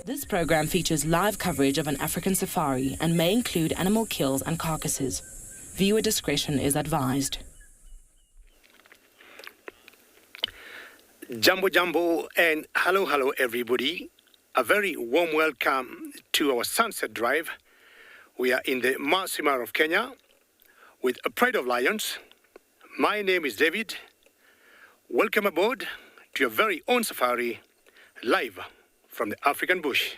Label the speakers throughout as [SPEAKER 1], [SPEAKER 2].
[SPEAKER 1] This program features live coverage of an African safari and may include animal kills and carcasses. Viewer discretion is advised.
[SPEAKER 2] Jumbo Jumbo and hello everybody. A very warm welcome to our sunset drive. We are in the Masai Mara of Kenya with a pride of lions. My name is David. Welcome aboard to your very own safari, live from the African bush.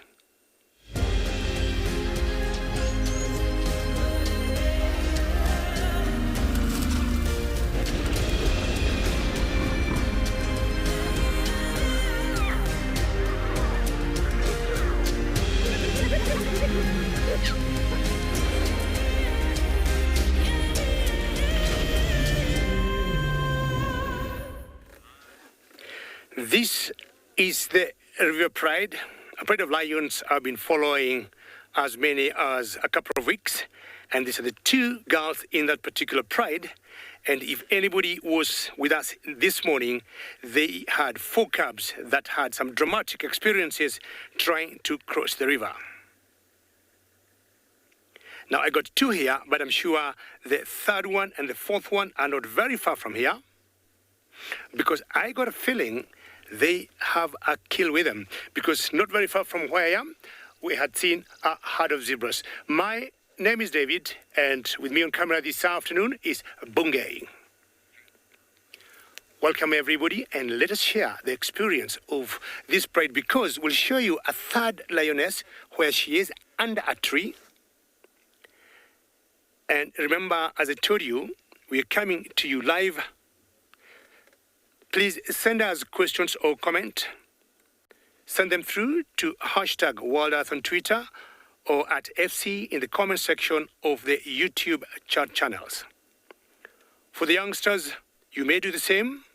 [SPEAKER 2] This is the River Pride, a pride of lions I've been following as many as a couple of weeks. And these are the two girls in that particular pride. And if anybody was with us this morning, they had 4 cubs that had some dramatic experiences trying to cross the river. Now I got 2 here, but I'm sure the 3rd one and the 4th one are not very far from here, because I got a feeling they have a kill with them, because not very far from where I am, we had seen a herd of zebras. My name is David, and with me on camera this afternoon is Bungay. Welcome everybody, and let us share the experience of this pride, because we'll show you a 3rd lioness where she is under a tree. And remember, as I told you, we are coming to you live. Please send us questions or comment. Send them through to hashtag WildEarth on Twitter or at FC in the comment section of the YouTube chat channels. For the youngsters, you may do the same.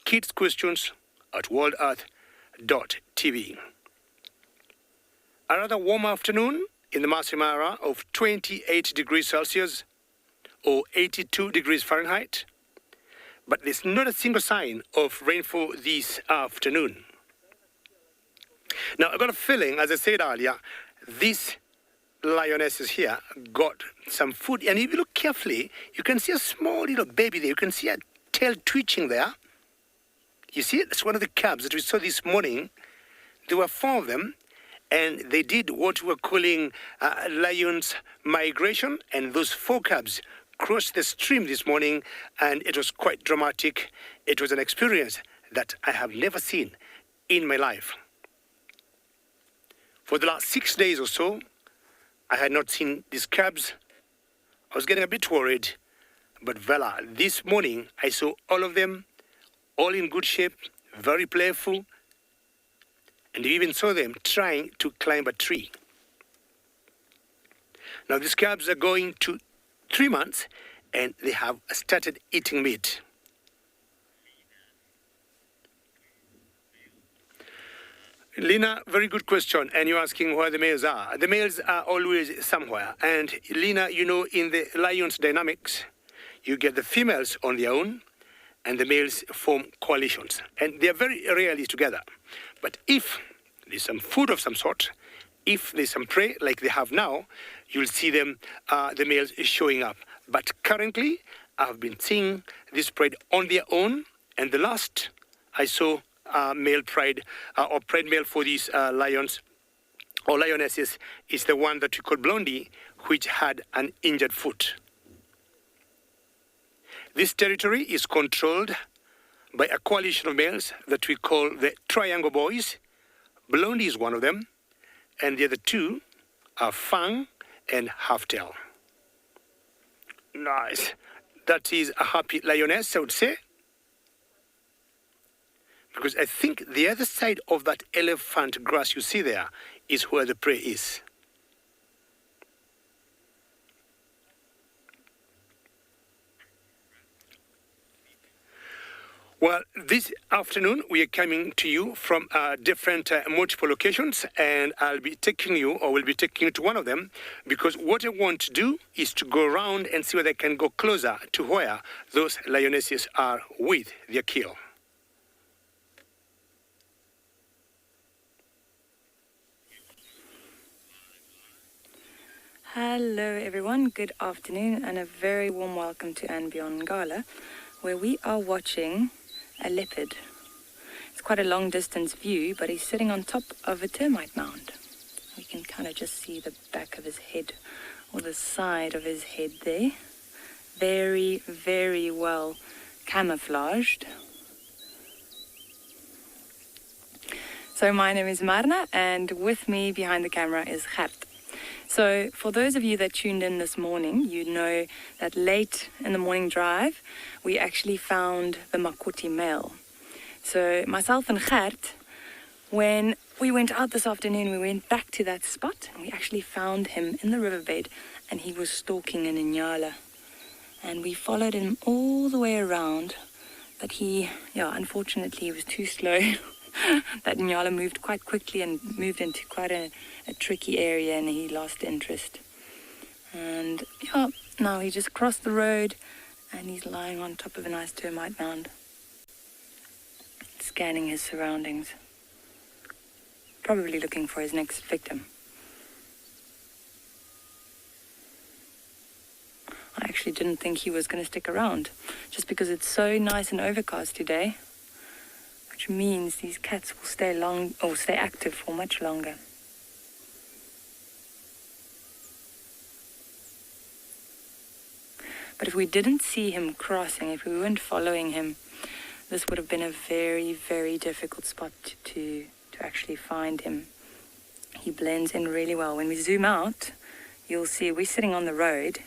[SPEAKER 2] Kids' questions at WildEarth.tv. A rather warm afternoon in the Masai Mara of 28 degrees Celsius or 82 degrees Fahrenheit. But there's not a single sign of rainfall this afternoon. Now, I've got a feeling, as I said earlier, these lionesses here got some food. And if you look carefully, you can see a small little baby there. You can see a tail twitching there. You see it? That's one of the cubs that we saw this morning. There were 4 of them, and they did what we're calling lion's migration, and those 4 cubs crossed the stream this morning, and it was quite dramatic. It was an experience that I have never seen in my life. For the last 6 days or so, I had not seen these cubs. I was getting a bit worried, but voila, this morning I saw all of them, all in good shape, very playful, and you even saw them trying to climb a tree. Now these cubs are going to 3 months, and they have started eating meat. Lina, very good question, and you're asking where the males are. The males are always somewhere, and Lina, you know, in the lion's dynamics, you get the females on their own, and the males form coalitions, and they're very rarely together. But if there's some food of some sort, if there's some prey like they have now, you'll see them, the males showing up. But currently, I've been seeing this pride on their own, and the last I saw male pride, or pride male for these lions or lionesses, is the one that we call Blondie, which had an injured foot. This territory is controlled by a coalition of males that we call the Triangle Boys. Blondie is one of them, and the other 2 are Fang and Halftail. Nice. That is a happy lioness, I would say. Because I think the other side of that elephant grass you see there is where the prey is. Well, this afternoon we are coming to you from different multiple locations, and I'll be taking you, or will be taking you to one of them, because what I want to do is to go around and see whether I can go closer to where those lionesses are with their kill.
[SPEAKER 3] Hello everyone, good afternoon and a very warm welcome to and beyond Ngala, where we are watching a leopard. It's quite a long distance view, but he's sitting on top of a termite mound. We can kind of just see the back of his head, or the side of his head there. Very, very well camouflaged. So my name is Marna, and with me behind the camera is Gert. So for those of you that tuned in this morning, you know that late in the morning drive, we actually found the Makoti male. So myself and Gert, when we went out this afternoon, we went back to that spot and we actually found him in the riverbed, and he was stalking an Inyala. And we followed him all the way around, but unfortunately he was too slow. That Nyala moved quite quickly and moved into quite a tricky area, and he lost interest. And now he just crossed the road and he's lying on top of a nice termite mound, scanning his surroundings, probably looking for his next victim. I actually didn't think he was going to stick around, just because it's so nice and overcast today, which means these cats will stay active for much longer. But if we didn't see him crossing, if we weren't following him, this would have been a very, very difficult spot to actually find him. He blends in really well. When we zoom out, you'll see we're sitting on the road,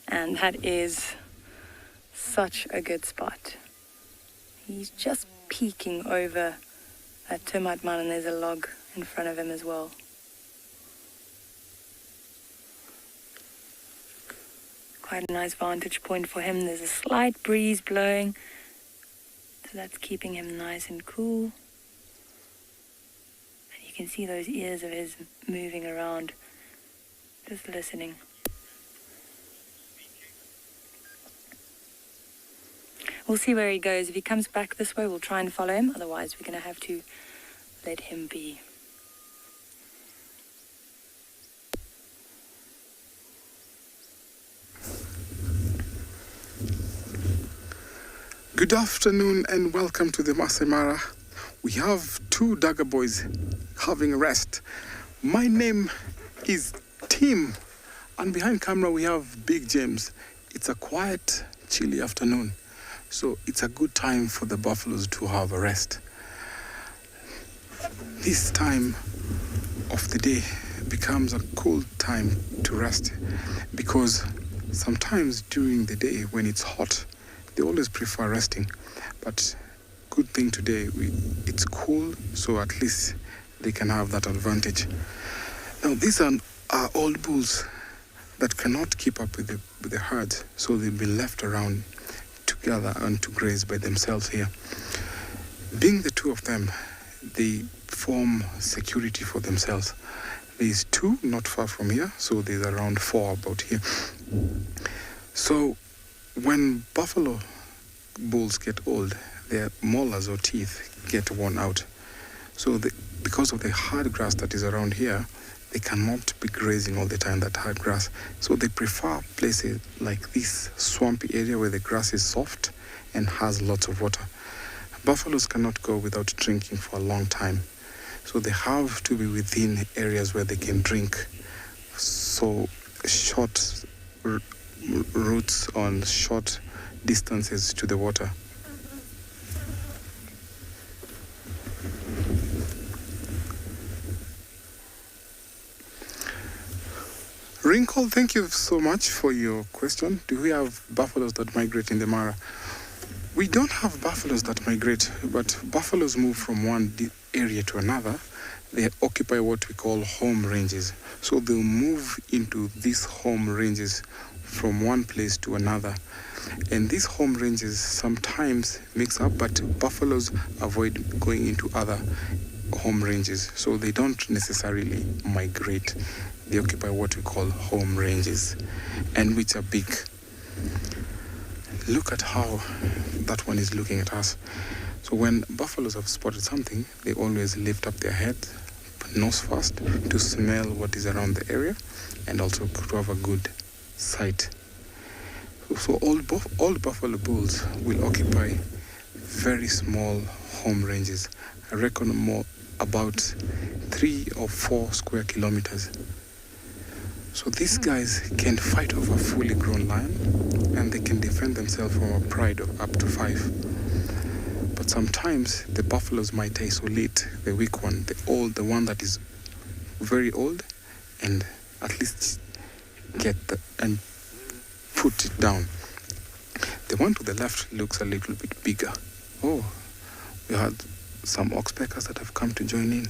[SPEAKER 3] and that is such a good spot. He's just peeking over that termite mound, and there's a log in front of him as well. Quite a nice vantage point for him. There's a slight breeze blowing, so that's keeping him nice and cool. And you can see those ears of his moving around, just listening. We'll see where he goes. If he comes back this way, we'll try and follow him. Otherwise, we're going to have to let him be.
[SPEAKER 4] Good afternoon and welcome to the Masai Mara. We have two Dagger boys having a rest. My name is Tim, and behind camera we have Big James. It's a quiet, chilly afternoon, so it's a good time for the buffaloes to have a rest. This time of the day becomes a cool time to rest, because sometimes during the day when it's hot, they always prefer resting. But good thing today, it's cool, so at least they can have that advantage. Now these are old bulls that cannot keep up with the herd, so they'll be left around together and to graze by themselves here. Being the two of them, they form security for themselves. There's two not far from here, so there's around four about here. So when buffalo bulls get old, their molars or teeth get worn out. So because of the hard grass that is around here, they cannot be grazing all the time, that hard grass. So they prefer places like this swampy area where the grass is soft and has lots of water. Buffaloes cannot go without drinking for a long time. So they have to be within areas where they can drink. So short routes on short distances to the water. Wrinkle, thank you so much for your question. Do we have buffaloes that migrate in the Mara? We don't have buffaloes that migrate, but buffaloes move from one area to another. they occupy what we call home ranges. So they'll move into these home ranges from one place to another. And these home ranges sometimes mix up, but buffaloes avoid going into other home ranges. So they don't necessarily migrate. They occupy what we call home ranges, and which are big. Look at how that one is looking at us. So when buffaloes have spotted something, they always lift up their head, nose first, to smell what is around the area, and also to have a good sight. So all buffalo bulls will occupy very small home ranges. I reckon more about 3 or 4 square kilometers. So these guys can fight off a fully grown lion, and they can defend themselves from a pride of up to 5. But sometimes the buffaloes might isolate the weak one, the one that is very old, and at least and put it down. The one to the left looks a little bit bigger. Oh, we had some oxpeckers that have come to join in.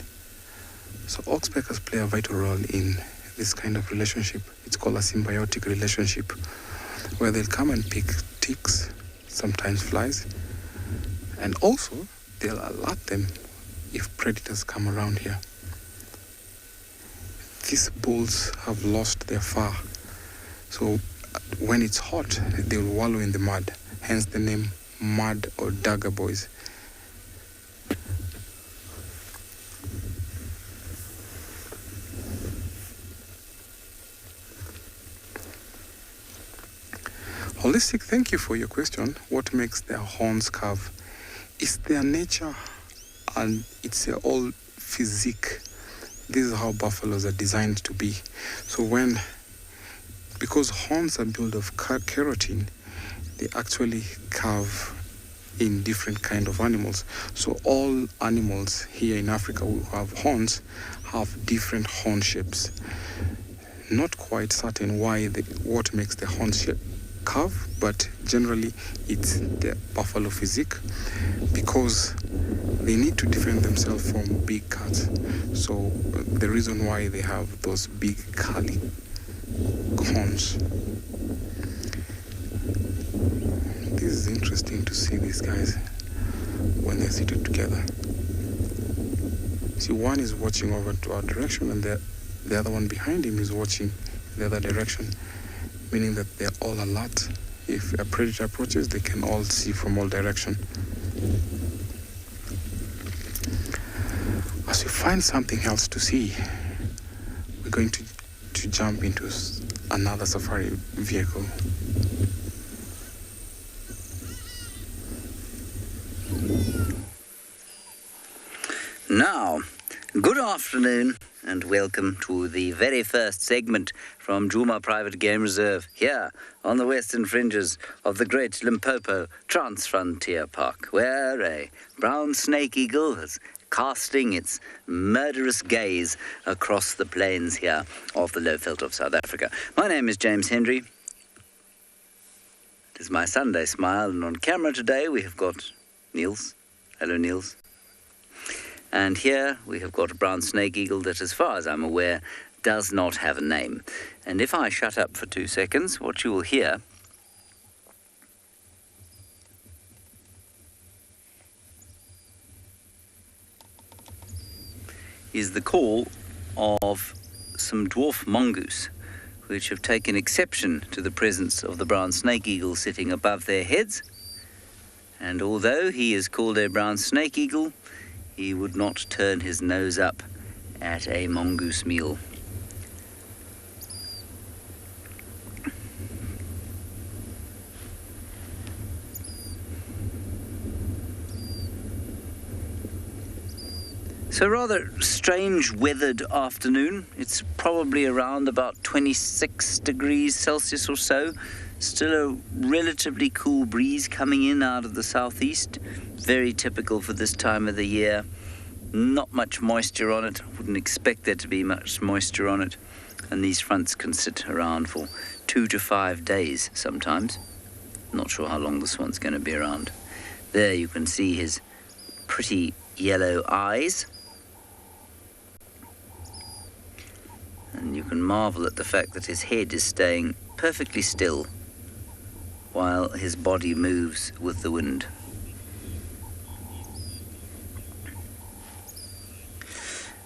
[SPEAKER 4] So oxpeckers play a vital role in this kind of relationship. It's called a symbiotic relationship, where they'll come and pick ticks, sometimes flies, and also they'll alert them if predators come around here. These bulls have lost their fur, so when it's hot, they'll wallow in the mud, hence the name mud or dagger boys. Holistic, thank you for your question. What makes their horns curve? It's their nature, and it's their all physique. This is how buffaloes are designed to be. So because horns are built of keratin, they actually curve in different kind of animals. So all animals here in Africa who have horns have different horn shapes. Not quite certain what makes the horn shape curve, but generally it's the buffalo physique, because they need to defend themselves from big cats. So the reason why they have those big curly horns. This is interesting to see these guys when they're seated together. See, one is watching over to our direction, and the other one behind him is watching the other direction, meaning that they're all alert. If a predator approaches, they can all see from all directions. As we find something else to see, we're going to jump into another safari vehicle.
[SPEAKER 5] Now, good afternoon and welcome to the very first segment from Djuma Private Game Reserve here on the western fringes of the Great Limpopo Transfrontier Park, where a brown snake eagle is casting its murderous gaze across the plains here of the Lowveld of South Africa. My name is James Hendry. It is my Sunday smile, and on camera today we have got Niels. Hello, Niels. And here we have got a brown snake eagle that, as far as I'm aware, does not have a name. And if I shut up for 2 seconds, what you will hear is the call of some dwarf mongoose, which have taken exception to the presence of the brown snake eagle sitting above their heads. And although he is called a brown snake eagle, he would not turn his nose up at a mongoose meal. So rather strange weathered afternoon. It's probably around about 26 degrees Celsius or so. Still a relatively cool breeze coming in out of the southeast. Very typical for this time of the year. Not much moisture on it. Wouldn't expect there to be much moisture on it. And these fronts can sit around for 2 to 5 days sometimes. Not sure how long this one's going to be around. There you can see his pretty yellow eyes. And you can marvel at the fact that his head is staying perfectly still while his body moves with the wind.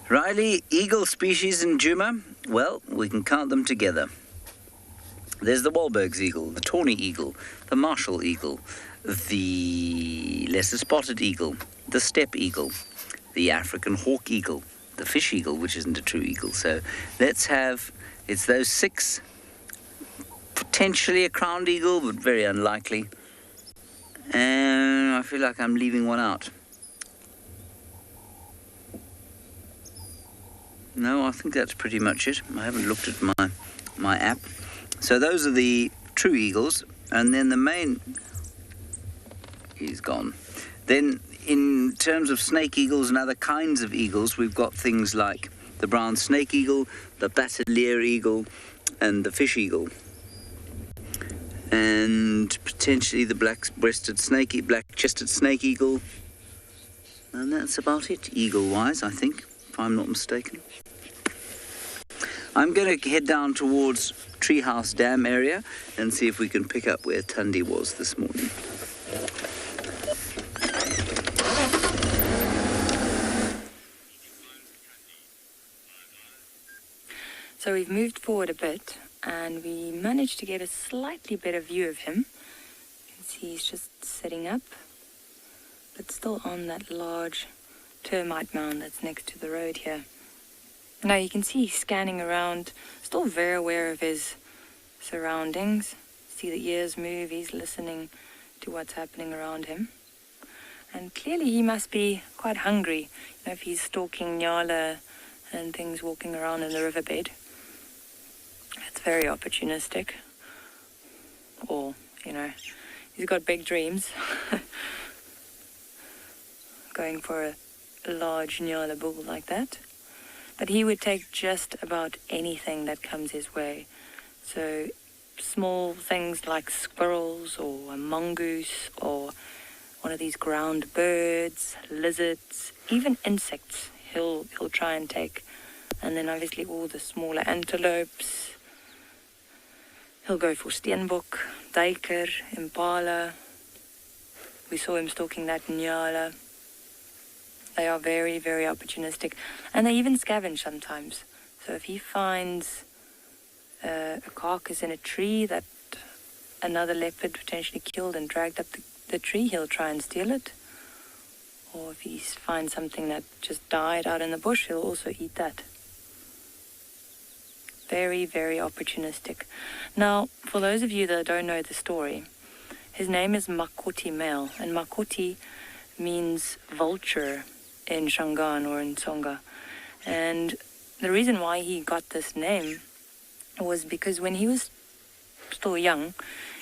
[SPEAKER 5] Riley, eagle species in Djuma? Well, we can count them together. There's the Wahlberg's eagle, the tawny eagle, the Marshall eagle, the lesser spotted eagle, the steppe eagle, the African hawk eagle, the fish eagle, which isn't a true eagle. So let's have, it's those 6, potentially a crowned eagle, but very unlikely. And I feel like I'm leaving one out. No, I think that's pretty much it. I haven't looked at my app. So those are the true eagles, and then the main, he's gone. Then in terms of snake eagles and other kinds of eagles, we've got things like the brown snake eagle, the batelier eagle, and the fish eagle. And potentially the black-chested snake eagle. And that's about it, eagle-wise, I think, if I'm not mistaken. I'm going to head down towards Treehouse Dam area and see if we can pick up where Tundi was this morning.
[SPEAKER 3] So we've moved forward a bit and we managed to get a slightly better view of him. You can see he's just sitting up, but still on that large termite mound that's next to the road here. Now you can see he's scanning around, still very aware of his surroundings. See the ears move, he's listening to what's happening around him. And clearly he must be quite hungry, if he's stalking nyala and things walking around in the riverbed. It's very opportunistic. Or, he's got big dreams. Going for a large nyala bull like that. But he would take just about anything that comes his way. So small things like squirrels or a mongoose or one of these ground birds, lizards, even insects he'll try and take. And then obviously all the smaller antelopes. He'll go for steenbok, duiker, impala. We saw him stalking that nyala. They are very, very opportunistic. And they even scavenge sometimes. So if he finds a carcass in a tree that another leopard potentially killed and dragged up the tree, he'll try and steal it. Or if he finds something that just died out in the bush, he'll also eat that. Very, very opportunistic. Now, for those of you that don't know the story, his name is Makoti male. And Makoti means vulture in Shangaan or in Tsonga. And the reason why he got this name was because when he was still young,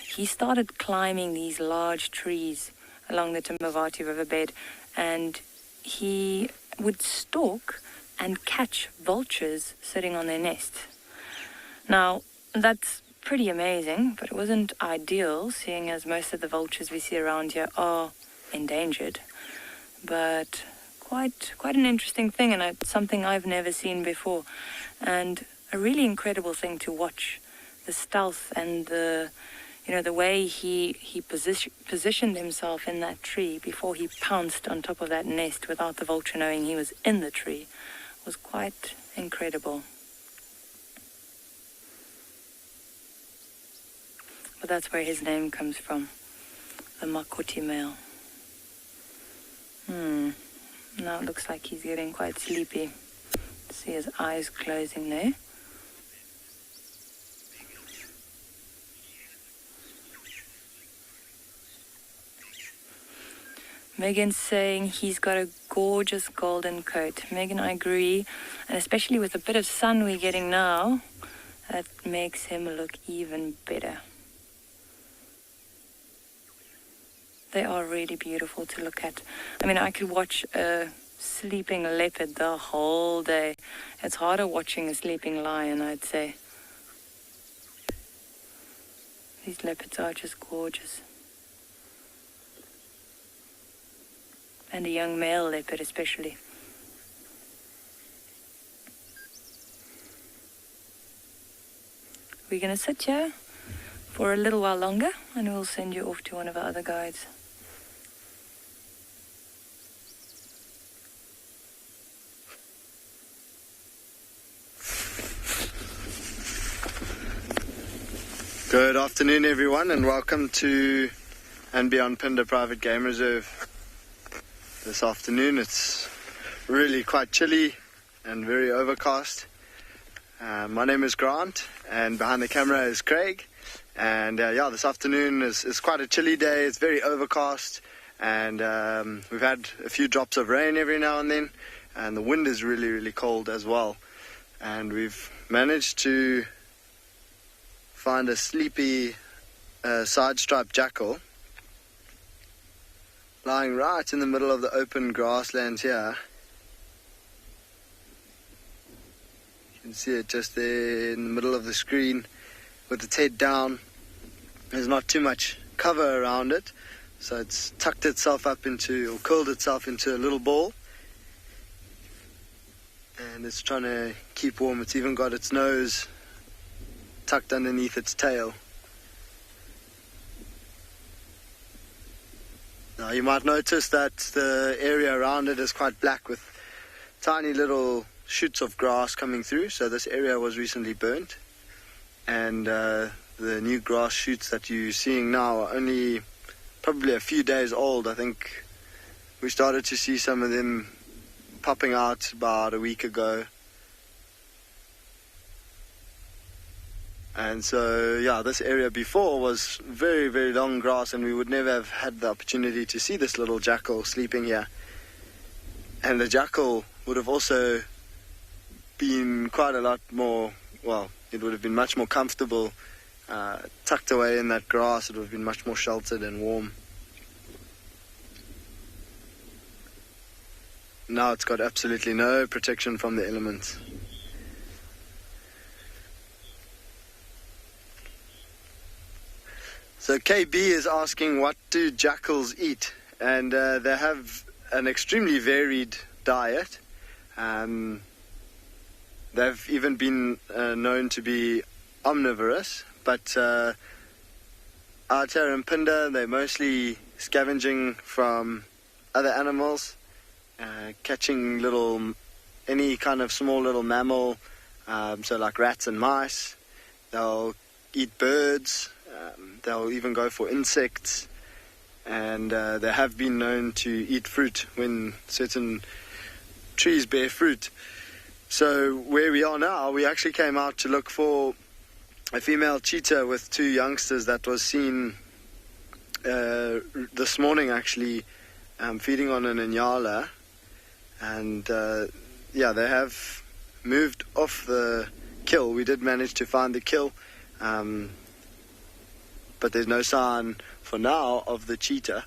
[SPEAKER 3] he started climbing these large trees along the Timbavati riverbed, and he would stalk and catch vultures sitting on their nests. Now, that's pretty amazing, but it wasn't ideal, seeing as most of the vultures we see around here are endangered. But quite an interesting thing, and it's something I've never seen before, and a really incredible thing to watch. The stealth and the way he positioned himself in that tree before he pounced on top of that nest without the vulture knowing he was in the tree was quite incredible. But that's where his name comes from, the Makoti male. Now it looks like he's getting quite sleepy. See his eyes closing there. Megan's saying he's got a gorgeous golden coat. Megan, I agree. And especially with the bit of sun we're getting now, that makes him look even better. They are really beautiful to look at. I mean, I could watch a sleeping leopard the whole day. It's harder watching a sleeping lion, I'd say. These leopards are just gorgeous. And a young male leopard especially. we're going to sit here for a little while longer and we'll send you off to one of our other guides.
[SPEAKER 6] Good afternoon, everyone, and welcome to and Beyond Phinda Private Game Reserve. This afternoon it's really quite chilly and very overcast. My name is Grant, and behind the camera is Craig. And this afternoon is quite a chilly day. It's very overcast, and we've had a few drops of rain every now and then, and the wind is really, really cold as well. And we've managed to find a sleepy side-striped jackal lying right in the middle of the open grasslands here. You can see it just there in the middle of the screen with its head down. There's not too much cover around it, so it's tucked itself up into, or curled itself into a little ball, and it's trying to keep warm. It's even got its nose tucked underneath its tail. Now you might notice that the area around it is quite black with tiny little shoots of grass coming through. So this area was recently burnt, and the new grass shoots that you're seeing now are only probably a few days old. I think we started to see some of them popping out about a week ago. And so, this area before was very, very long grass, and we would never have had the opportunity to see this little jackal sleeping here. And the jackal would have also been quite a lot more, it would have been much more comfortable tucked away in that grass. It would have been much more sheltered and warm. Now it's got absolutely no protection from the elements. So KB is asking, what do jackals eat? And they have an extremely varied diet. They've even been known to be omnivorous, but out here in Phinda, they're mostly scavenging from other animals, catching any kind of small little mammal, so like rats and mice. They'll eat birds. They'll even go for insects, and they have been known to eat fruit when certain trees bear fruit. So where we are now, we actually came out to look for a female cheetah with two youngsters that was seen this morning, actually, feeding on an inyala. And they have moved off the kill. We did manage to find the kill, but there's no sign for now of the cheetah.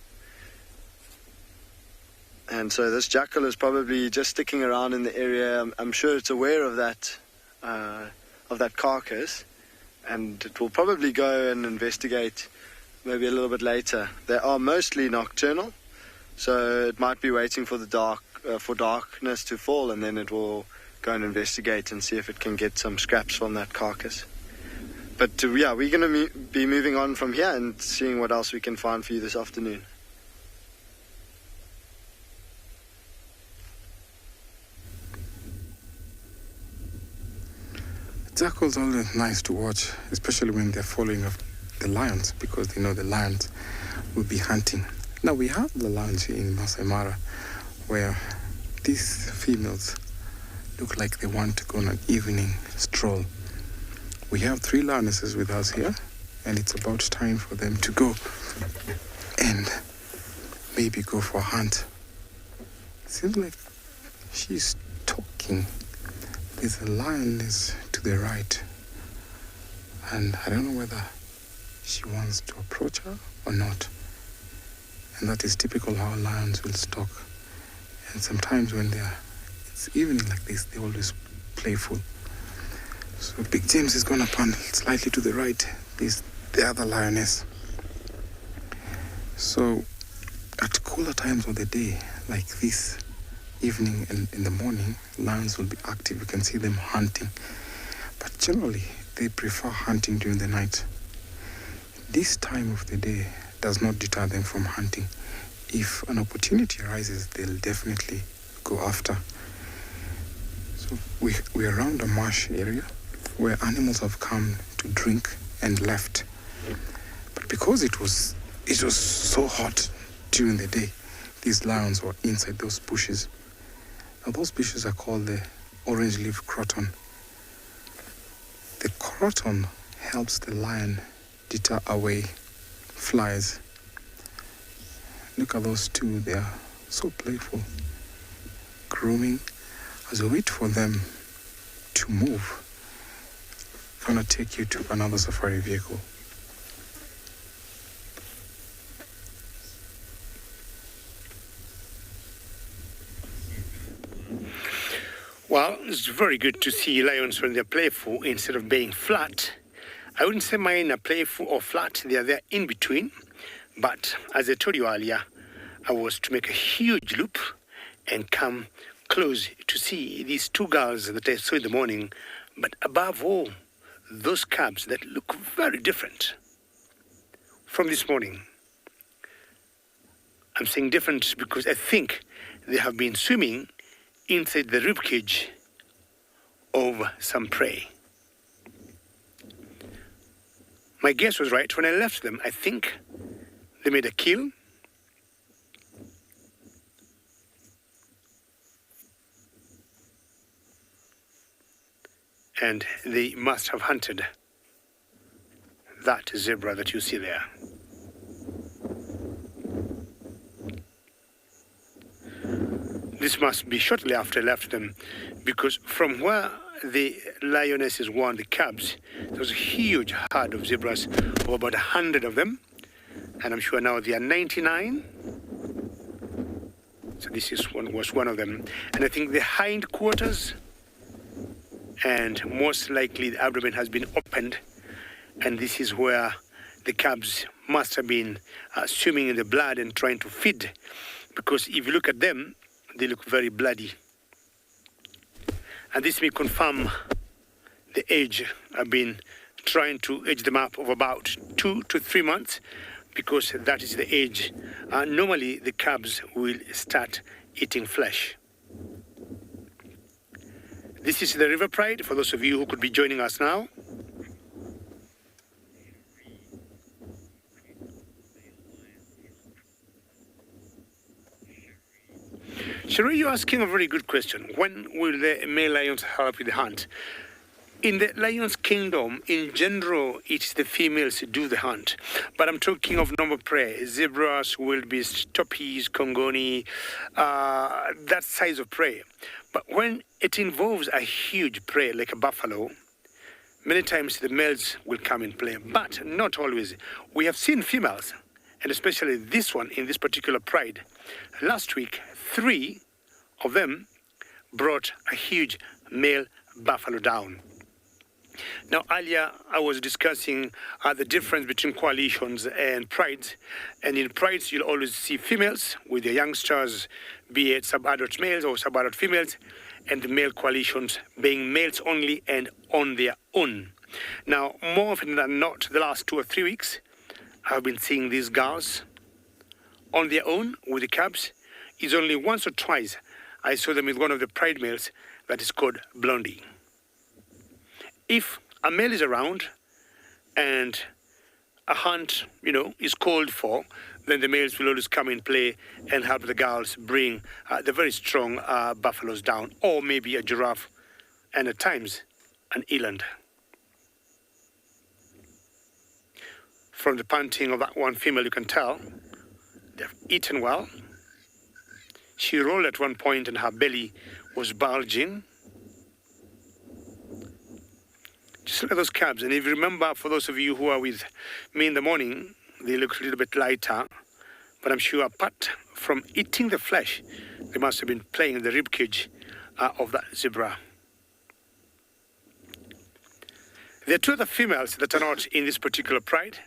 [SPEAKER 6] And so this jackal is probably just sticking around in the area. I'm sure it's aware of that carcass, and it will probably go and investigate maybe a little bit later. They are mostly nocturnal, so it might be waiting for for darkness to fall, and then it will go and investigate and see if it can get some scraps from that carcass. But we're going to be moving on from here and seeing what else we can find for you this afternoon.
[SPEAKER 4] Jackals are always nice to watch, especially when they're following up the lions, because they know the lions will be hunting. Now we have the lions in Masai Mara, where these females look like they want to go on an evening stroll. We have 3 lionesses with us here, and it's about time for them to go and maybe go for a hunt. Seems like she's talking. There's a lioness to the right, and I don't know whether she wants to approach her or not. And that is typical how lions will stalk. And sometimes when it's evening like this, they're always playful. So Big James is gone upon slightly to the right. There's the other lioness. So at cooler times of the day, like this evening and in the morning, lions will be active. You can see them hunting. But generally, they prefer hunting during the night. This time of the day does not deter them from hunting. If an opportunity arises, they'll definitely go after. So we're around a marsh area where animals have come to drink and left. But because it was so hot during the day, these lions were inside those bushes. Now those bushes are called the orange leaf croton. The croton helps the lion deter away flies. Look at those two, they are so playful. Grooming. As we wait for them to move, I'm gonna take you to another safari vehicle.
[SPEAKER 2] Well, it's very good to see lions when they're playful instead of being flat. I wouldn't say mine are playful or flat, they are there in between. But as I told you earlier, I was to make a huge loop and come close to see these two girls that I saw in the morning. But above all, those cubs that look very different from this morning. I'm saying different because I think they have been swimming inside the ribcage of some prey. My guess was right. When I left them, I think they made a kill. And they must have hunted that zebra that you see there. This must be shortly after I left them, because from where the lionesses won the cubs, there was a huge herd of zebras, of about 100 of them, and I'm sure now there are 99. So this was one of them, and I think the hindquarters and most likely the abdomen has been opened, and this is where the cubs must have been swimming in the blood and trying to feed, because if you look at them, they look very bloody. And this may confirm the age. I've been trying to age them up of about 2 to 3 months, because that is the age. Normally the cubs will start eating flesh. This is the River Pride, for those of you who could be joining us now. Sherry, you're asking a very good question. When will the male lions help with the hunt? In the lion's kingdom, in general, it's the females who do the hunt. But I'm talking of normal prey. Zebras, wildebeest, toppies, congoni, that size of prey. But when it involves a huge prey like a buffalo, many times the males will come in play, but not always. We have seen females, and especially this one in this particular pride. Last week, 3 of them brought a huge male buffalo down. Now, earlier I was discussing the difference between coalitions and prides. And in prides, you'll always see females with their youngsters, be it sub-adult males or sub-adult females, and the male coalitions being males only and on their own. Now, more often than not, the last 2 or 3 weeks, I've been seeing these girls on their own with the cubs. It's only once or twice I saw them with one of the pride males that is called Blondie. If a male is around and a hunt, is called for, then the males will always come in play and help the girls bring the very strong buffaloes down, or maybe a giraffe, and at times an eland. From the panting of that one female, you can tell they've eaten well. She rolled at one point and her belly was bulging. Just look at those cubs, and if you remember, for those of you who are with me in the morning, they look a little bit lighter, but I'm sure apart from eating the flesh, they must have been playing in the ribcage of that zebra. There are 2 other females that are not in this particular pride,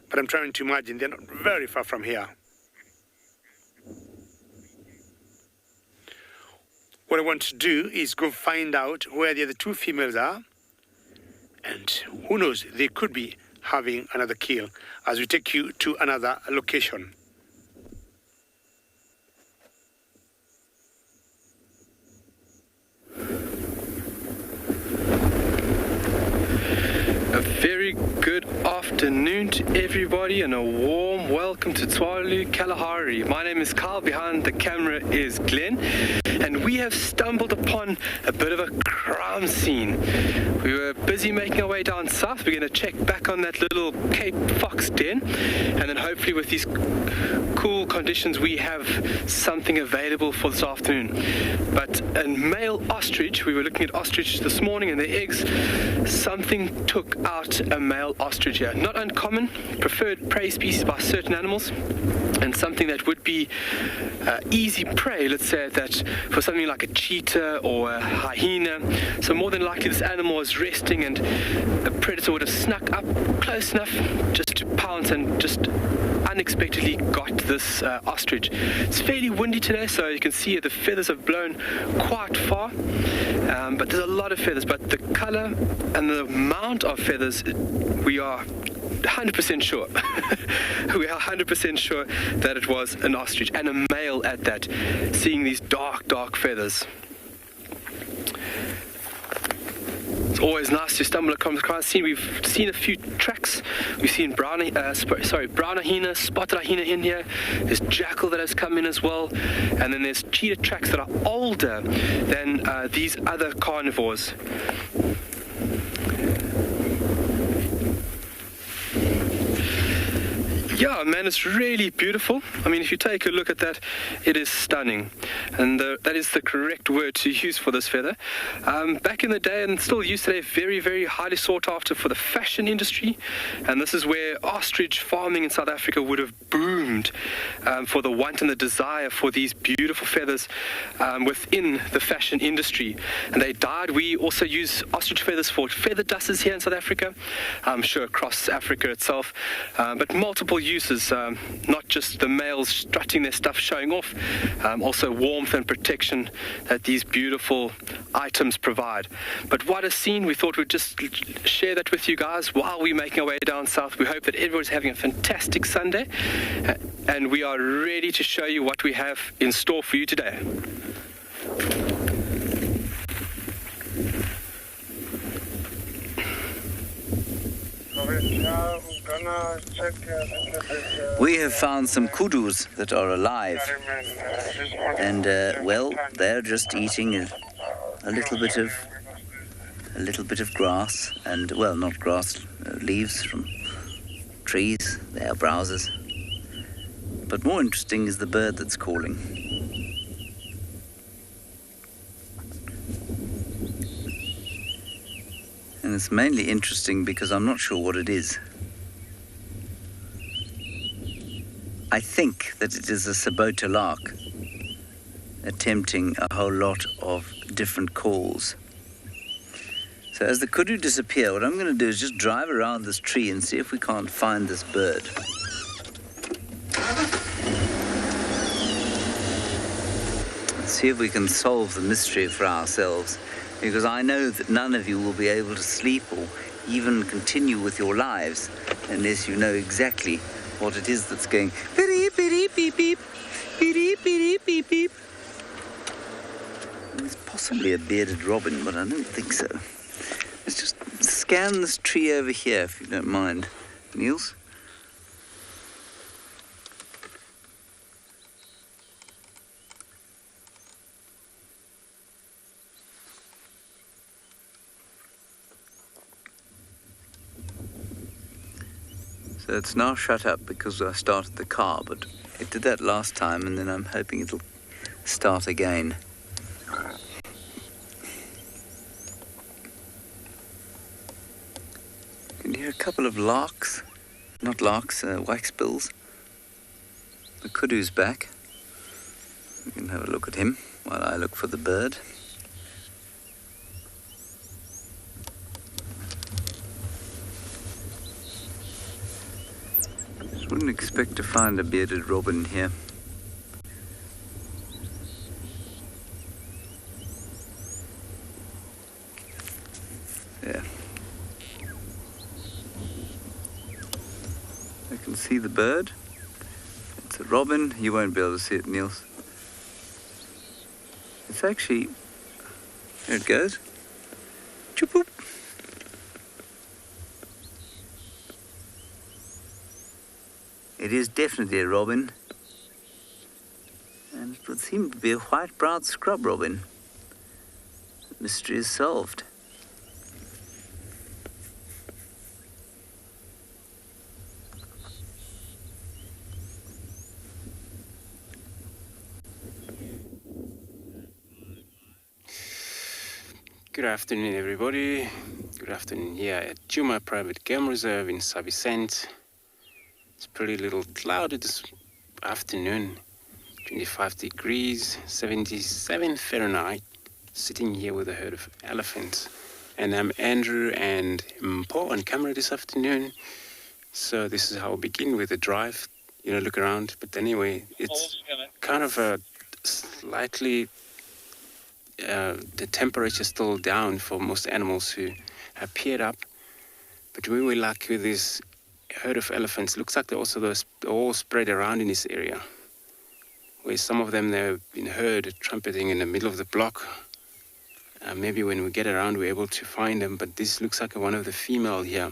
[SPEAKER 2] but I'm trying to imagine they're not very far from here. What I want to do is go find out where the other 2 females are And who knows, they could be having another kill as we take you to another location.
[SPEAKER 7] A very good afternoon to everybody and a warm welcome to Tswalu, Kalahari. My name is Carl, behind the camera is Glenn, and we have stumbled upon a bit of a crime scene. We were busy making our way down south. We're going to check back on that little Cape Fox den, and then hopefully with these cool conditions we have something available for this afternoon. But a male ostrich, we were looking at ostrich this morning and their eggs, something took out a male ostrich here. Not uncommon, preferred prey species by certain animals, and something that would be easy prey, let's say that, for something like a cheetah or a hyena. So more than likely this animal was resting and a predator would have snuck up close enough just to pounce and just unexpectedly got this ostrich. It's fairly windy today, so you can see the feathers have blown quite far, but there's a lot of feathers, but the color and the amount of feathers, we are 100% sure. We are 100% sure that it was an ostrich, and a male at that, seeing these dark feathers. It's always nice to stumble across a scene. We've seen a few tracks. We've seen brown hyena, spotted hyena in here. There's jackal that has come in as well, and then there's cheetah tracks that are older than these other carnivores. Yeah, man, it's really beautiful. I mean, if you take a look at that, it is stunning. And that is the correct word to use for this feather. Back in the day, and still used today, very, very highly sought after for the fashion industry. And this is where ostrich farming in South Africa would have boomed for the want and the desire for these beautiful feathers within the fashion industry. And they died. We also use ostrich feathers for feather dusters here in South Africa. I'm sure across Africa itself, but multiple uses, not just the males strutting their stuff, showing off, also warmth and protection that these beautiful items provide. But what a scene. We thought we'd just share that with you guys while we're making our way down south. We hope that everyone's having a fantastic Sunday, and we are ready to show you what we have in store for you today.
[SPEAKER 5] We have found some kudus that are alive, and well, they're just eating a little bit of grass, and well, not grass, leaves from trees. They are browsers. But more interesting is the bird that's calling. And it's mainly interesting because I'm not sure what it is. I think that it is a Sabota lark attempting a whole lot of different calls. So as the kudu disappear, what I'm going to do is just drive around this tree and see if we can't find this bird. Let's see if we can solve the mystery for ourselves, because I know that none of you will be able to sleep or even continue with your lives unless you know exactly what it is that's going beep, beep, beep, beep, beep, beep, beep, beep. It's possibly a bearded robin, but I don't think so. Let's just scan this tree over here, if you don't mind, Niels. So it's now shut up because I started the car, but it did that last time, and then I'm hoping it'll start again. You can hear a couple of larks, not larks, waxbills. The kudu's back. We can have a look at him while I look for the bird. Wouldn't expect to find a bearded robin here. Yeah. see the bird. It's a robin. You won't be able to see it, Niels. It's actually... There it goes. Choop-poop. It is definitely a robin. And it would seem to be a white-browed scrub robin. The mystery is solved.
[SPEAKER 8] Good afternoon, everybody. Good afternoon here at Juma Private Game Reserve in Saint. It's pretty little cloudy this afternoon. 25 degrees, 77 Fahrenheit. Sitting here with a herd of elephants. And I'm Andrew and Paul on camera this afternoon. So this is how we begin with the drive. You know, look around. But anyway, it's kind of a slightly... the temperature is still down for most animals who have paired up. But we were lucky with this herd of elephants. Looks like they're all spread around in this area. Where some of them, they've been heard trumpeting in the middle of the block. Maybe when we get around, we're able to find them. But this looks like one of the female here.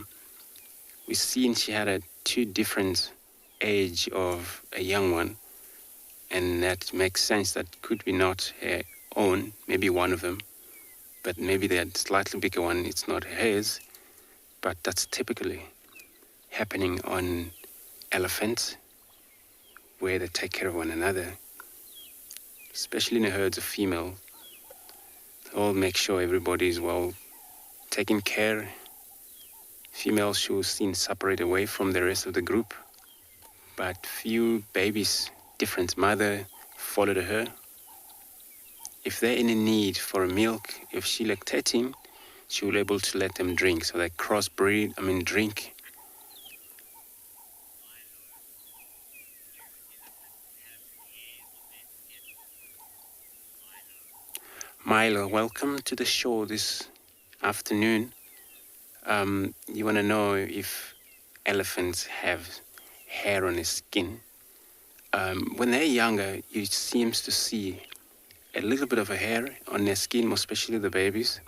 [SPEAKER 8] We've seen she had two different age of a young one. And that makes sense. That could be not her own, maybe one of them, but maybe the slightly bigger one, it's not hers. But that's typically happening on elephants, where they take care of one another, especially in the herds of female. They all make sure everybody is well taken care. Females should seen separate away from the rest of the group, but few babies, different mother, follow her. If they're in a need for milk, if she's lactating, she will be able to let them drink. So they drink. Milo, welcome to the show this afternoon. You want to know if elephants have hair on their skin. When they're younger, you seem to see a little bit of a hair on their skin, especially the babies.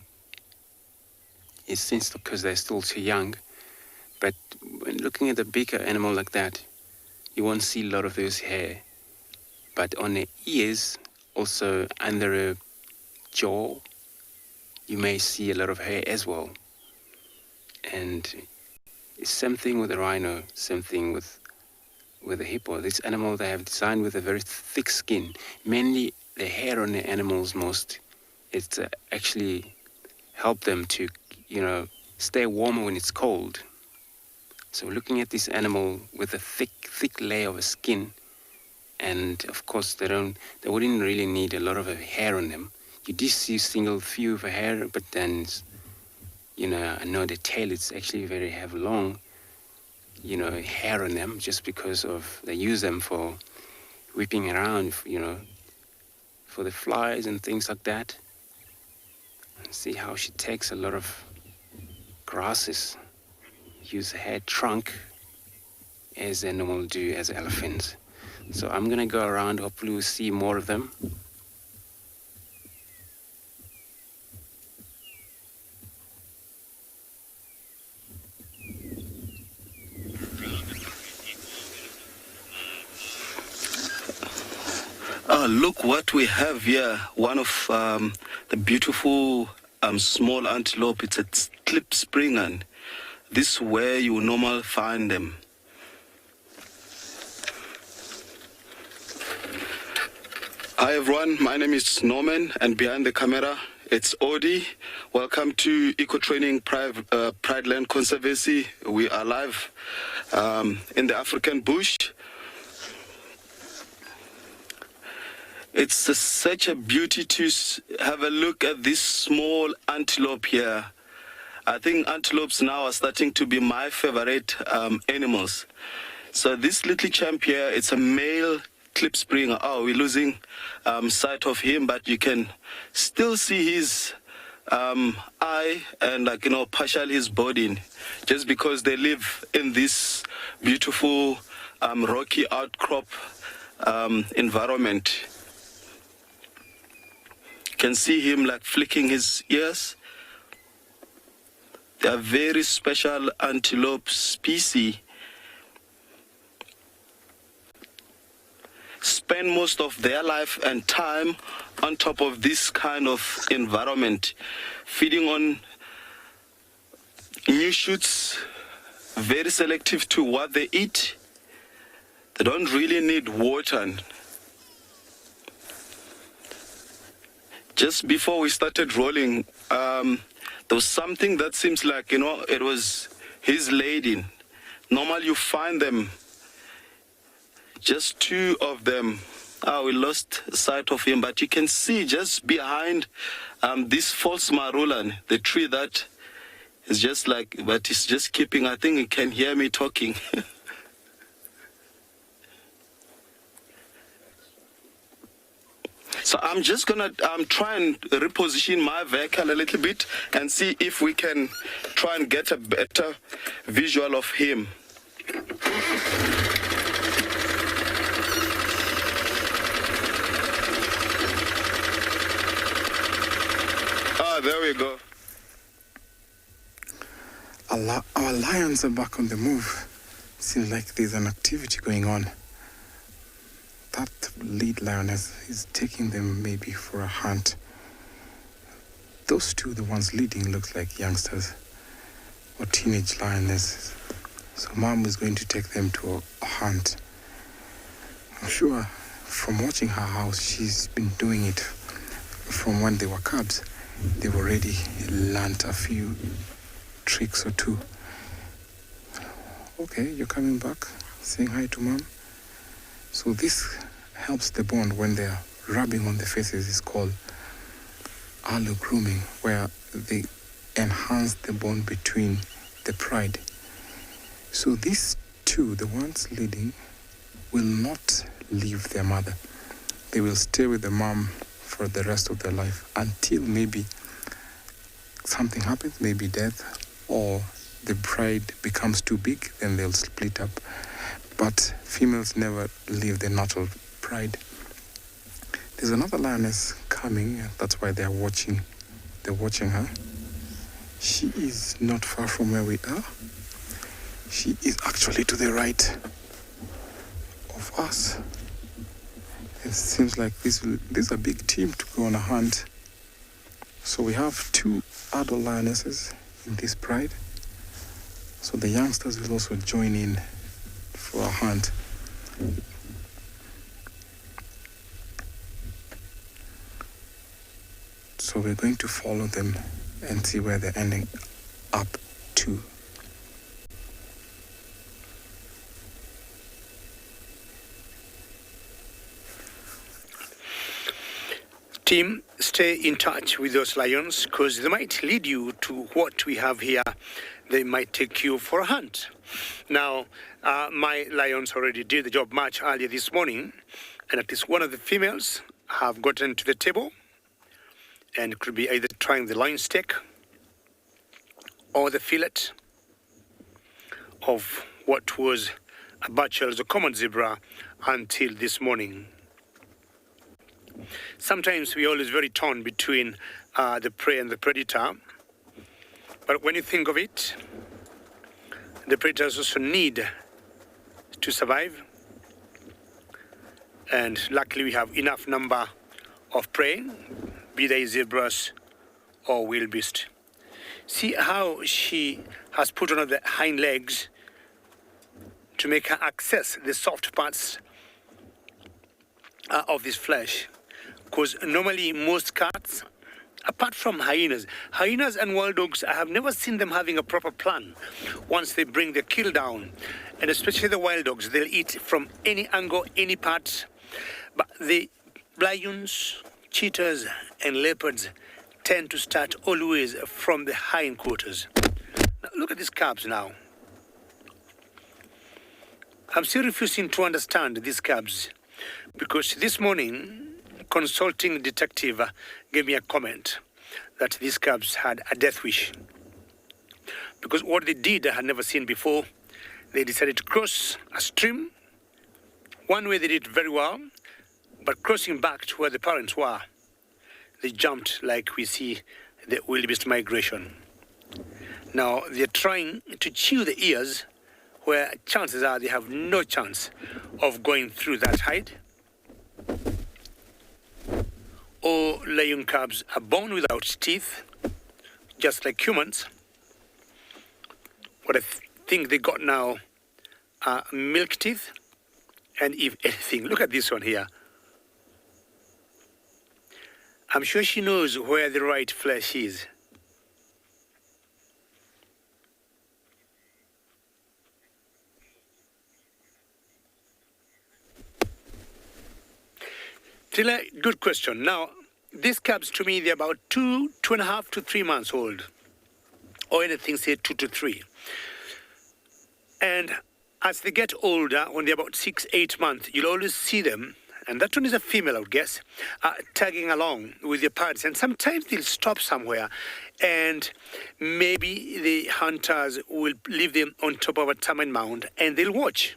[SPEAKER 8] It seems because they're still too young. But when looking at a bigger animal like that, you won't see a lot of those hair. But on the ears, also under a jaw, you may see a lot of hair as well. And it's same thing with the rhino, same thing with the hippo. This animal they have designed with a very thick skin, mainly the hair on the animals it's actually help them to, stay warmer when it's cold. So looking at this animal with a thick layer of skin, and of course they wouldn't really need a lot of hair on them. You do see single few of hair, but then, I know the tail is actually have long, hair on them, just because they use them for whipping around, for the flies and things like that. See how she takes a lot of grasses, use her trunk as they normally do as elephants. So I'm gonna go around, hopefully we'll see more of them.
[SPEAKER 9] Look what we have here. One of the beautiful small antelope. It's a klipspringer. This is where you normally find them. Hi everyone, my name is Norman, and behind the camera it's Odie. Welcome to Eco Training Pride Land Conservancy. We are live in the African bush. It's such a beauty to have a look at this small antelope here. I think antelopes now are starting to be my favorite animals. So this little champ here, it's a male klipspringer. Oh, we're losing sight of him, but you can still see his eye and partially his body, just because they live in this beautiful rocky outcrop environment. You can see him like flicking his ears. They are very special antelope species. Spend most of their life and time on top of this kind of environment, feeding on new shoots, very selective to what they eat. They don't really need water. Just before we started rolling, there was something that seems like, it was his lady. Normally you find them, just two of them. We lost sight of him, but you can see just behind this false marulan, the tree that is just like, but it's just keeping, I think he can hear me talking. So I'm just gonna try and reposition my vehicle a little bit and see if we can try and get a better visual of him. There we go.
[SPEAKER 4] Our lions are back on the move. Seems like there's an activity going on. That lead lioness is taking them maybe for a hunt. Those two, the ones leading, looks like youngsters or teenage lionesses. So mom is going to take them to a hunt. I'm sure from watching her house, she's been doing it from when they were cubs. They've already learned a few tricks or two. Okay, you're coming back, saying hi to mom. So this helps the bond when they're rubbing on the faces. It's called allo grooming, where they enhance the bond between the pride. So these two, the ones leading, will not leave their mother. They will stay with the mom for the rest of their life until maybe something happens, maybe death, or the pride becomes too big, then they'll split up. But females never leave their natural pride. There's another lioness coming, that's why they're watching her. She is not far from where we are. She is actually to the right of us. It seems like this is a big team to go on a hunt. So we have two adult lionesses in this pride. So the youngsters will also join in for a hunt. So we're going to follow them and see where they're ending up to.
[SPEAKER 2] Team, stay in touch with those lions because they might lead you to what we have here. They might take you for a hunt. Now, my lions already did the job much earlier this morning, and at least one of the females have gotten to the table and could be either trying the loin steak or the fillet of what was a Bachel's or common zebra until this morning. Sometimes we're always very torn between the prey and the predator. But when you think of it, the predators also need to survive. And luckily we have enough number of prey, be they zebras or wildebeest. See how she has put on the hind legs to make her access the soft parts of this flesh. Because normally most cats, apart from hyenas and wild dogs, I have never seen them having a proper plan. Once they bring the kill down, and especially the wild dogs, they'll eat from any angle, any part. But the lions, cheetahs, and leopards tend to start always from the hindquarters. Now, look at these cubs now. I'm still refusing to understand these cubs because this morning, consulting detective gave me a comment that these cubs had a death wish. Because what they did I had never seen before. They decided to cross a stream One way they did very well, but crossing back to where the parents were, they jumped like we see the wildebeest migration. Now they're trying to chew the ears where chances are they have no chance of going through that hide. All lion cubs are born without teeth, just like humans. What I think they got now are milk teeth, and if anything, look at this one here. I'm sure she knows where the right flesh is. Tila, good question. Now, these cubs, to me, they're about 2.5 to 3 months old, or anything, say 2 to 3. And as they get older, when they're about 6, 8 months, you'll always see them, and that one is a female, I would guess, tagging along with their parents. And sometimes they'll stop somewhere, and maybe the hunters will leave them on top of a termite mound, and they'll watch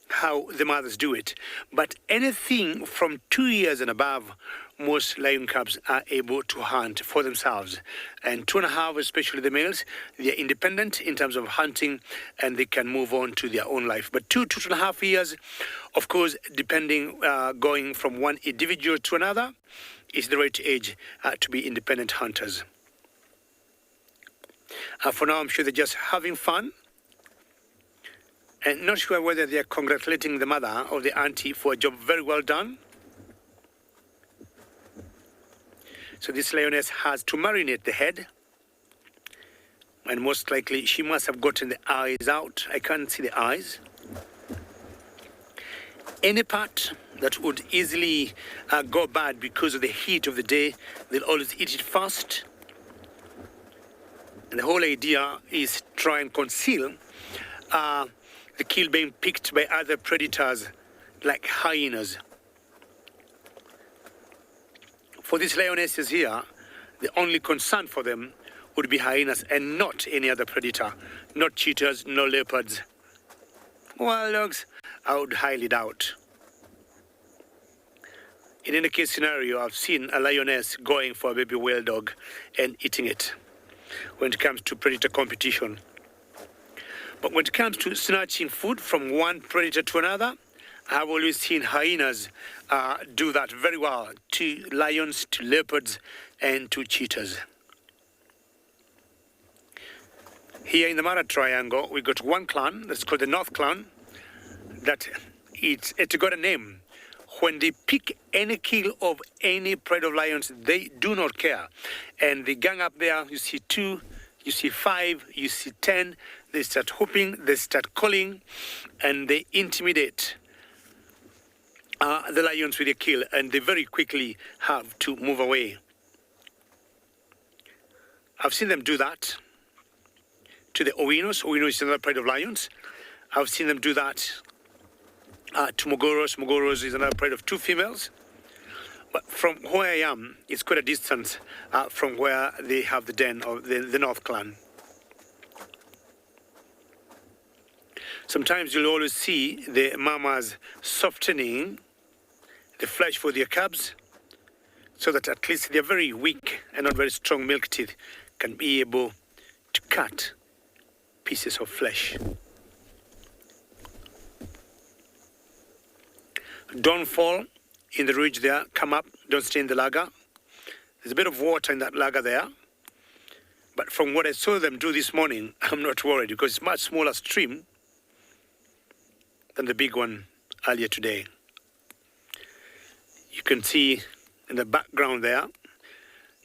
[SPEAKER 2] how the mothers do it. But anything from 2 years and above, most lion cubs are able to hunt for themselves. And 2.5, especially the males, they're independent in terms of hunting, and they can move on to their own life. But 2.5 years, of course, depending, going from one individual to another, is the right age to be independent hunters. For now, I'm sure they're just having fun, and not sure whether they are congratulating the mother or the auntie for a job very well done. So this lioness has to marinate the head, and most likely she must have gotten the eyes out. I can't see the eyes. Any part that would easily go bad because of the heat of the day, they'll always eat it first. And the whole idea is try and conceal the kill being picked by other predators like hyenas. For these lionesses here, the only concern for them would be hyenas and not any other predator, not cheetahs, no leopards. Wild dogs, I would highly doubt. In any case scenario, I've seen a lioness going for a baby wild dog and eating it when it comes to predator competition. But when it comes to snatching food from one predator to another, I've always seen hyenas do that very well to lions, to leopards, and to cheetahs. Here in the Mara Triangle, we got one clan that's called the North Clan. It's got a name. When they pick any kill of any pride of lions, they do not care. And they gang up there, you see 2, you see 5, you see 10. They start whooping, they start calling, and they intimidate the lions with a kill, and they very quickly have to move away. I've seen them do that to the Owinos. Owinos is another pride of lions. I've seen them do that to Mogoros. Mogoros is another pride of 2 females. But from where I am, it's quite a distance from where they have the den of the North Clan. Sometimes you'll always see the mamas softening the flesh for their cubs so that at least their very weak and not very strong milk teeth can be able to cut pieces of flesh. Don't fall in the ridge there, come up, don't stay in the lager. There's a bit of water in that lager there. But from what I saw them do this morning, I'm not worried because it's a much smaller stream than the big one earlier today. You can see in the background there,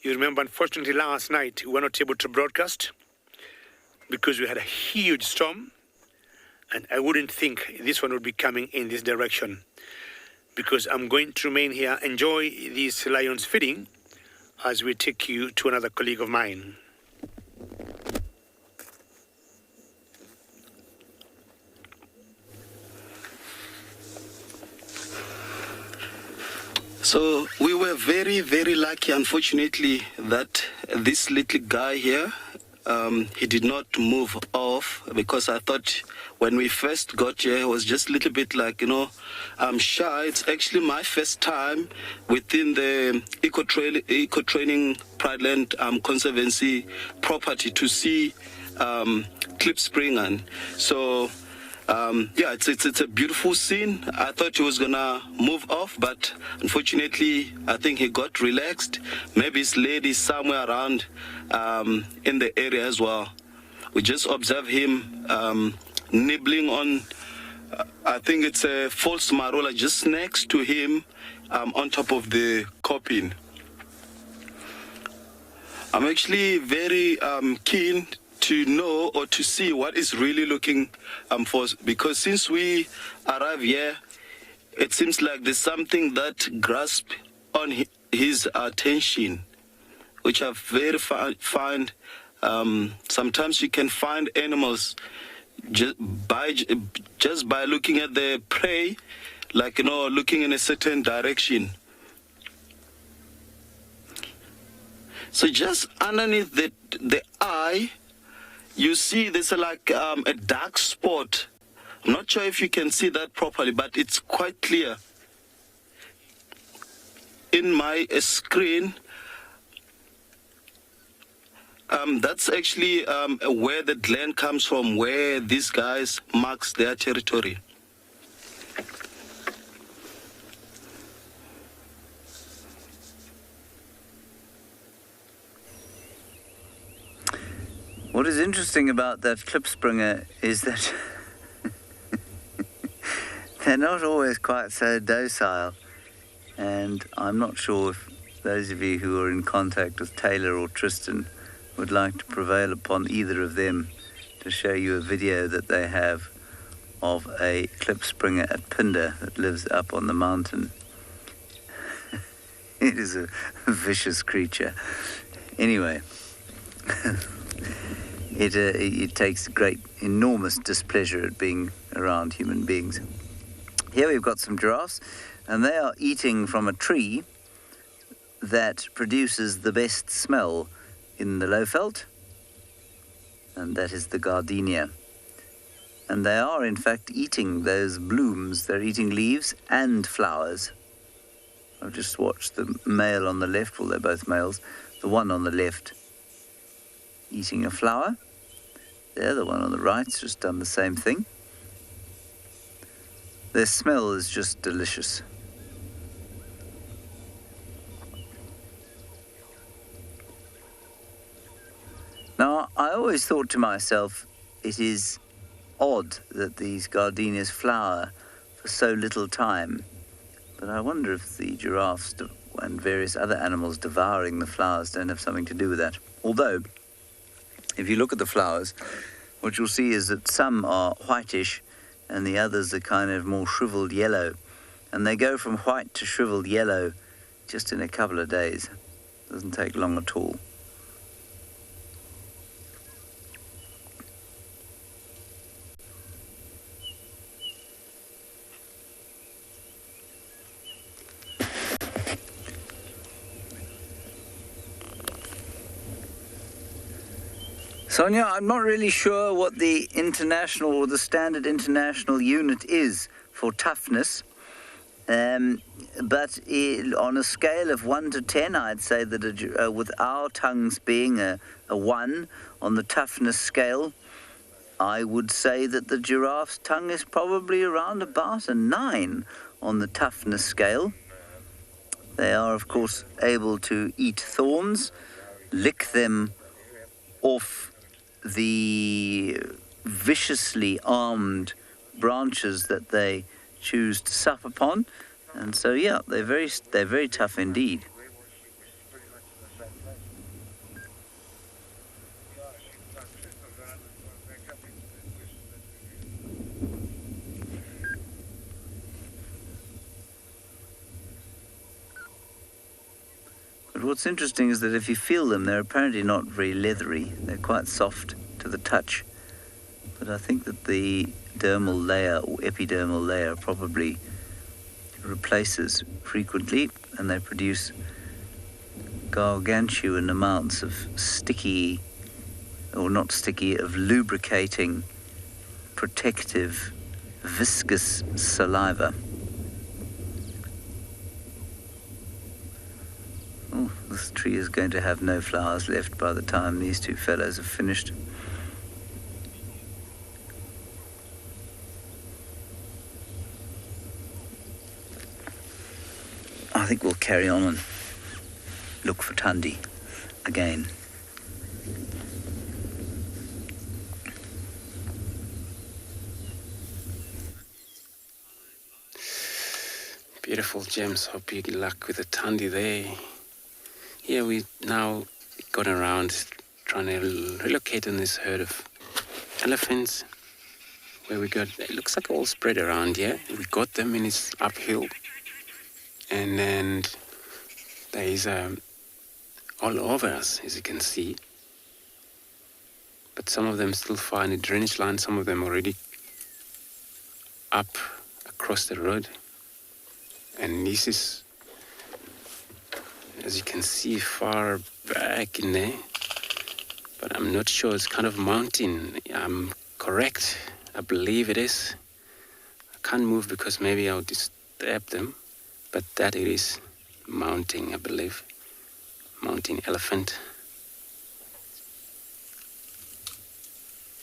[SPEAKER 2] you remember unfortunately last night we were not able to broadcast because we had a huge storm, and I wouldn't think this one would be coming in this direction because I'm going to remain here, enjoy these lions feeding as we take you to another colleague of mine.
[SPEAKER 9] So we were very, very lucky, unfortunately, that this little guy here he did not move off, because I thought when we first got here, he was just a little bit like, I'm shy. It's actually my first time within the eco-training Prideland Conservancy property to see klipspringer. So it's a beautiful scene. I thought he was gonna move off, but unfortunately, I think he got relaxed. Maybe his lady somewhere around in the area as well. We just observe him nibbling on, I think it's a false marula just next to him on top of the coping. I'm actually very keen to know or to see what is really looking for, because since we arrived here, it seems like there's something that grasped on his attention, which I very find. Sometimes you can find animals just by looking at the prey, like looking in a certain direction. So just underneath the eye, you see there's like a dark spot. I'm not sure if you can see that properly, but it's quite clear. In my screen, that's actually where the gland comes from, where these guys marks their territory.
[SPEAKER 5] What is interesting about that klipspringer is that they're not always quite so docile, and I'm not sure if those of you who are in contact with Taylor or Tristan would like to prevail upon either of them to show you a video that they have of a klipspringer at Pinder that lives up on the mountain. It is a vicious creature. Anyway, it takes great, enormous displeasure at being around human beings. Here we've got some giraffes, and they are eating from a tree that produces the best smell in the Lowveld, and that is the gardenia. And they are, in fact, eating those blooms. They're eating leaves and flowers. I've just watched the male on the left, well, they're both males, the one on the left eating a flower. There, the one on the right's just done the same thing. Their smell is just delicious. Now, I always thought to myself, it is odd that these gardenias flower for so little time. But I wonder if the giraffes and various other animals devouring the flowers don't have something to do with that. Although, if you look at the flowers, what you'll see is that some are whitish and the others are kind of more shriveled yellow. And they go from white to shriveled yellow just in a couple of days. Doesn't take long at all. Sonia, I'm not really sure what the international or the standard international unit is for toughness, but on a scale of 1 to 10, I'd say that with our tongues being a 1 on the toughness scale, I would say that the giraffe's tongue is probably around about a 9 on the toughness scale. They are, of course, able to eat thorns, lick them off the viciously armed branches that they choose to sup upon, and so yeah, they're very tough indeed. But what's interesting is that if you feel them, they're apparently not very leathery. They're quite soft to the touch. But I think that the dermal layer or epidermal layer probably replaces frequently, and they produce gargantuan amounts of sticky or not sticky, of lubricating, protective, viscous saliva. Oh, this tree is going to have no flowers left by the time these two fellows have finished. I think we'll carry on and look for Tundi again.
[SPEAKER 8] Beautiful, James. Hope you good luck with the Tundi there. Here we now gone around trying to relocate on this herd of elephants where we got, it looks like all spread around here. We got them in this uphill. And then there is all over us, as you can see. But some of them still far in the drainage line, some of them already up across the road. And this is, as you can see, far back in there. But I'm not sure, it's kind of mountain. I'm correct, I believe it is. I can't move because maybe I'll disturb them. But that it is mounting, I believe. Mountain elephant.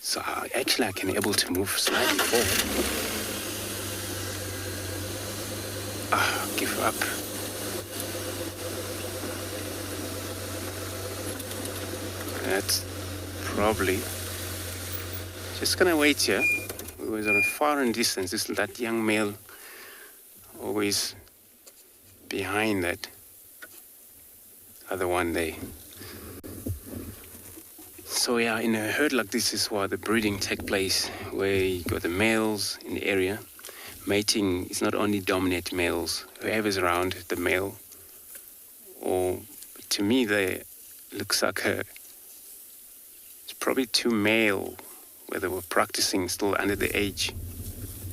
[SPEAKER 8] So actually I can be able to move slightly forward. Give up. That's probably just gonna wait here. We was on a far in distance. This that young male always behind that other one there. So yeah, in a herd like this is where the breeding takes place, where you got the males in the area. Mating is not only dominate males, whoever's around the male, or to me they looks like it's probably two male where they were practicing still under the age.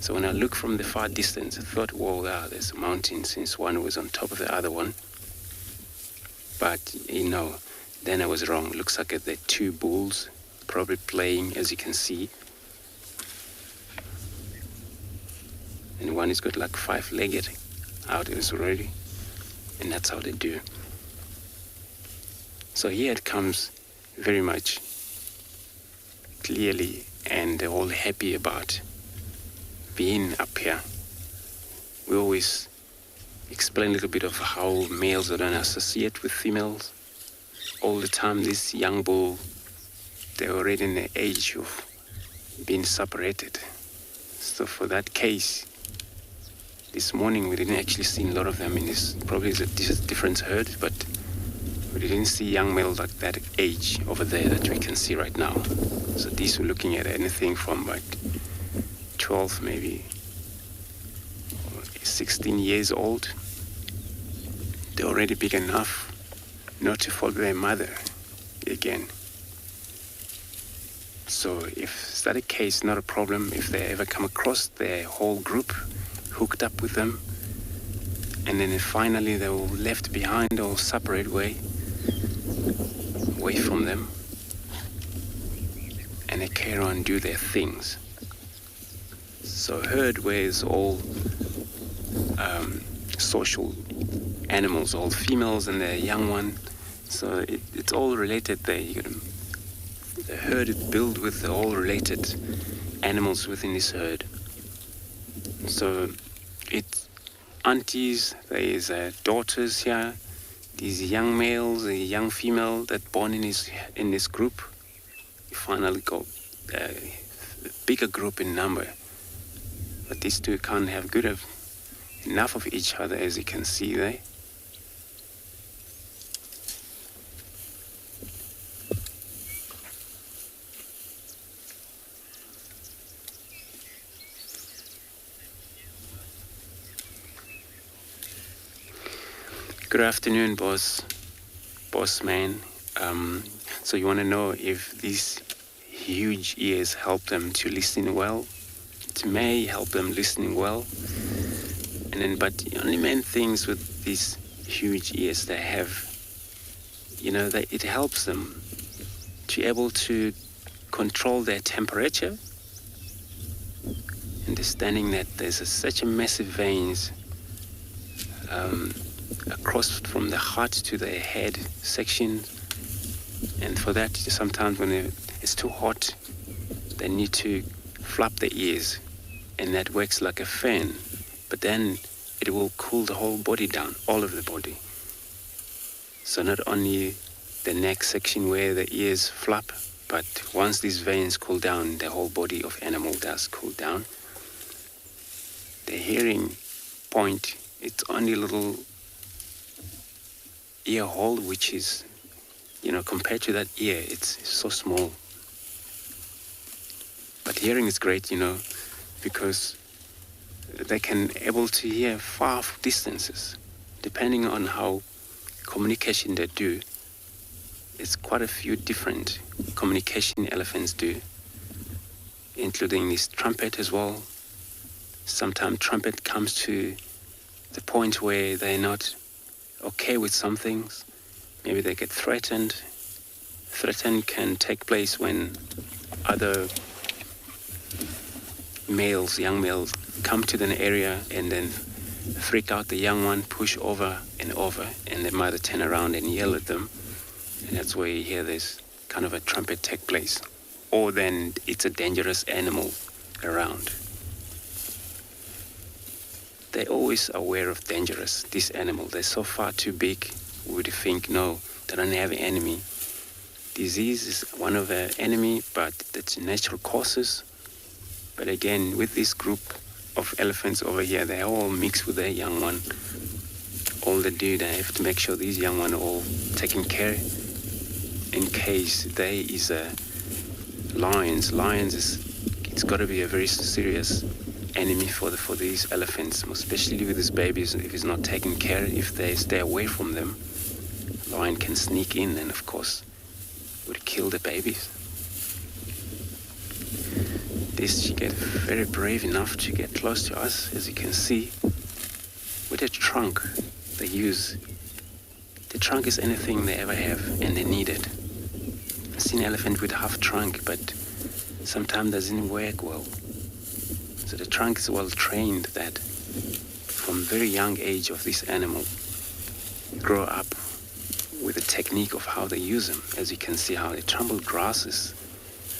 [SPEAKER 8] So when I look from the far distance, I thought, whoa, there's a mountain since one was on top of the other one. But, then I was wrong. Looks like they're two bulls, probably playing, as you can see. And one has got like 5-legged out already. And that's how they do. So here it comes very much clearly, and they're all happy about being up here. We always explain a little bit of how males don't associate with females. All the time, this young bull, they're already in the age of being separated. So for that case, this morning we didn't actually see a lot of them in this, probably it's a different herd, but we didn't see young males like that age over there that we can see right now. So these were looking at anything from like 12 maybe, or 16 years old. They're already big enough not to follow their mother again. So if that's the case, not a problem. If they ever come across their whole group, hooked up with them, and then finally they were left behind or separate away from them, and they carry on and do their things. So herd where it's all social animals, all females and the young one. So it's all related there. The herd is built with all related animals within this herd. So it's aunties, there is daughters here, these young males, a young female that born in this group. You finally got a bigger group in number. But these two can't have enough of each other, as you can see there. Good afternoon, boss man. So you want to know if these huge ears help them to listen well? It may help them listening well. But the only main things with these huge ears they have, it helps them to be able to control their temperature, understanding that there's such a massive veins across from the heart to the head section, and for that sometimes when it's too hot they need to flap the ears, and that works like a fan, but then it will cool the whole body down, all of the body. So not only the neck section where the ears flap, but once these veins cool down, the whole body of animal does cool down. The hearing point, it's only a little ear hole, which is, compared to that ear, it's so small. But hearing is great, because they can able to hear far distances, depending on how communication they do. It's quite a few different communication elephants do, including this trumpet as well. Sometimes trumpet comes to the point where they're not okay with some things. Maybe they get threatened. Threatened can take place when other males, young males, come to the area and then freak out the young one, push over, and the mother turn around and yell at them. And that's where you hear this kind of a trumpet take place. Or then it's a dangerous animal around. They're always aware of dangerous, this animal. They're so far too big, we would think, no, they don't have an enemy. Disease is one of the enemy, but that's natural causes. But again, with this group of elephants over here, they all mix with their young one. All they do, they have to make sure these young ones are all taken care in case there is a lions. It's got to be a very serious enemy for these elephants, especially with these babies. If it's not taken care, if they stay away from them, lion can sneak in and of course would kill the babies. This get very brave enough to get close to us, as you can see. With the trunk they use, the trunk is anything they ever have and they need it. I've seen an elephant with half trunk, but sometimes doesn't work well. So the trunk is well trained that from very young age of this animal, grow up with the technique of how they use them. As you can see how they trample grasses,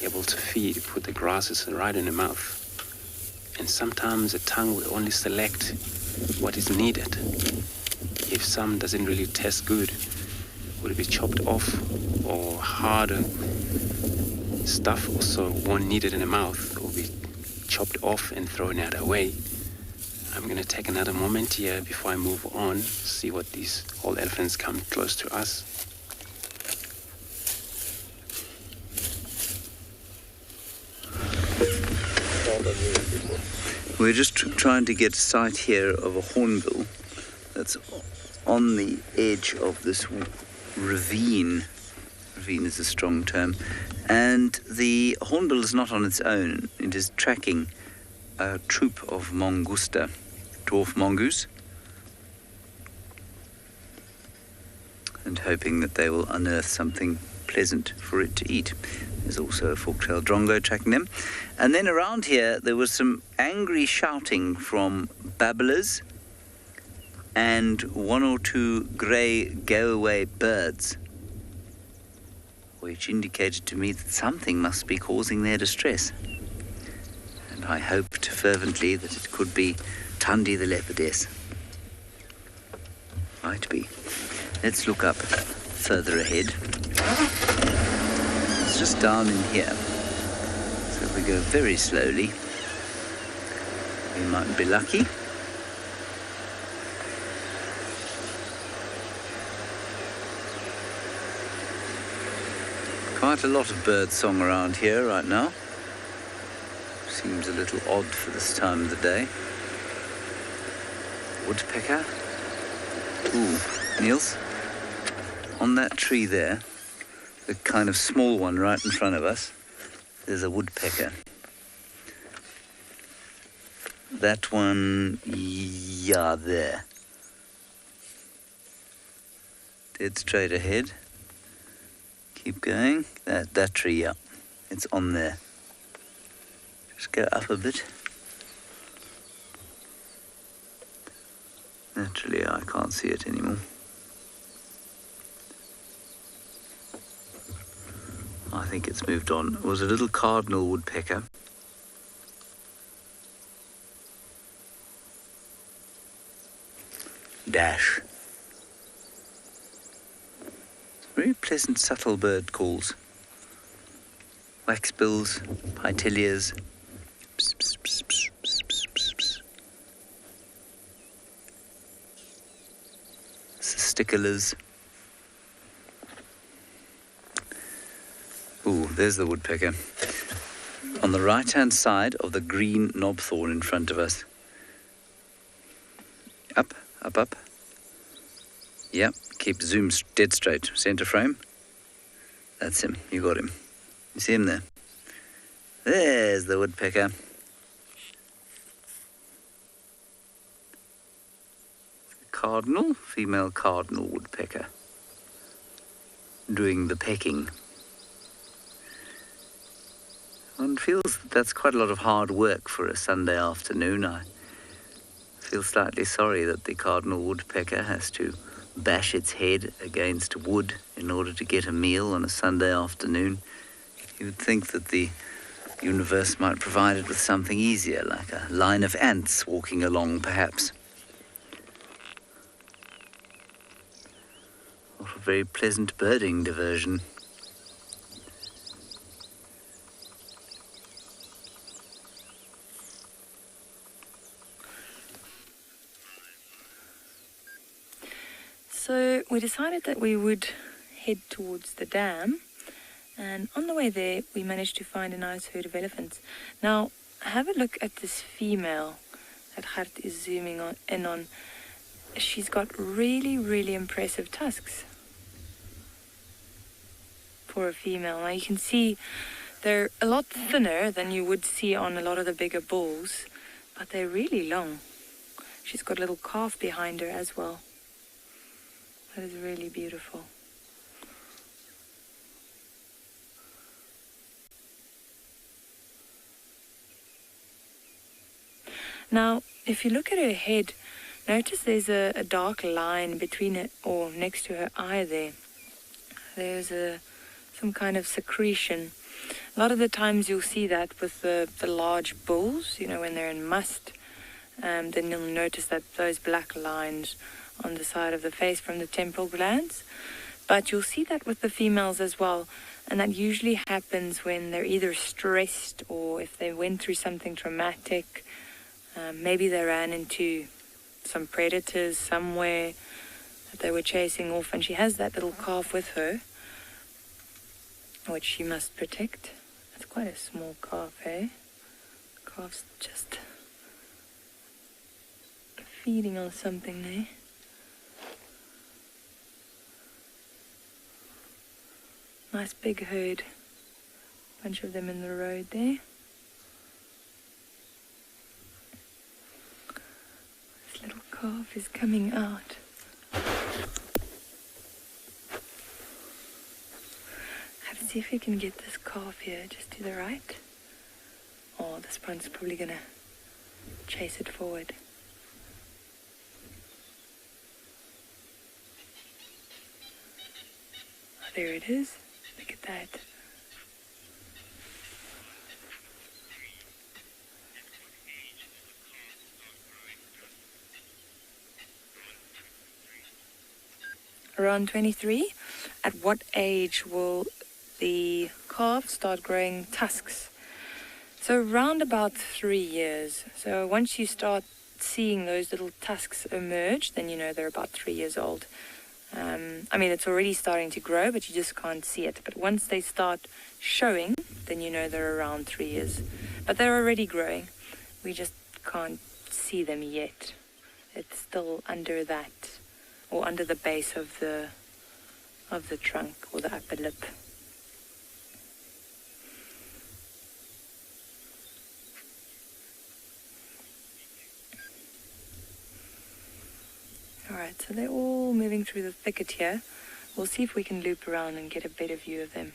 [SPEAKER 8] able to feed, put the grasses right in the mouth. And sometimes the tongue will only select what is needed. If some doesn't really taste good, will be chopped off, or harder stuff also won't need it in the mouth, will be chopped off and thrown out away. I'm going to take another moment here before I move on, see what these whole elephants come close to us.
[SPEAKER 5] We're just trying to get sight here of a hornbill that's on the edge of this ravine. Ravine is a strong term. And the hornbill is not on its own. It is tracking a troop of mongusta, dwarf mongoose, and hoping that they will unearth something pleasant for it to eat. There's also a fork-tailed drongo tracking them. And then around here, there was some angry shouting from babblers and one or two grey go-away birds, which indicated to me that something must be causing their distress. And I hoped fervently that it could be Tundi the leopardess. Might be. Let's look up further ahead. It's just down in here. So if we go very slowly, we might be lucky. Quite a lot of bird song around here right now. Seems a little odd for this time of the day. Woodpecker. Ooh, Niels, on that tree there, the kind of small one right in front of us, there's a woodpecker. That one, yeah, there. Dead straight ahead. Keep going. That tree, yeah. It's on there. Just go up a bit. Naturally, I can't see it anymore. I think it's moved on. It was a little cardinal woodpecker. Dash. Very pleasant, subtle bird calls. Waxbills, pitilias. Pss, pss, pss, pss, pss, pss, pss, pss. Cisticolas. Ooh, there's the woodpecker. On the right-hand side of the green knobthorn in front of us. Up, up, up. Yep, keep zoom dead straight. Center frame. That's him. You got him. You see him there? There's the woodpecker. Cardinal, female cardinal woodpecker. Doing the pecking. One feels that that's quite a lot of hard work for a Sunday afternoon. I feel slightly sorry that the cardinal woodpecker has to bash its head against wood in order to get a meal on a Sunday afternoon. You would think that the universe might provide it with something easier, like a line of ants walking along, perhaps. What a very pleasant birding diversion.
[SPEAKER 3] So we decided that we would head towards the dam, and on the way there we managed to find a nice herd of elephants. Now have a look at this female that Gert is zooming in on. She's got really, really impressive tusks for a female. Now you can see they're a lot thinner than you would see on a lot of the bigger bulls, but they're really long. She's got a little calf behind her as well. That is really beautiful. Now, if you look at her head, notice there's a dark line between it, or next to her eye there. There's some kind of secretion. A lot of the times you'll see that with the large bulls, when they're in must. Then you'll notice that those black lines on the side of the face from the temporal glands. But you'll see that with the females as well. And that usually happens when they're either stressed or if they went through something traumatic. Maybe they ran into some predators somewhere that they were chasing off. And she has that little calf with her, which she must protect. It's quite a small calf, eh? Calf's just feeding on something there. Nice big herd. Bunch of them in the road there. This little calf is coming out. Have to see if we can get this calf here just to the right. Oh, this one's probably gonna chase it forward. Oh, there it is. Look at that. Around 23. At what age will the calf start growing tusks? So around about 3 years. So once you start seeing those little tusks emerge, then you know they're about 3 years old. It's already starting to grow, but you just can't see it. But once they start showing, then you know they're around 3 years. But they're already growing. We just can't see them yet. It's still under that, or under the base of the trunk, or the upper lip. Alright, so they're all moving through the thicket here. We'll see if we can loop around and get a better view of them.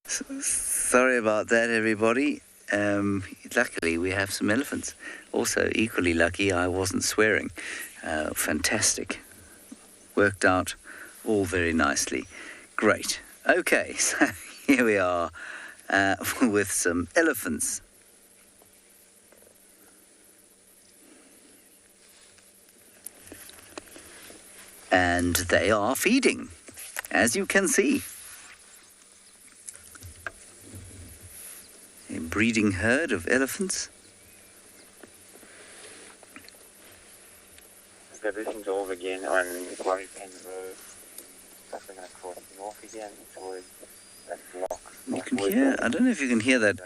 [SPEAKER 5] Sorry about that, everybody. Luckily, we have some elephants. Also, equally lucky, I wasn't swearing. Fantastic. Worked out all very nicely. Great. Okay, so here we are with some elephants. And they are feeding, as you can see. A breeding herd of elephants.
[SPEAKER 8] So this is over again on Quarry Pen Road. We're going to cross north again towards that block.
[SPEAKER 5] You can hear, I don't know if you can hear that.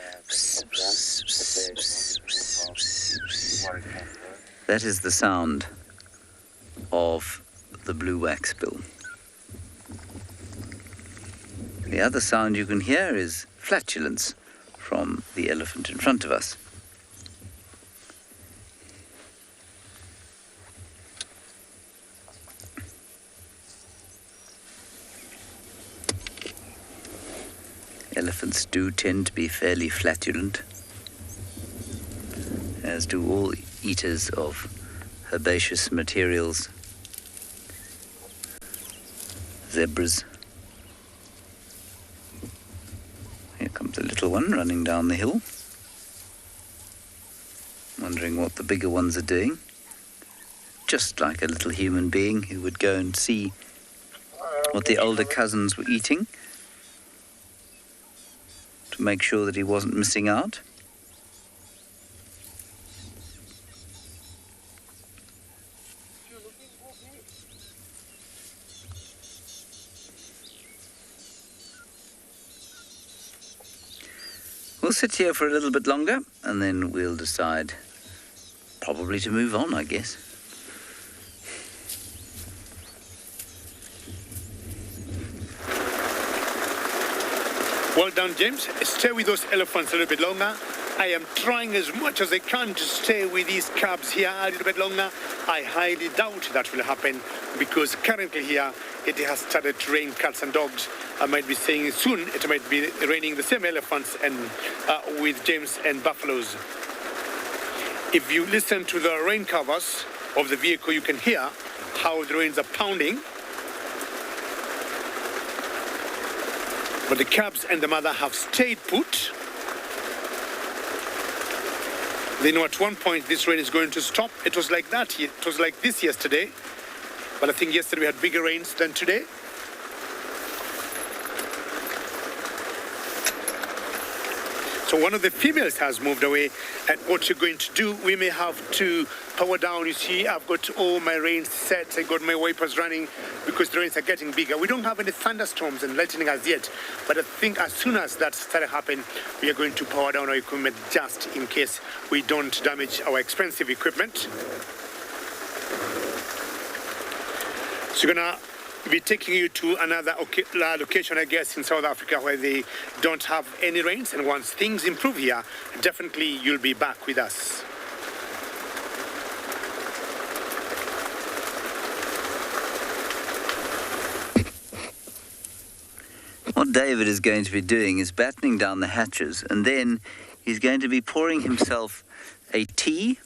[SPEAKER 5] That is the sound of the blue waxbill. The other sound you can hear is flatulence from the elephant in front of us. Elephants do tend to be fairly flatulent, as do all eaters of herbaceous materials. Zebras. Here comes a little one running down the hill, wondering what the bigger ones are doing. Just like a little human being who would go and see what the older cousins were eating to make sure that he wasn't missing out. We'll sit here for a little bit longer and then we'll decide probably to move on, I guess.
[SPEAKER 2] Well done, James. Stay with those elephants a little bit longer. I am trying as much as I can to stay with these cubs here a little bit longer. I highly doubt that will happen because currently here it has started to rain cats and dogs. I might be saying soon it might be raining the same elephants and with James and buffaloes. If you listen to the rain covers of the vehicle, you can hear how the rains are pounding. But the cubs and the mother have stayed put. They know at one point this rain is going to stop. It was like that. It was like this yesterday. But I think yesterday we had bigger rains than today. So one of the females has moved away, and what you're going to do, we may have to power down. You see, I've got all my rains set. I got my wipers running because the rains are getting bigger. We don't have any thunderstorms and lightning as yet, but I think as soon as that starts happening, we are going to power down our equipment just in case we don't damage our expensive equipment. So we're gonna be taking you to another location, I guess, in South Africa where they don't have any rains. And once things improve here, definitely you'll be back with us.
[SPEAKER 5] What David is going to be doing is battening down the hatches, and then he's going to be pouring himself a tea,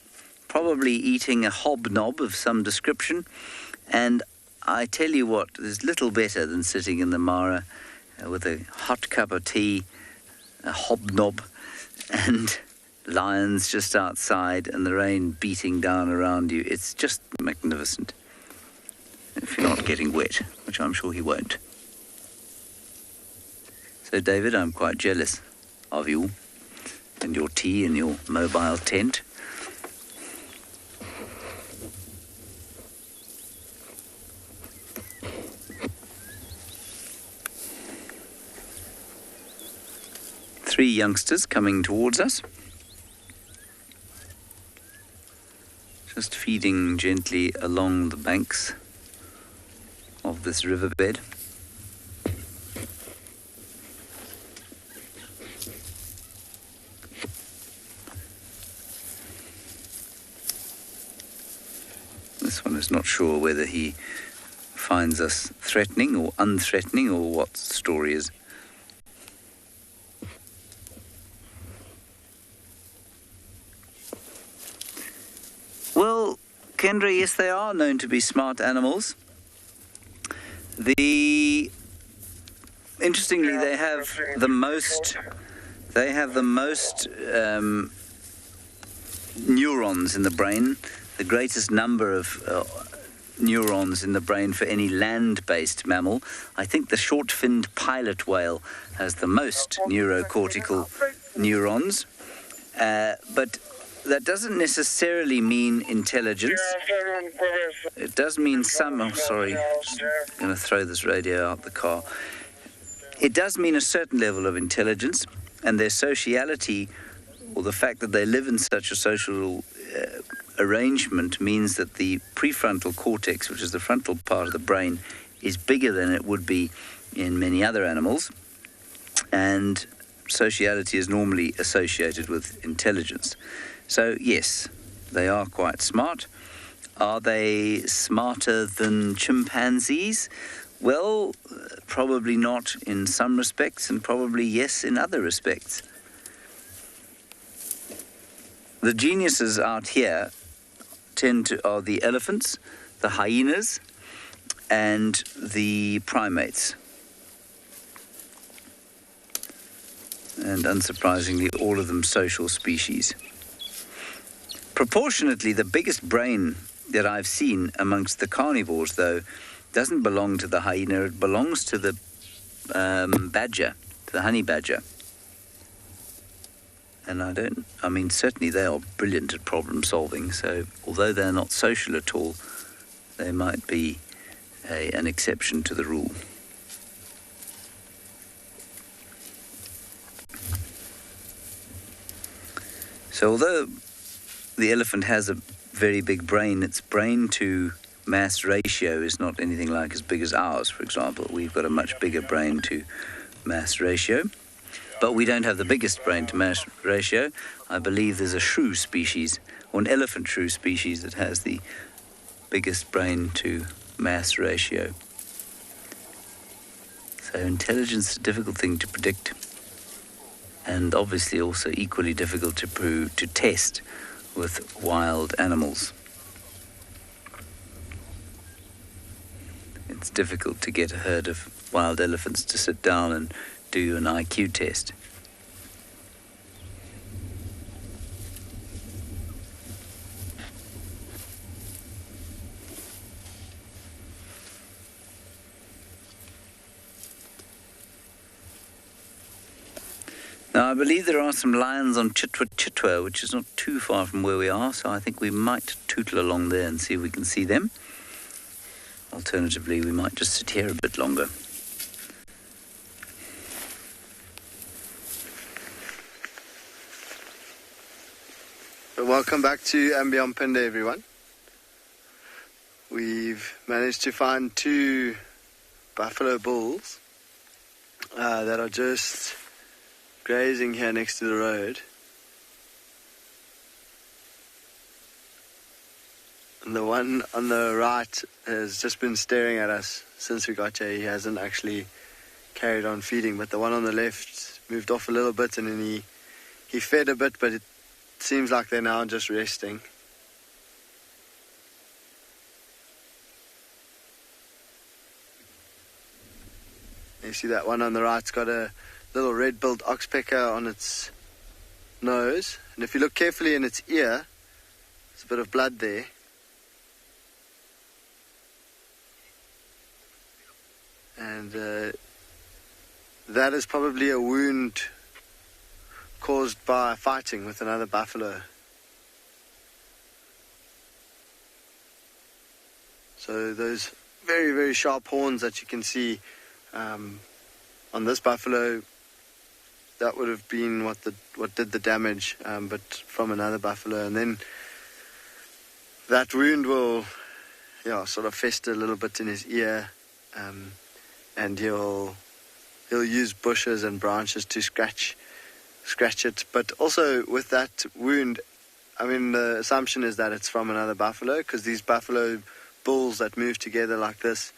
[SPEAKER 5] probably eating a hobnob of some description. And I tell you what, there's little better than sitting in the Mara with a hot cup of tea, a hobnob, and lions just outside and the rain beating down around you. It's just magnificent. If you're not getting wet, which I'm sure he won't. So, David, I'm quite jealous of you and your tea and your mobile tent. Three youngsters coming towards us. Just feeding gently along the banks of this riverbed. This one is not sure whether he finds us threatening or unthreatening or what the story is. Well, Kendra, yes, they are known to be smart animals. Interestingly, they have the most neurons in the brain, the greatest number of neurons in the brain for any land-based mammal. I think the short-finned pilot whale has the most neurocortical neurons, but that doesn't necessarily mean intelligence. It does mean some... Oh, sorry, just going to throw this radio out the car. It does mean a certain level of intelligence, and their sociality, or the fact that they live in such a social arrangement, means that the prefrontal cortex, which is the frontal part of the brain, is bigger than it would be in many other animals, and sociality is normally associated with intelligence. So, yes, they are quite smart. Are they smarter than chimpanzees? Well, probably not in some respects, and probably yes in other respects. The geniuses out here are the elephants, the hyenas, and the primates. And unsurprisingly, all of them social species. Proportionately, the biggest brain that I've seen amongst the carnivores, though, doesn't belong to the hyena. It belongs to the badger, to the honey badger. And certainly they are brilliant at problem solving, so although they're not social at all, they might be an exception to the rule. So although the elephant has a very big brain, its brain to mass ratio is not anything like as big as ours, for example. We've got a much bigger brain to mass ratio. But we don't have the biggest brain to mass ratio. I believe there's a shrew species, or an elephant shrew species, that has the biggest brain to mass ratio. So intelligence is a difficult thing to predict, and obviously also equally difficult to test with wild animals. It's difficult to get a herd of wild elephants to sit down and do an IQ test. Now, I believe there are some lions on Chitwa, which is not too far from where we are, so I think we might tootle along there and see if we can see them. Alternatively, we might just sit here a bit longer.
[SPEAKER 6] Welcome back to Mpindo, everyone. We've managed to find 2 buffalo bulls that are just grazing here next to the road. And the one on the right has just been staring at us since we got here. He hasn't actually carried on feeding, but the one on the left moved off a little bit, and then he fed a bit, but it seems like they're now just resting. You see that one on the right's got a little red-billed oxpecker on its nose, and if you look carefully in its ear, there's a bit of blood there. And that is probably a wound caused by fighting with another buffalo. So those very, very sharp horns that you can see on this buffalo, that would have been what did the damage, but from another buffalo. And then that wound will sort of fester a little bit in his ear, and he'll use bushes and branches to scratch it. But also with that wound, the assumption is that it's from another buffalo, because these buffalo bulls that move together like this,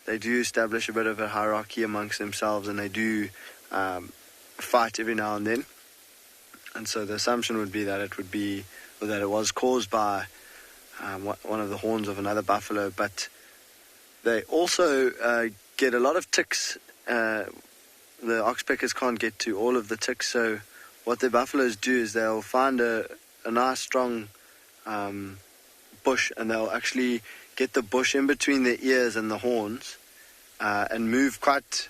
[SPEAKER 6] they do establish a bit of a hierarchy amongst themselves, and they do fight every now and then. And so the assumption would be that it was caused by one of the horns of another buffalo, but they also get a lot of ticks. The oxpeckers can't get to all of the ticks, so what the buffaloes do is they'll find a nice strong bush, and they'll actually get the bush in between the ears and the horns and move quite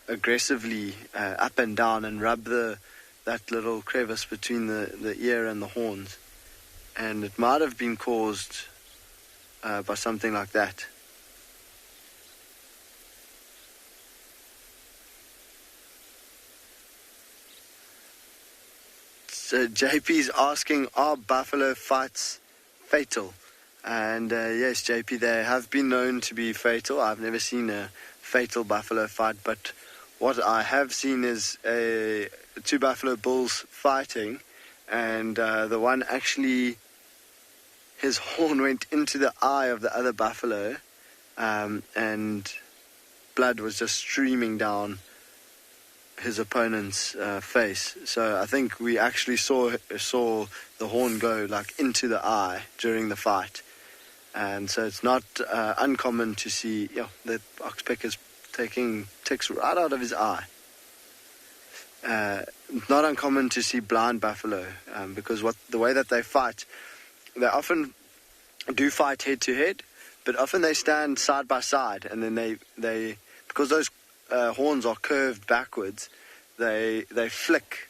[SPEAKER 6] aggressively up and down and rub that little crevice between the ear and the horns. And it might have been caused by something like that. So JP's asking, are buffalo fights fatal? And yes, JP, they have been known to be fatal. I've never seen a fatal buffalo fight, but what I have seen is two buffalo bulls fighting, and the one actually, his horn went into the eye of the other buffalo, and blood was just streaming down his opponent's face. So I think we actually saw the horn go like into the eye during the fight. And so it's not uncommon to see the oxpeckers taking ticks right out of his eye. Not uncommon to see blind buffalo because the way that they fight, they often do fight head to head, but often they stand side by side, and then they because those horns are curved backwards, they flick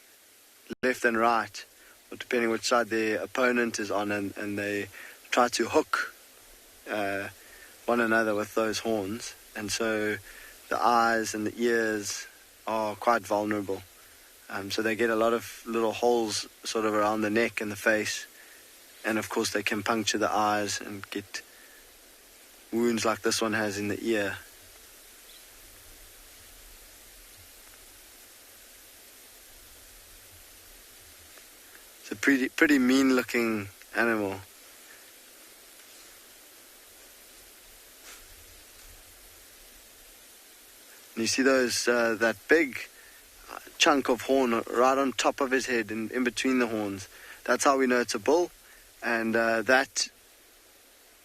[SPEAKER 6] left and right, depending which side their opponent is on, and they try to hook one another with those horns, and so the eyes and the ears are quite vulnerable. So they get a lot of little holes sort of around the neck and the face, and of course they can puncture the eyes and get wounds like this one has in the ear. It's a pretty mean looking animal. And you see those that big chunk of horn right on top of his head and in between the horns. That's how we know it's a bull. And that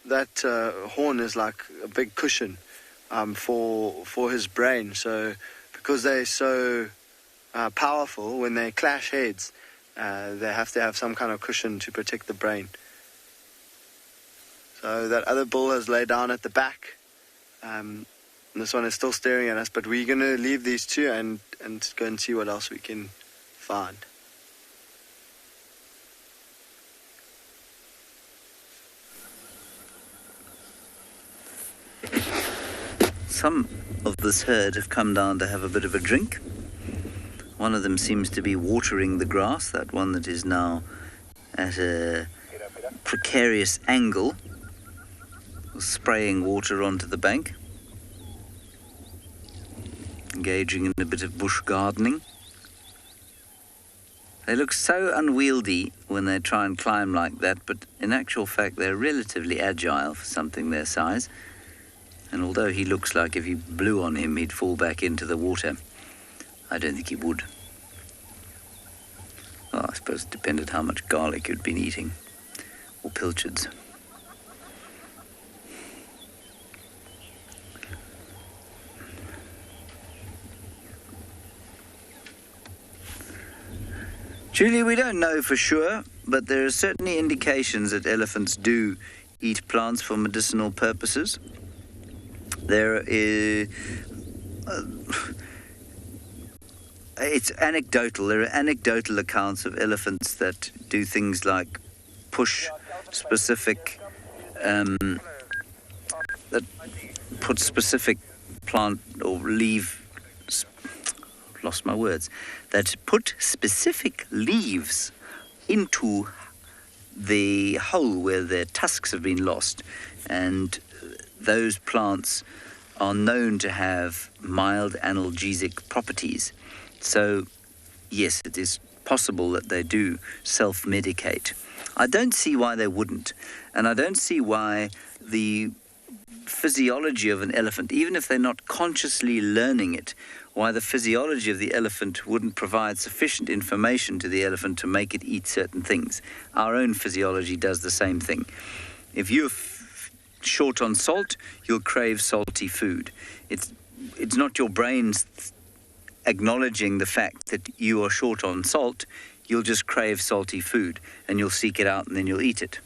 [SPEAKER 6] horn is like a big cushion for his brain. So because they're so powerful, when they clash heads, they have to have some kind of cushion to protect the brain. So that other bull has laid down at the back. And this one is still staring at us, but we're going to leave these two and go and see what else we can find.
[SPEAKER 5] Some of this herd have come down to have a bit of a drink. One of them seems to be watering the grass, that one that is now at a precarious angle, spraying water onto the bank, engaging in a bit of bush gardening. They look so unwieldy when they try and climb like that, but in actual fact they're relatively agile for something their size. And although he looks like if you blew on him he'd fall back into the water, I don't think he would. Well, I suppose it depended how much garlic you'd been eating, or pilchards. Julie, we don't know for sure, but there are certainly indications that elephants do eat plants for medicinal purposes. There is... it's anecdotal. There are anecdotal accounts of elephants that do things like push specific... that put specific plant or leaf... lost my words. That put specific leaves into the hole where their tusks have been lost, and those plants are known to have mild analgesic properties. So yes, it is possible that they do self-medicate. I don't see why they wouldn't, and I don't see why the physiology of an elephant, even if they're not consciously learning it, why the physiology of the elephant wouldn't provide sufficient information to the elephant to make it eat certain things. Our own physiology does the same thing. If you're short on salt, you'll crave salty food. It's not your brain's acknowledging the fact that you are short on salt. You'll just crave salty food, and you'll seek it out, and then you'll eat it.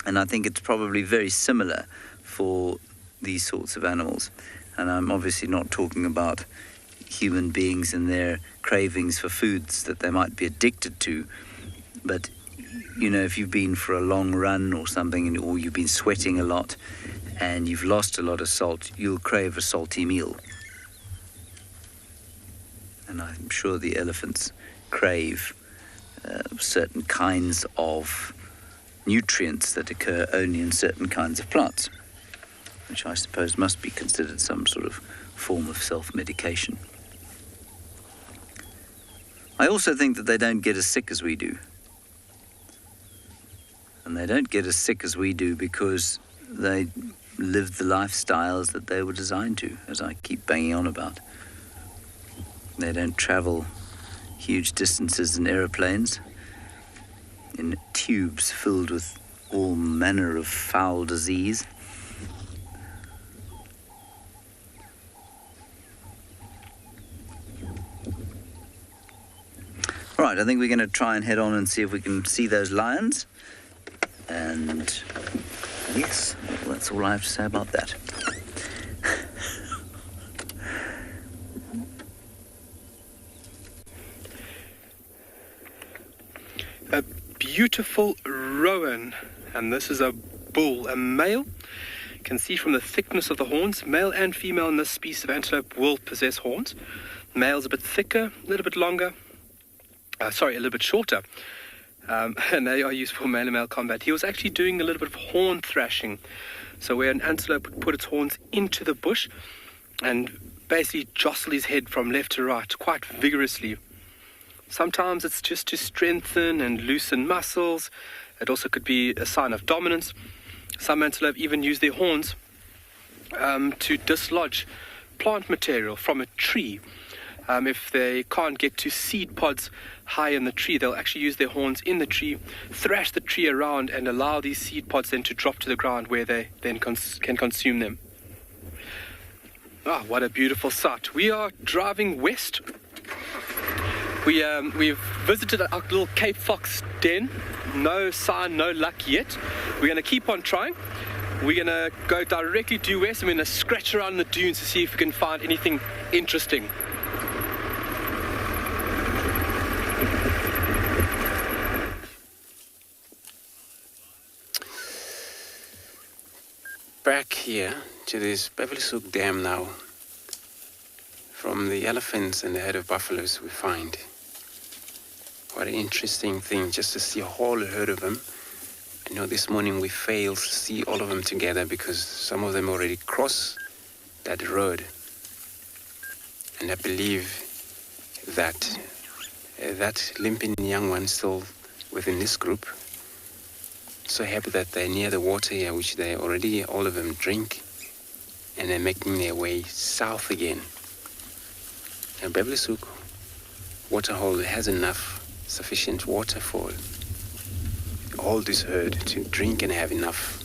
[SPEAKER 5] And I think it's probably very similar for these sorts of animals. And I'm obviously not talking about human beings and their cravings for foods that they might be addicted to. But, you know, if you've been for a long run or something, or you've been sweating a lot and you've lost a lot of salt, you'll crave a salty meal. And I'm sure the elephants crave certain kinds of nutrients that occur only in certain kinds of plants, which I suppose must be considered some sort of form of self-medication. I also think that they don't get as sick as we do. And they don't get as sick as we do because they live the lifestyles that they were designed to, as I keep banging on about. They don't travel huge distances in aeroplanes, in tubes filled with all manner of foul disease. All right, I think we're going to try and head on and see if we can see those lions. And yes, that's all I have to say about that.
[SPEAKER 7] A beautiful roan, and this is a bull, a male. You can see from the thickness of the horns, male and female in this species of antelope will possess horns. Male's a bit thicker, a little bit longer. A little bit shorter, and they are used for male-to-male combat. He was actually doing a little bit of horn thrashing, so where an antelope would put its horns into the bush and basically jostle his head from left to right quite vigorously. Sometimes it's just to strengthen and loosen muscles. It also could be a sign of dominance. Some antelope even use their horns to dislodge plant material from a tree. If they can't get to seed pods high in the tree, they'll actually use their horns in the tree, thrash the tree around, and allow these seed pods then to drop to the ground where they then can consume them. Ah, what a beautiful sight. We are driving west. We've visited our little Cape Fox den. No sign, no luck yet. We're going to keep on trying. We're going to go directly due west. I'm going to scratch around the dunes to see if we can find anything interesting.
[SPEAKER 8] Back here to this Beverly Dam now. From the elephants and the herd of buffaloes we find. What an interesting thing just to see a whole herd of them. I know this morning we failed to see all of them together because some of them already crossed that road. And I believe that that limping young one still within this group. So happy that they're near the water here, which they already, all of them, drink. And they're making their way south again. And Beverly waterhole has sufficient water for all this herd to drink and have enough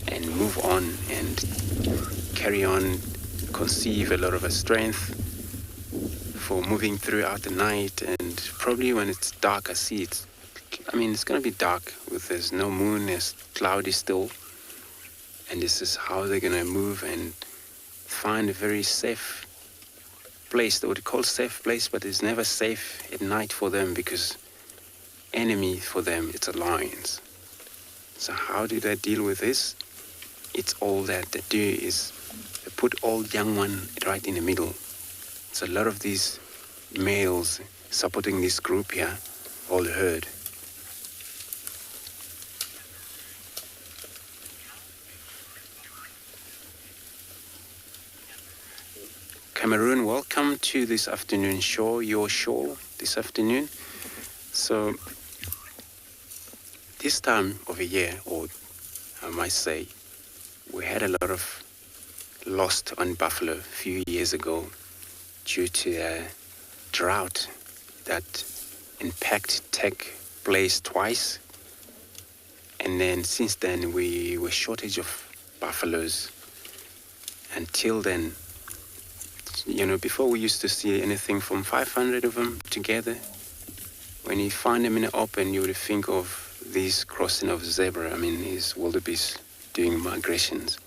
[SPEAKER 8] and move on and carry on, conceive a lot of strength for moving throughout the night. And probably when it's dark, it's going to be dark with there's no moon, it's cloudy still. And this is how they're going to move and find a very safe place. They would call safe place, but it's never safe at night for them because enemy for them, it's a lions. So how do they deal with this? It's all that they do is they put all young one right in the middle. So a lot of these males supporting this group here, all herd. Cameroon, welcome to this afternoon show, your show this afternoon. So this time of the year, or I might say, we had a lot of lost on buffalo a few years ago due to a drought that in fact took place twice. And then since then, we were shortage of buffaloes. Until then, before we used to see anything from 500 of them together. When you find them in the open, you would think of these crossing of zebra, these wildebeest doing migrations.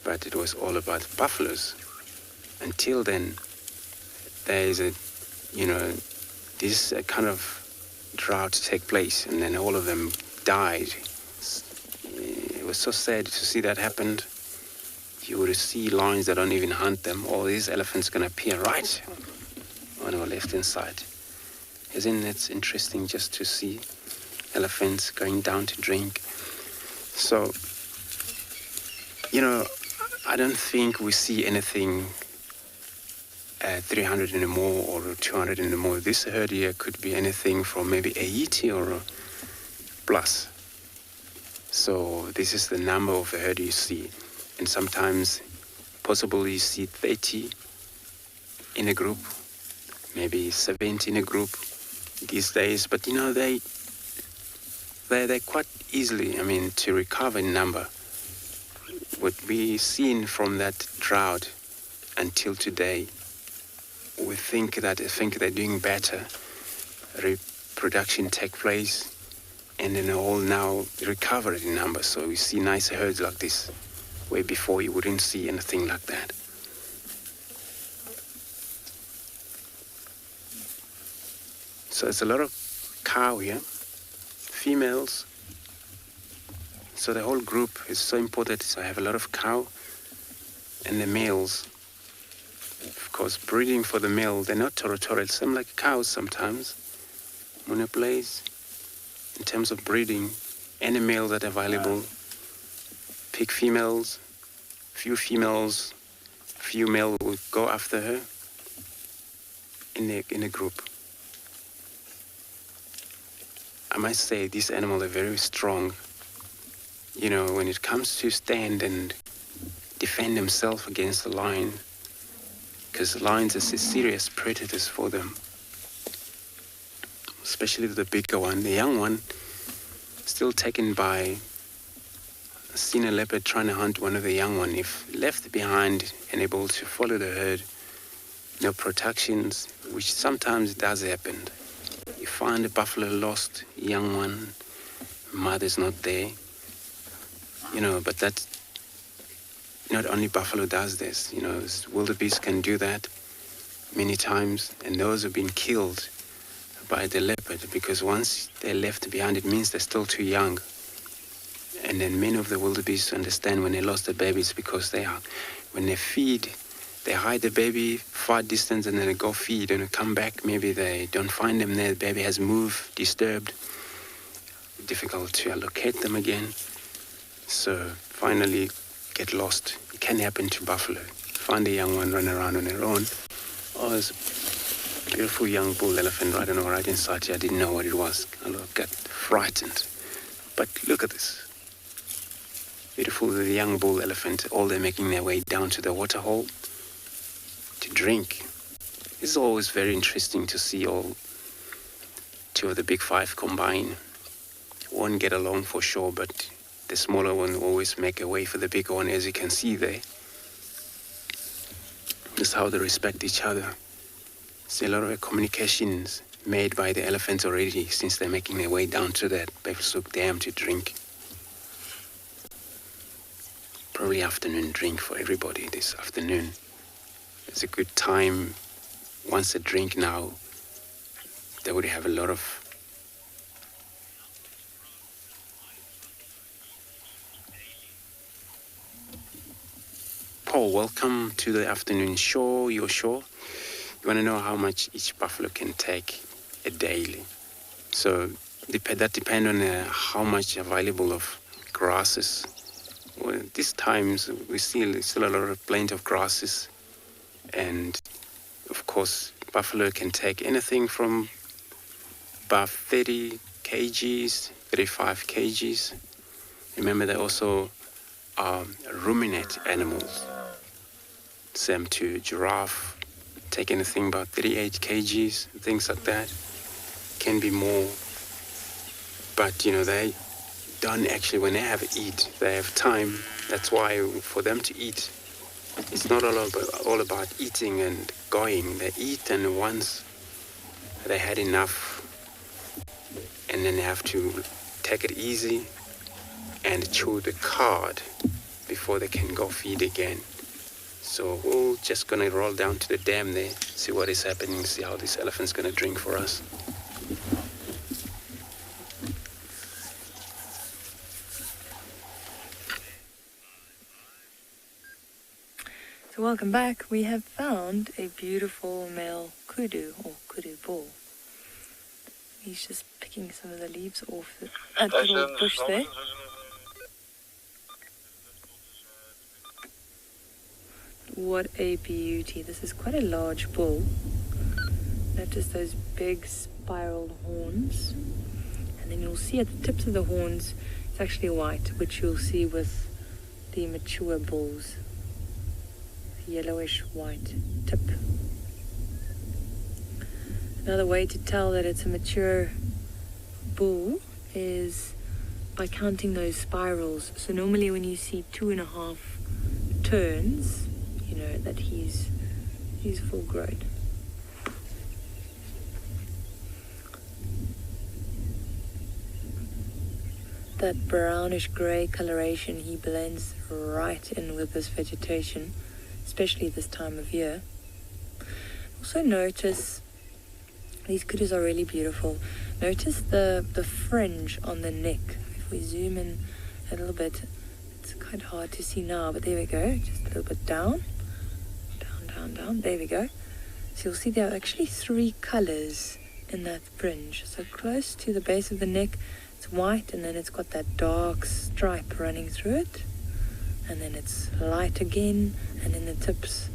[SPEAKER 8] But it was all about buffaloes. Until then, there is this kind of drought take place, and then all of them died. It was so sad to see that happen. You would see lions that don't even hunt them. All these elephants going to appear right on our left-hand side. Isn't it interesting just to see elephants going down to drink? So, I don't think we see anything 300 and more or 200 and more. This herd here could be anything from maybe 80 or plus. So this is the number of the herd you see. And sometimes possibly you see 30 in a group, maybe 70 in a group these days. But they're quite easily, to recover in number. What we've seen from that drought until today, we think they're doing better. Reproduction take place, and then all now recovered in numbers. So we see nice herds like this, where before you wouldn't see anything like that. So it's a lot of cow here, females. So the whole group is so important. So I have a lot of cow, and the males. Of course, breeding for the male, they're not territorial. Some like cows sometimes. Monoplays. In terms of breeding, any male that are available, pick females. Few females, few male will go after her in a group. I must say, these animals are very strong. When it comes to stand and defend themselves against the lion, because lions are serious predators for them, especially the bigger one. The young one, still taken by. I've seen a leopard trying to hunt one of the young one. If left behind and able to follow the herd, no protections, which sometimes does happen. You find a buffalo lost, young one, mother's not there. But that, not only buffalo does this, wildebeest can do that many times, and those have been killed by the leopard, because once they're left behind, it means they're still too young. And then many of the wildebeest understand when they lost the babies, because when they feed, they hide the baby far distance, and then they go feed and they come back. Maybe they don't find them there. The baby has moved, disturbed. Difficult to allocate them again. So finally get lost. It can happen to buffalo. Find a young one run around on their own. Oh, there's a beautiful young bull elephant right inside here. I didn't know what it was. I got frightened. But look at this. Beautiful, the young bull elephant. All they're making their way down to the water hole to drink. It's always very interesting to see all two of the big five combine. Won't get along for sure, but the smaller one always make a way for the bigger one, as you can see there. That's how they respect each other. There's a lot of communications made by the elephants already, since they're making their way down to that Bevelshoek Dam to drink. Probably afternoon drink for everybody this afternoon. It's a good time. Once they drink now, they would have a lot of Paul, welcome to the afternoon show, your show. You want to know how much each buffalo can take a daily. So that depends on how much available of grasses. Well, these times we see still a lot of plenty of grasses. And of course, buffalo can take anything from about 30 kgs, 35 kgs. Remember, they also are ruminant animals. Same to giraffe, take anything about 38 kgs, things like that. Can be more, but they done actually when they have eat. They have time. That's why for them to eat, it's not all about eating and going. They eat, and once they had enough, and then they have to take it easy and chew the cud before they can go feed again. So we're just gonna roll down to the dam there, see what is happening, see how this elephant's gonna drink for us.
[SPEAKER 3] So welcome back. We have found a beautiful male kudu, or kudu bull. He's just picking some of the leaves off that little bush there. What a beauty. This is quite a large bull. Notice those big spiral horns. And then you'll see at the tips of the horns, it's actually white, which you'll see with the mature bulls. Yellowish white tip. Another way to tell that it's a mature bull is by counting those spirals. So normally when you see 2.5 turns, you know that he's full grown. That brownish grey coloration, he blends right in with this vegetation, especially this time of year. Also notice, these kudus are really beautiful. Notice the fringe on the neck. If we zoom in a little bit, it's quite hard to see now, but there we go. Just a little bit down, down. There we go. So you'll see there are actually 3 colors in that fringe. So close to the base of the neck, it's white, and then it's got that dark stripe running through it. And then it's light again, and then the tips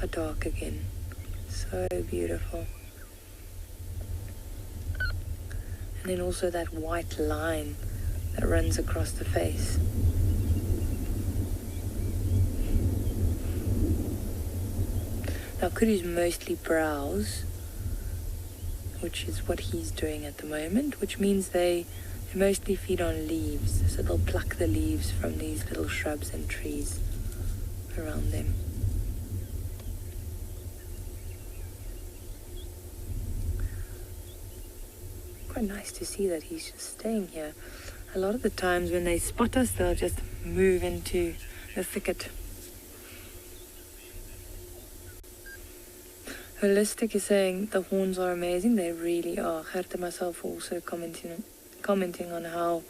[SPEAKER 3] are dark again. So beautiful. And then also that white line that runs across the face. Now kudus mostly browse, which is what he's doing at the moment, which means they mostly feed on leaves, so they'll pluck the leaves from these little shrubs and trees around them. Quite nice to see that he's just staying here. A lot of the times when they spot us, they'll just move into the thicket. Holistic is saying the horns are amazing. They really are. Gert myself also commenting on how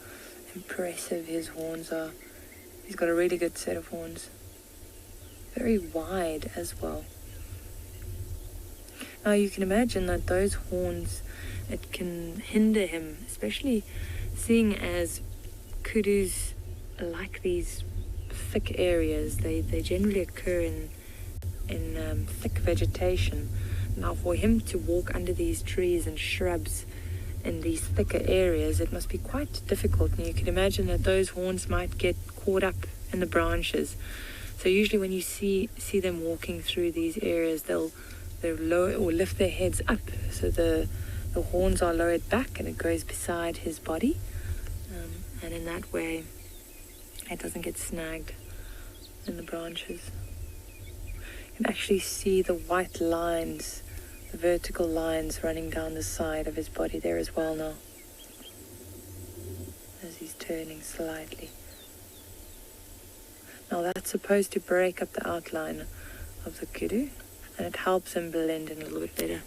[SPEAKER 3] impressive his horns are. He's got a really good set of horns. Very wide as well. Now you can imagine that those horns, it can hinder him, especially seeing as kudus like these thick areas. They generally occur in thick vegetation. Now for him to walk under these trees and shrubs in these thicker areas, it must be quite difficult, and you can imagine that those horns might get caught up in the branches. So usually when you see them walking through these areas, they'll lower or lift their heads up, so the horns are lowered back and it goes beside his body, and in that way it doesn't get snagged in the branches. You can actually see the white lines, the vertical lines running down the side of his body there as well now, as he's turning slightly. Now that's supposed to break up the outline of the kudu, and it helps him blend in a little bit better.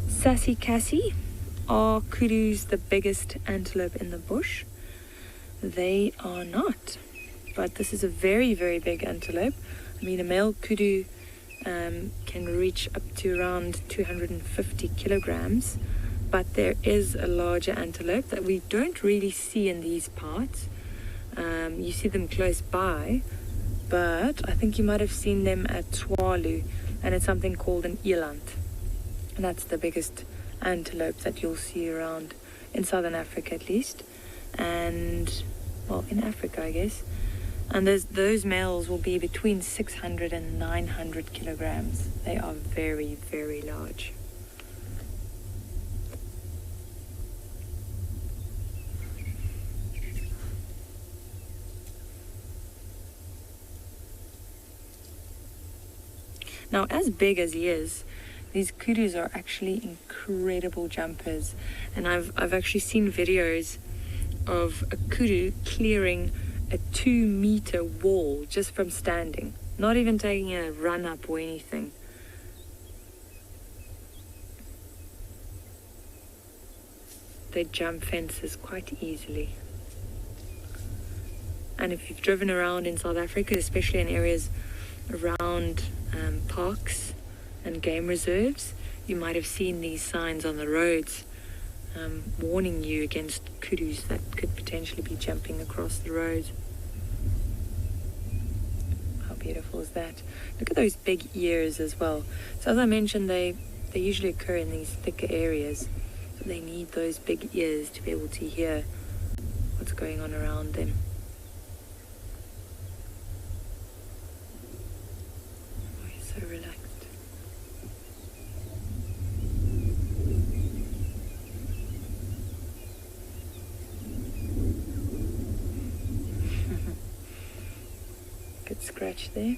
[SPEAKER 3] Sassy Cassie, are kudus the biggest antelope in the bush? They are not, but this is a very, very big antelope. I mean, a male kudu can reach up to around 250 kilograms, but there is a larger antelope that we don't really see in these parts. You see them close by, but I think you might have seen them at Tswalu, and it's something called an eland. And that's the biggest antelope that you'll see around in southern Africa at least, and well, in Africa I guess. And those males will be between 600 and 900 kilograms. They are very, very large. Now, as big as he is, these kudus are actually incredible jumpers. And I've actually seen videos of a kudu clearing a 2-meter wall just from standing, not even taking a run up or anything. They jump fences quite easily. And if you've driven around in South Africa, especially in areas around parks and game reserves, you might have seen these signs on the roads warning you against kudus that could potentially be jumping across the road. How beautiful is that? Look at those big ears as well. So as I mentioned, they usually occur in these thicker areas, but they need those big ears to be able to hear what's going on around them. So relaxed. Good scratch there.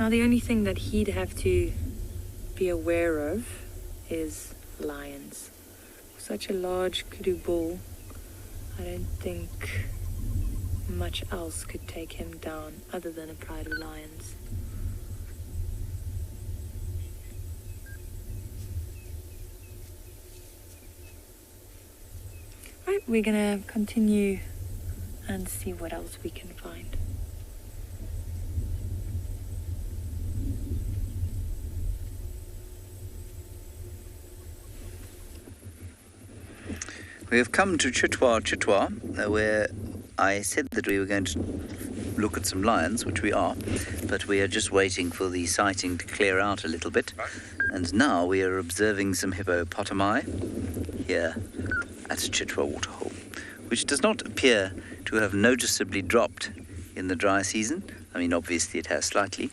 [SPEAKER 3] Now the only thing that he'd have to be aware of is lions. Such a large kudu bull, I don't think much else could take him down other than a pride of lions. Right, we're gonna continue and see what else we can find.
[SPEAKER 5] We have come to Chitwa, where I said that we were going to look at some lions, which we are, but we are just waiting for the sighting to clear out a little bit. And now we are observing some hippopotami here at Chitwa Waterhole, which does not appear to have noticeably dropped in the dry season. I mean, obviously it has slightly,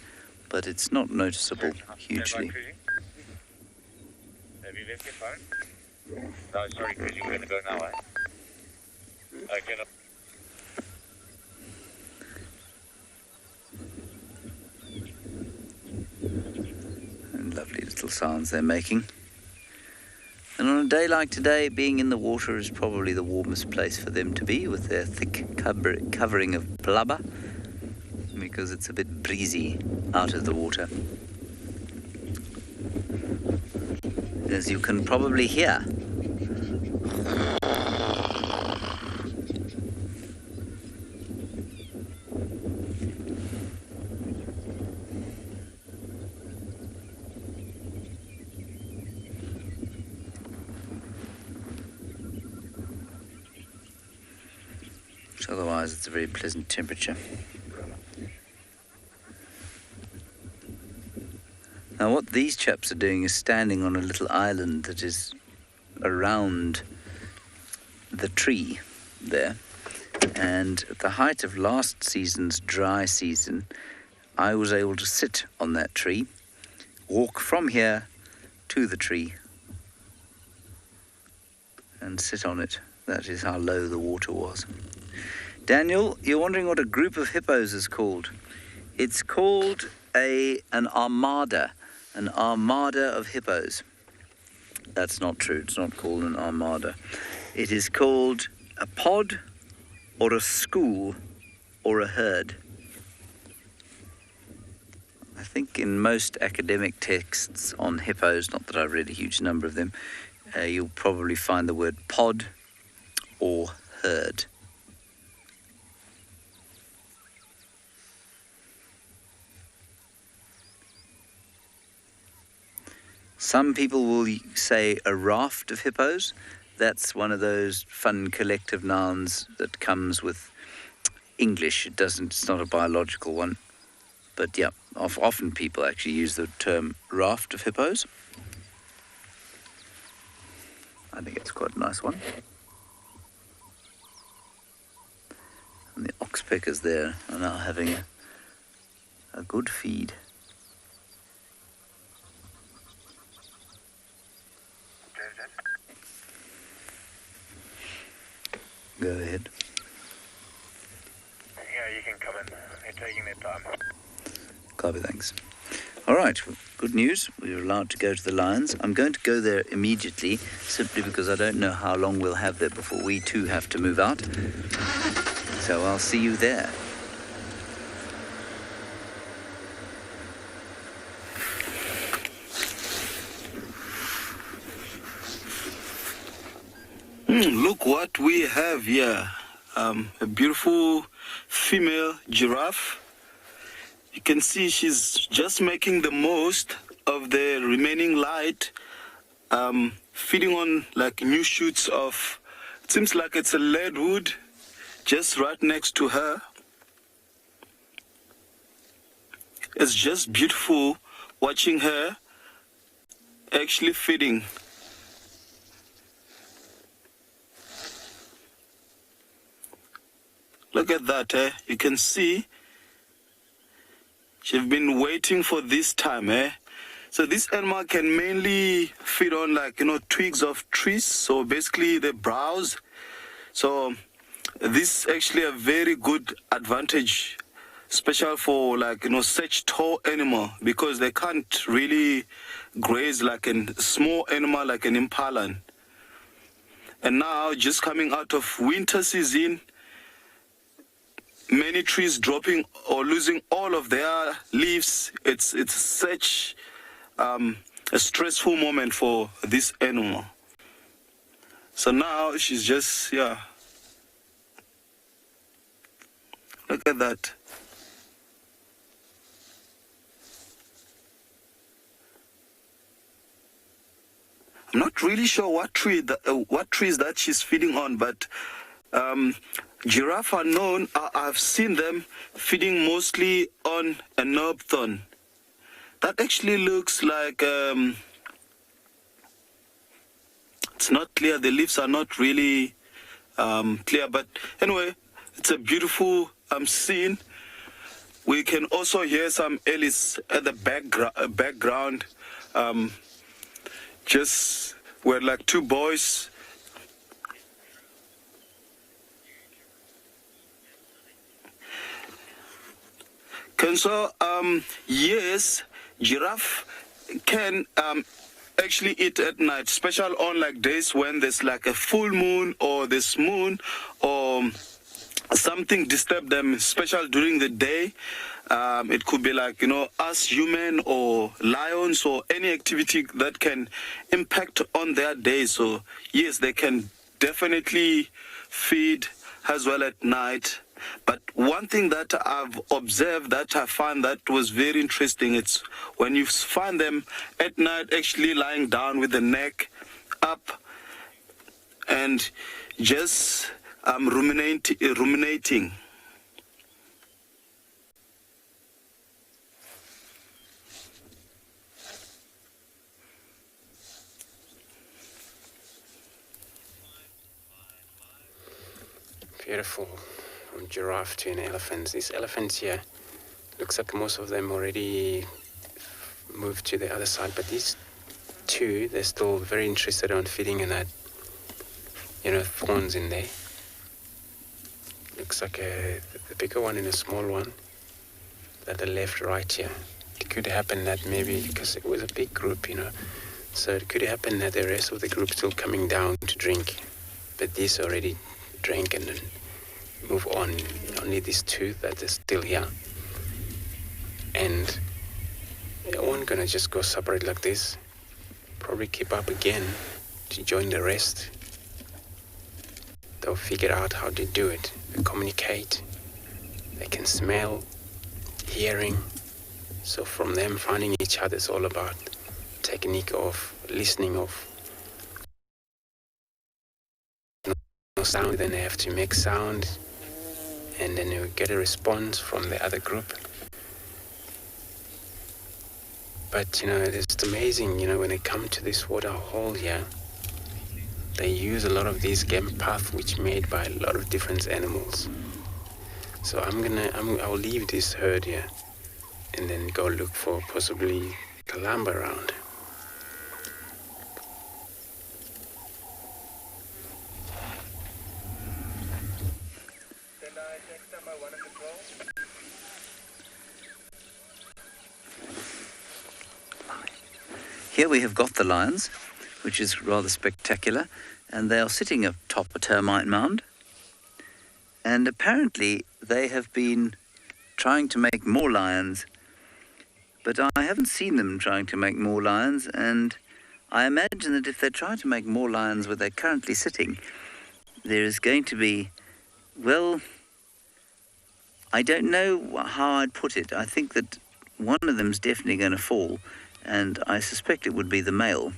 [SPEAKER 5] but it's not noticeable hugely.
[SPEAKER 10] Have you left your phone? No, sorry, Chris, you're going to go now, eh? Okay, no.
[SPEAKER 5] And lovely little sounds they're making. And on a day like today, being in the water is probably the warmest place for them to be, with their thick covering of blubber, because it's a bit breezy out of the water. As you can probably hear. Otherwise, it's a very pleasant temperature. Now, what these chaps are doing is standing on a little island that is around the tree there. And at the height of last season's dry season, I was able to sit on that tree, walk from here to the tree, and sit on it. That is how low the water was. Daniel, you're wondering what a group of hippos is called. It's called an armada of hippos. That's not true. It's not called an armada. It is called a pod or a school or a herd. I think in most academic texts on hippos, not that I've read a huge number of them, you'll probably find the word pod or herd. Some people will say a raft of hippos. That's one of those fun collective nouns that comes with English. It's not a biological one. But yeah, often people actually use the term raft of hippos. I think it's quite a nice one. And the oxpeckers there are now having a good feed. Go ahead.
[SPEAKER 10] Yeah, you can come in. They're taking their time.
[SPEAKER 5] Copy, thanks. All right, good news. We're allowed to go to the lions. I'm going to go there immediately, simply because I don't know how long we'll have there before we too have to move out. So I'll see you there.
[SPEAKER 9] Look what we have here. A beautiful female giraffe. You can see she's just making the most of the remaining light, feeding on like new shoots of, it seems like it's a leadwood just right next to her. It's just beautiful watching her actually feeding. Look at that, eh? You can see she's been waiting for this time, eh? So this animal can mainly feed on twigs of trees. So basically they browse. So this is actually a very good advantage, special for such tall animal, because they can't really graze like a small animal like an impala. And now just coming out of winter season, many trees dropping or losing all of their leaves. It's such a stressful moment for this animal. So now she's just, yeah. Look at that. I'm not really sure what trees that she's feeding on, but giraffe are known, I've seen them feeding mostly on a knob thorn. That actually looks like, it's not clear, the leaves are not really clear, but anyway, it's a beautiful scene. We can also hear some ellis at the background, just where like two boys. So, yes, giraffe can actually eat at night, especially on like days when there's like a full moon or this moon or something disturb them, especially during the day. It could be like, us human or lions or any activity that can impact on their day. So, yes, they can definitely feed as well at night. But one thing that I've observed that I found that was very interesting, it's when you find them at night actually lying down with the neck up and just ruminating.
[SPEAKER 8] Beautiful. From giraffe to an elephant. These elephants here, looks like most of them already moved to the other side, but these two, they're still very interested on feeding in that, thorns in there. Looks like the bigger one and a small one at the left, right here. It could happen that maybe, because it was a big group, so it could happen that the rest of the group still coming down to drink, but these already drank and then move on. Only these two that are still here, and one gonna just go separate like this, probably keep up again to join the rest. They'll figure out how to do it. They communicate, they can smell, hearing, so from them finding each other is all about technique of listening of no sound, then they have to make sound and then you get a response from the other group. But it's amazing, when they come to this water hole here, they use a lot of these game paths which made by a lot of different animals. So I'll leave this herd here and then go look for possibly Kalamba around.
[SPEAKER 5] Here we have got the lions, which is rather spectacular, and they are sitting atop a termite mound. And apparently they have been trying to make more lions, but I haven't seen them trying to make more lions, and I imagine that if they try to make more lions where they're currently sitting, there is going to be, well, I don't know how I'd put it. I think that one of them's definitely going to fall, and I suspect it would be the male.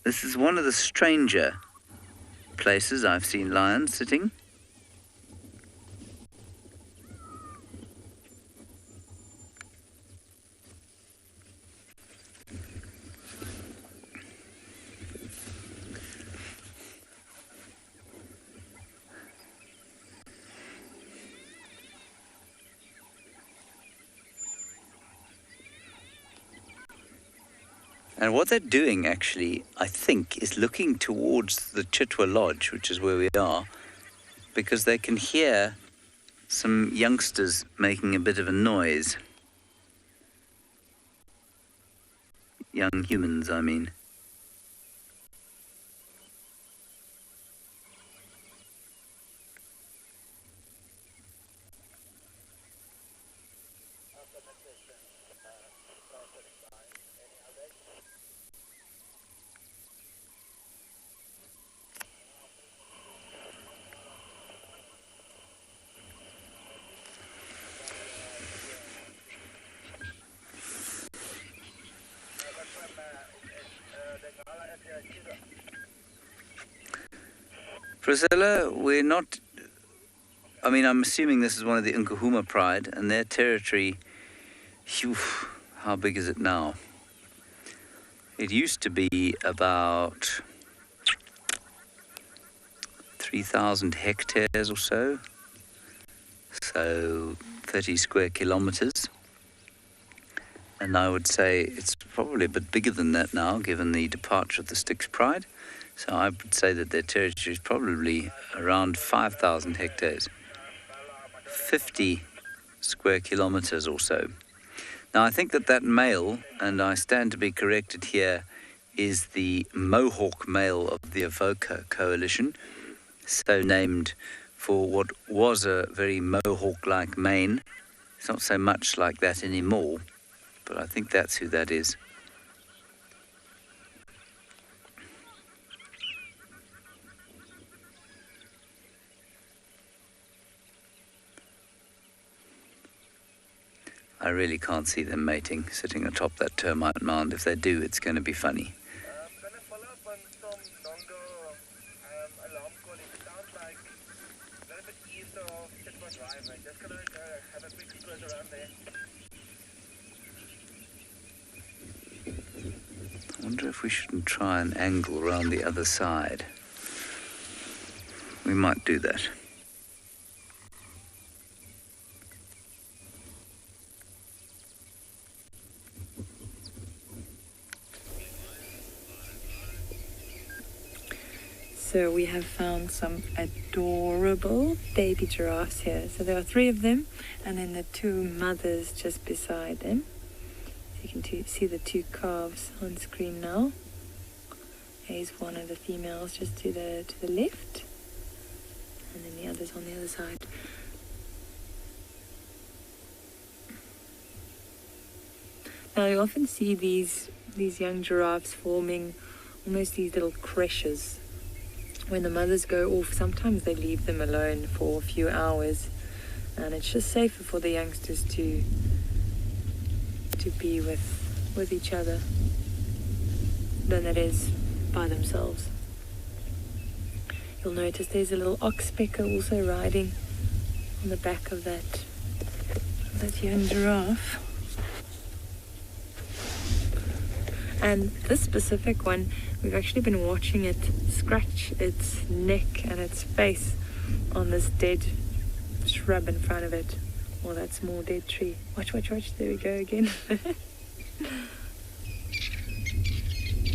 [SPEAKER 5] This is one of the stranger places I've seen lions sitting. And what they're doing, actually, I think, is looking towards the Chitwa Lodge, which is where we are, because they can hear some youngsters making a bit of a noise. Young humans, I mean. Priscilla, we're not, I'm assuming this is one of the Nkuhuma Pride, and their territory, phew, how big is it now? It used to be about 3,000 hectares or so 30 square kilometers. And I would say it's probably a bit bigger than that now, given the departure of the Styx Pride. So I would say that their territory is probably around 5,000 hectares, 50 square kilometers or so. Now, I think that male, and I stand to be corrected here, is the Mohawk male of the Avoca Coalition, so named for what was a very Mohawk-like mane. It's not so much like that anymore, but I think that's who that is. I really can't see them mating, sitting atop that termite mound. If they do, it's going to be funny.
[SPEAKER 10] I'm going to follow up on some Nongo alarm calling. It sounds like a little bit east of Chitwa Drive. I'm just going to have a quick cruise around there.
[SPEAKER 5] I wonder if we shouldn't try and angle around the other side. We might do that.
[SPEAKER 3] So we have found some adorable baby giraffes here. So there are 3 of them, and then the 2 mothers just beside them. You can see the 2 calves on screen now. Here's one of the females just to the left, and then the others on the other side. Now you often see these young giraffes forming almost these little creches. When the mothers go off, sometimes they leave them alone for a few hours, and it's just safer for the youngsters to be with each other than it is by themselves. You You'll notice there's a little oxpecker also riding on the back of that young giraffe. And this specific one, we've actually been watching it scratch its neck and its face on this dead shrub in front of it, or that small dead tree. Watch, watch, watch. There we go again.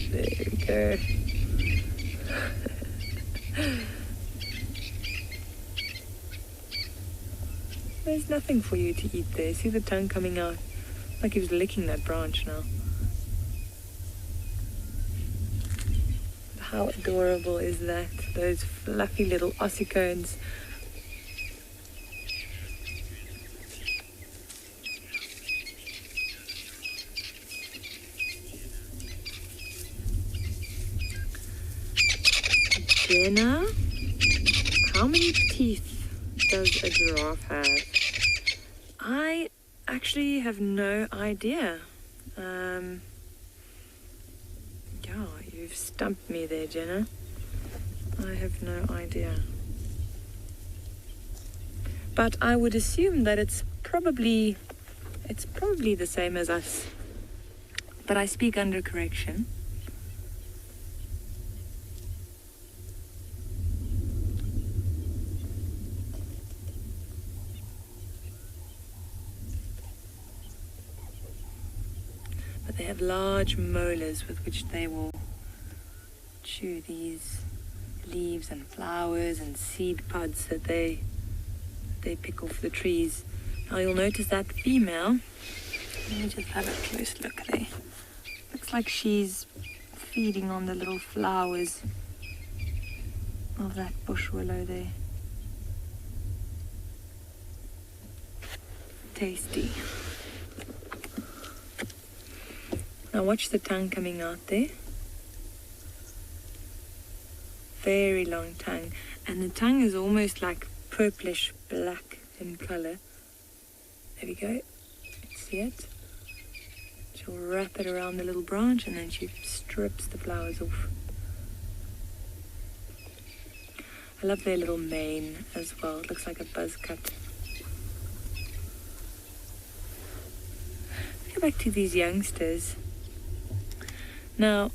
[SPEAKER 3] There we go. There's nothing for you to eat there. See the tongue coming out? Like he was licking that branch now. How adorable is that? Those fluffy little ossicones. Jenna, how many teeth does a giraffe have? I actually have no idea. Yeah, you've stumped me there, Jenna. I have no idea. But I would assume that it's probably the same as us. But I speak under correction. They have large molars with which they will chew these leaves and flowers and seed pods that they pick off the trees. Now you'll notice that female, let me just have a close look there. Looks like she's feeding on the little flowers of that bush willow there. Tasty. Now watch the tongue coming out there. Very long tongue. And the tongue is almost like purplish black in colour. There we go. See it? She'll wrap it around the little branch and then she strips the flowers off. I love their little mane as well. It looks like a buzz cut. Go back to these youngsters. Now,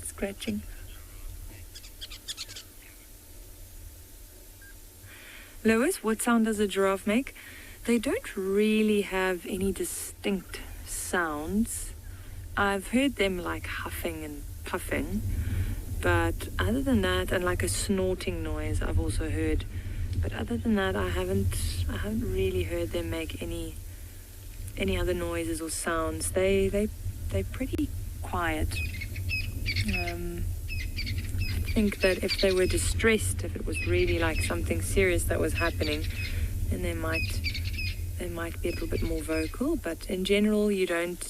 [SPEAKER 3] scratching. Lois, what sound does a giraffe make? They don't really have any distinct sounds. I've heard them like huffing and puffing, but other than that, and like a snorting noise I've also heard, but other than that I haven't really heard them make any other noises or sounds. They're pretty quiet. I think that if they were distressed, if it was really like something serious that was happening, then they might be a little bit more vocal. But in general, you don't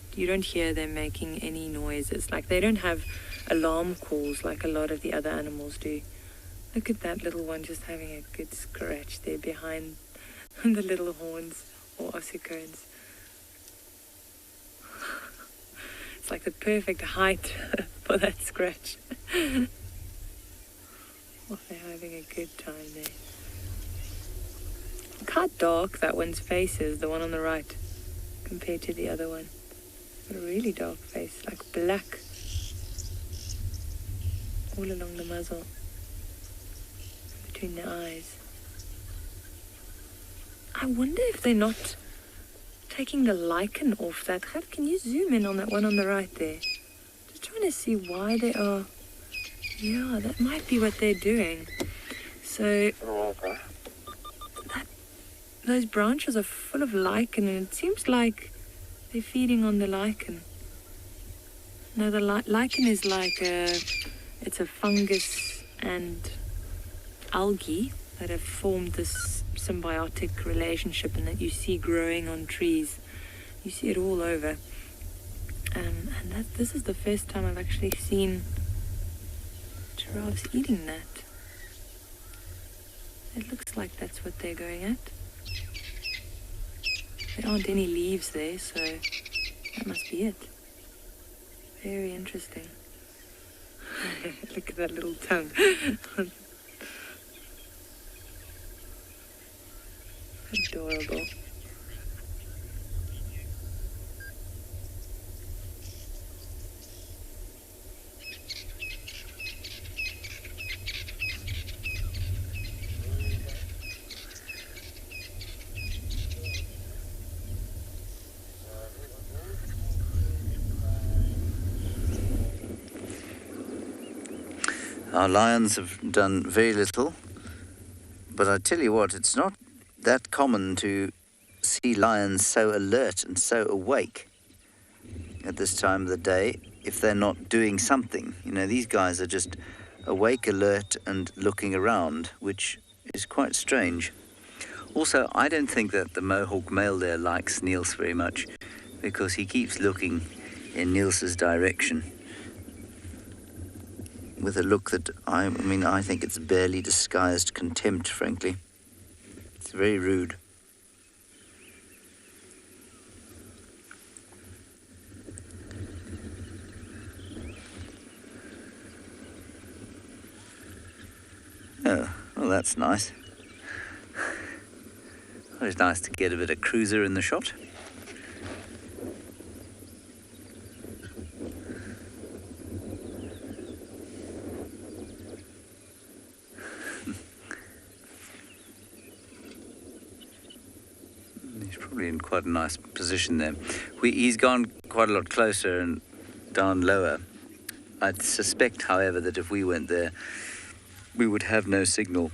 [SPEAKER 3] hear them making any noises. Like they don't have alarm calls like a lot of the other animals do. Look at that little one just having a good scratch there behind the little horns or ossicones. It's like the perfect height for that scratch. Oh, they're having a good time there. Look how dark that one's face is, the one on the right, compared to the other one. Got a really dark face, like black, all along the muzzle, between the eyes. I wonder if they're not taking the lichen off that. Can you zoom in on that one on the right there? Just trying to see why they are. Yeah, that might be what they're doing. So those branches are full of lichen, and it seems like they're feeding on the lichen. Now the lichen is like it's a fungus and algae that have formed this symbiotic relationship, and that you see growing on trees. You see it all over. And this is the first time I've actually seen giraffes eating that. It looks like that's what they're going at. There aren't any leaves there, so that must be it. Very interesting. Look at that little tongue. Adorable.
[SPEAKER 5] Our lions have done very little, but I tell you what, it's not that common to see lions so alert and so awake at this time of the day if they're not doing something. You know, these guys are just awake, alert, and looking around, which is quite strange. Also, I don't think that the mohawk male there likes Niels very much, because he keeps looking in Niels's direction with a look that, I think it's barely disguised contempt, frankly. It's very rude. Oh, well, that's nice. It's nice to get a bit of cruiser in the shot. He's probably in quite a nice position there. He's gone quite a lot closer and down lower. I suspect, however, that if we went there, we would have no signal,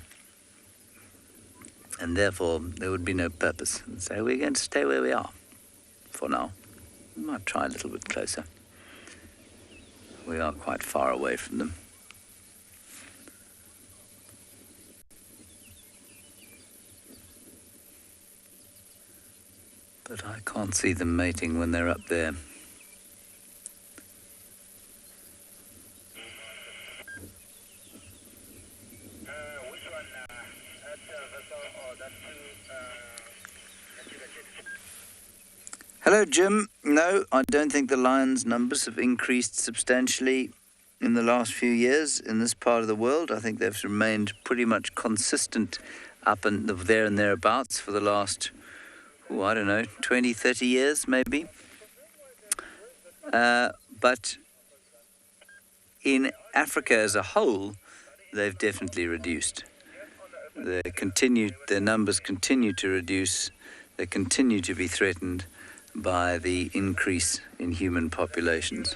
[SPEAKER 5] and therefore there would be no purpose. So we're going to stay where we are for now. We might try a little bit closer. We are quite far away from them. But I can't see them mating when they're up there. Hello, Jim. No, I don't think the lions' numbers have increased substantially in the last few years in this part of the world. I think they've remained pretty much consistent up and there and thereabouts for the last, 20, 30 years maybe. But in Africa as a whole, they've definitely reduced. Their numbers continue to reduce. They continue to be threatened by the increase in human populations.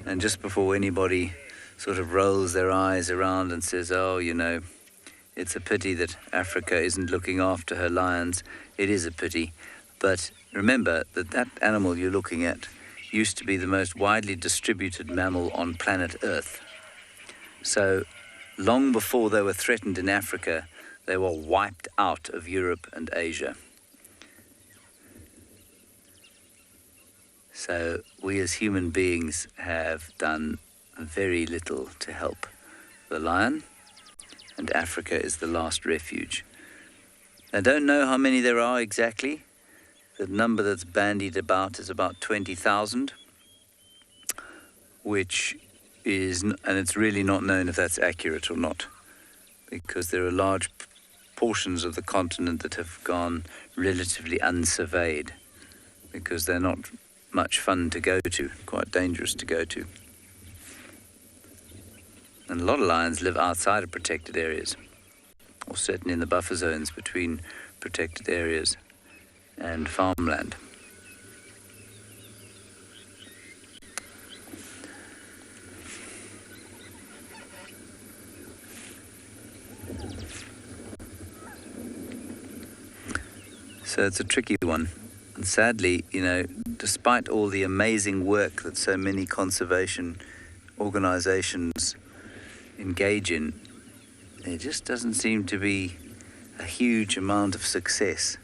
[SPEAKER 5] And just before anybody sort of rolls their eyes around and says, it's a pity that Africa isn't looking after her lions, it is a pity. But remember that animal you're looking at used to be the most widely distributed mammal on planet Earth. So long before they were threatened in Africa, they were wiped out of Europe and Asia. So we as human beings have done very little to help the lion, and Africa is the last refuge. I don't know how many there are exactly. The number that's bandied about is about 20,000, which is, and it's really not known if that's accurate or not, because there are large portions of the continent that have gone relatively unsurveyed, because they're not much fun to go to, quite dangerous to go to. And a lot of lions live outside of protected areas, or certainly in the buffer zones between protected areas and farmland. So it's a tricky one. And sadly, despite all the amazing work that so many conservation organizations engage in, there just doesn't seem to be a huge amount of success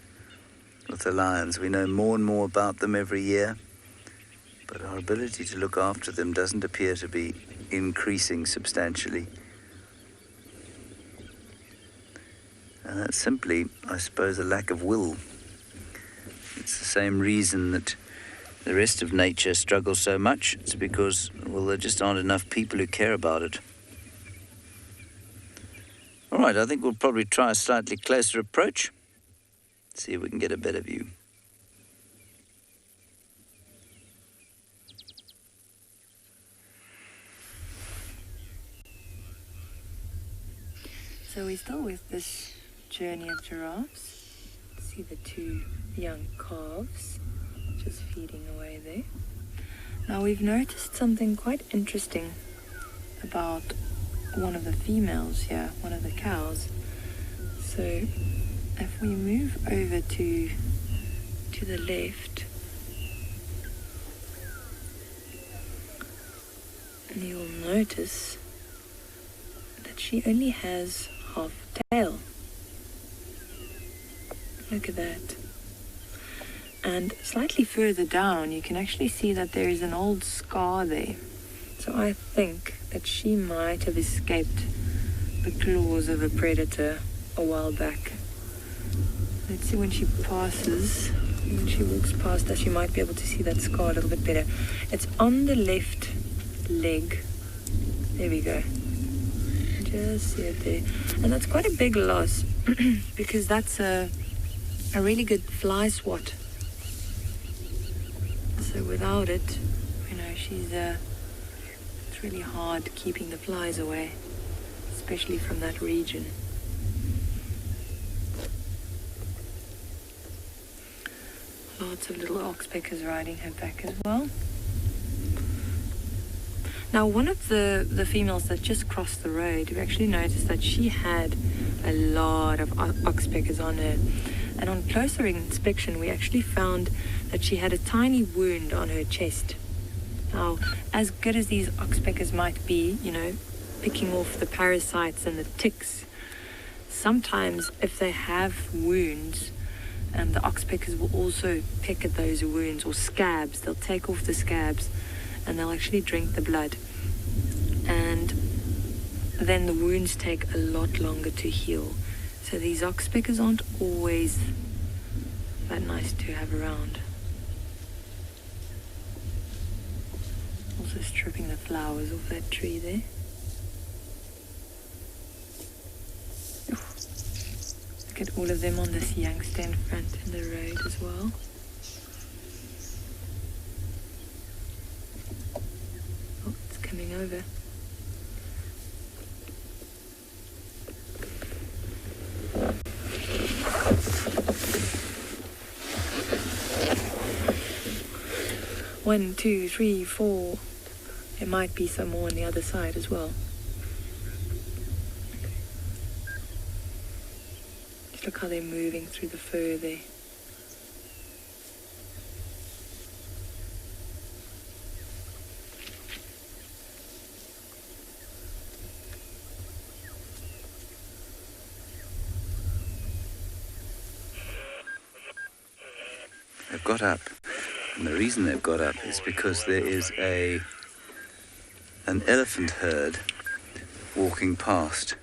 [SPEAKER 5] with the lions. We know more and more about them every year, but our ability to look after them doesn't appear to be increasing substantially. And that's simply, I suppose, a lack of will. It's the same reason that the rest of nature struggles so much, it's because, well, there just aren't enough people who care about it. All right, I think we'll probably try a slightly closer approach. See if we can get a better view.
[SPEAKER 3] So we're still with this journey of giraffes. See the two young calves just feeding away there. Now we've noticed something quite interesting about one of the females here, one of the cows. So if we move over to the left, you'll notice that she only has half a tail. Look at that. And slightly further down, you can actually see that there is an old scar there. So I think that she might have escaped the claws of a predator a while back. Let's see when she passes, when she walks past us, you might be able to see that scar a little bit better. It's on the left leg. There we go. Just see it there. And that's quite a big loss because that's a really good fly swat. So without it, you know, it's really hard keeping the flies away, especially from that region. Lots of little oxpeckers riding her back as well. Now, one of the females that just crossed the road, we actually noticed that she had a lot of oxpeckers on her. And on closer inspection, we actually found that she had a tiny wound on her chest. Now, as good as these oxpeckers might be, you know, picking off the parasites and the ticks, sometimes if they have wounds, the oxpeckers will also pick at those wounds or scabs. They'll take off the scabs and they'll actually drink the blood. And then the wounds take a lot longer to heal. So these oxpeckers aren't always that nice to have around. Also stripping the flowers off that tree there. Look at all of them on this youngster in front in the road as well. Oh, it's coming over. One, two, three, four. There might be some more on the other side as well. Just look how they're moving through the fur there.
[SPEAKER 5] They've got up. And the reason they've got up is because there is an elephant herd walking past,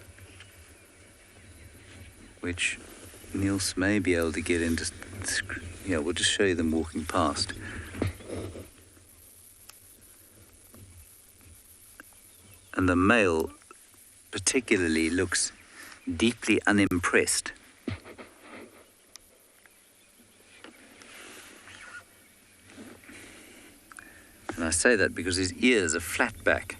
[SPEAKER 5] which Niels may be able to get into. Yeah, we'll just show you them walking past. And the male particularly looks deeply unimpressed. And I say that because his ears are flat back.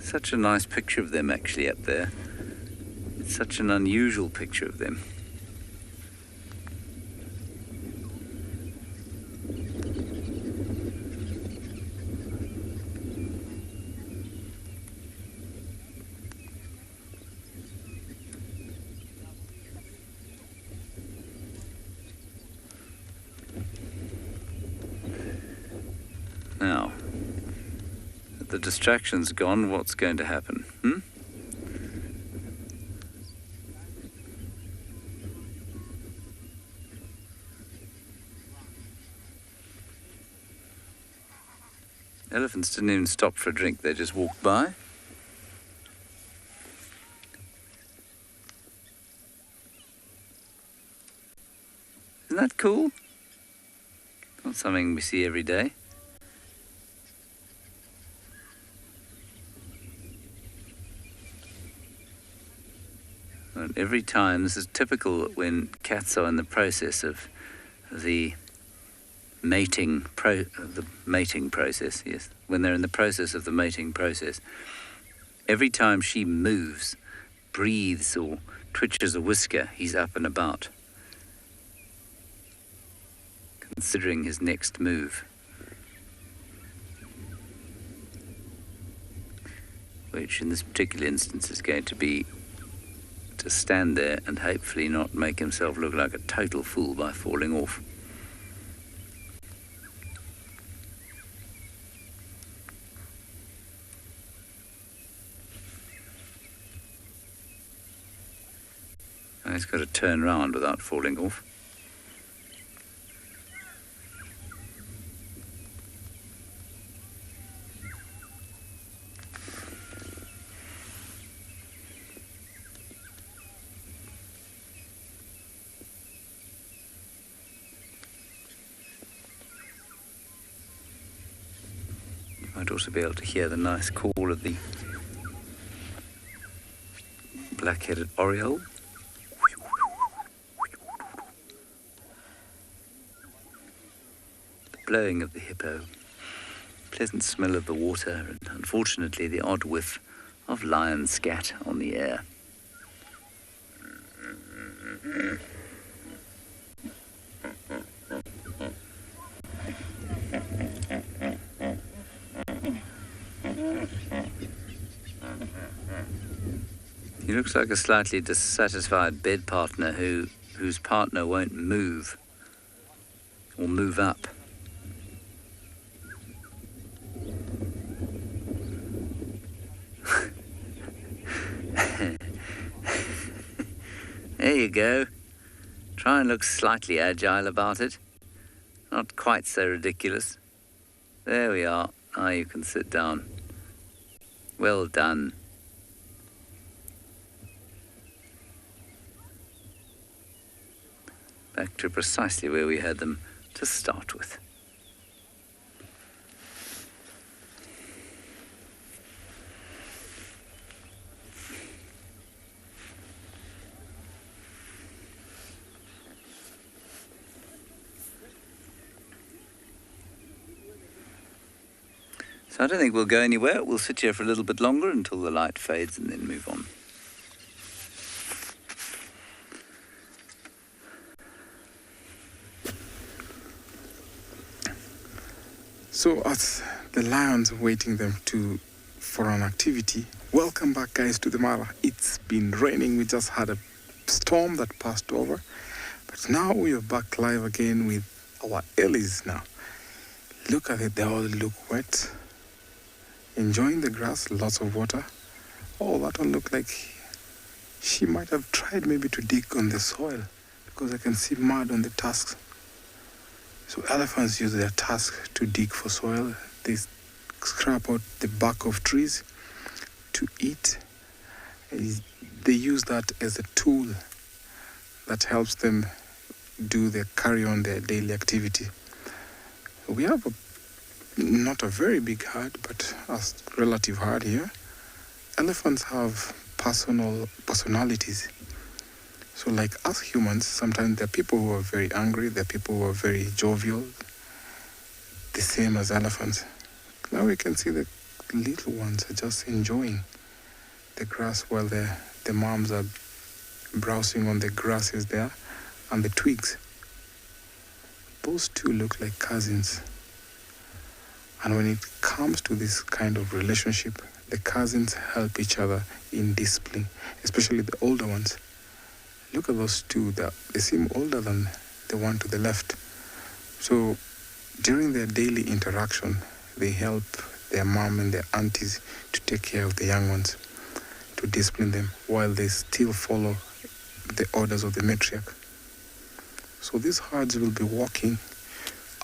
[SPEAKER 5] Such a nice picture of them actually up there. It's such an unusual picture of them. Now, that the distraction's gone, what's going to happen? Elephants didn't even stop for a drink, they just walked by. Isn't that cool? Not something we see every day. And every time, this is typical when cats are in the process of the mating process, yes. When they're in the process of the mating process, every time she moves, breathes or twitches a whisker, he's up and about, considering his next move. Which in this particular instance is going to be to stand there and hopefully not make himself look like a total fool by falling off. And he's got to turn round without falling off. Might also be able to hear the nice call of the black-headed oriole. The blowing of the hippo. Pleasant smell of the water, and unfortunately the odd whiff of lion scat on the air. He looks like a slightly dissatisfied bed partner whose partner won't move or move up. There you go. Try and look slightly agile about it. Not quite so ridiculous. There we are. Now you can sit down. Well done. Back to precisely where we had them to start with. So I don't think we'll go anywhere. We'll sit here for a little bit longer until the light fades and then move on.
[SPEAKER 4] So as the lions are waiting them for an activity, welcome back guys to the Mara. It's been raining. We just had a storm that passed over, but now we are back live again with our Ellies now. Look at it, they all look wet. Enjoying the grass, lots of water. Oh, that one looked like she might have tried maybe to dig on the soil because I can see mud on the tusks. So elephants use their tusks to dig for soil. They scrape out the bark of trees to eat. They use that as a tool that helps them carry on their daily activity. We have not a very big herd, but a relative herd here. Elephants have personalities. So like us humans, sometimes there are people who are very angry, there are people who are very jovial, the same as elephants. Now we can see the little ones are just enjoying the grass while the moms are browsing on the grasses there and the twigs. Those two look like cousins. And when it comes to this kind of relationship, the cousins help each other in discipline, especially the older ones. Look at those two. They seem older than the one to the left. So during their daily interaction, they help their mom and their aunties to take care of the young ones, to discipline them, while they still follow the orders of the matriarch. So these herds will be walking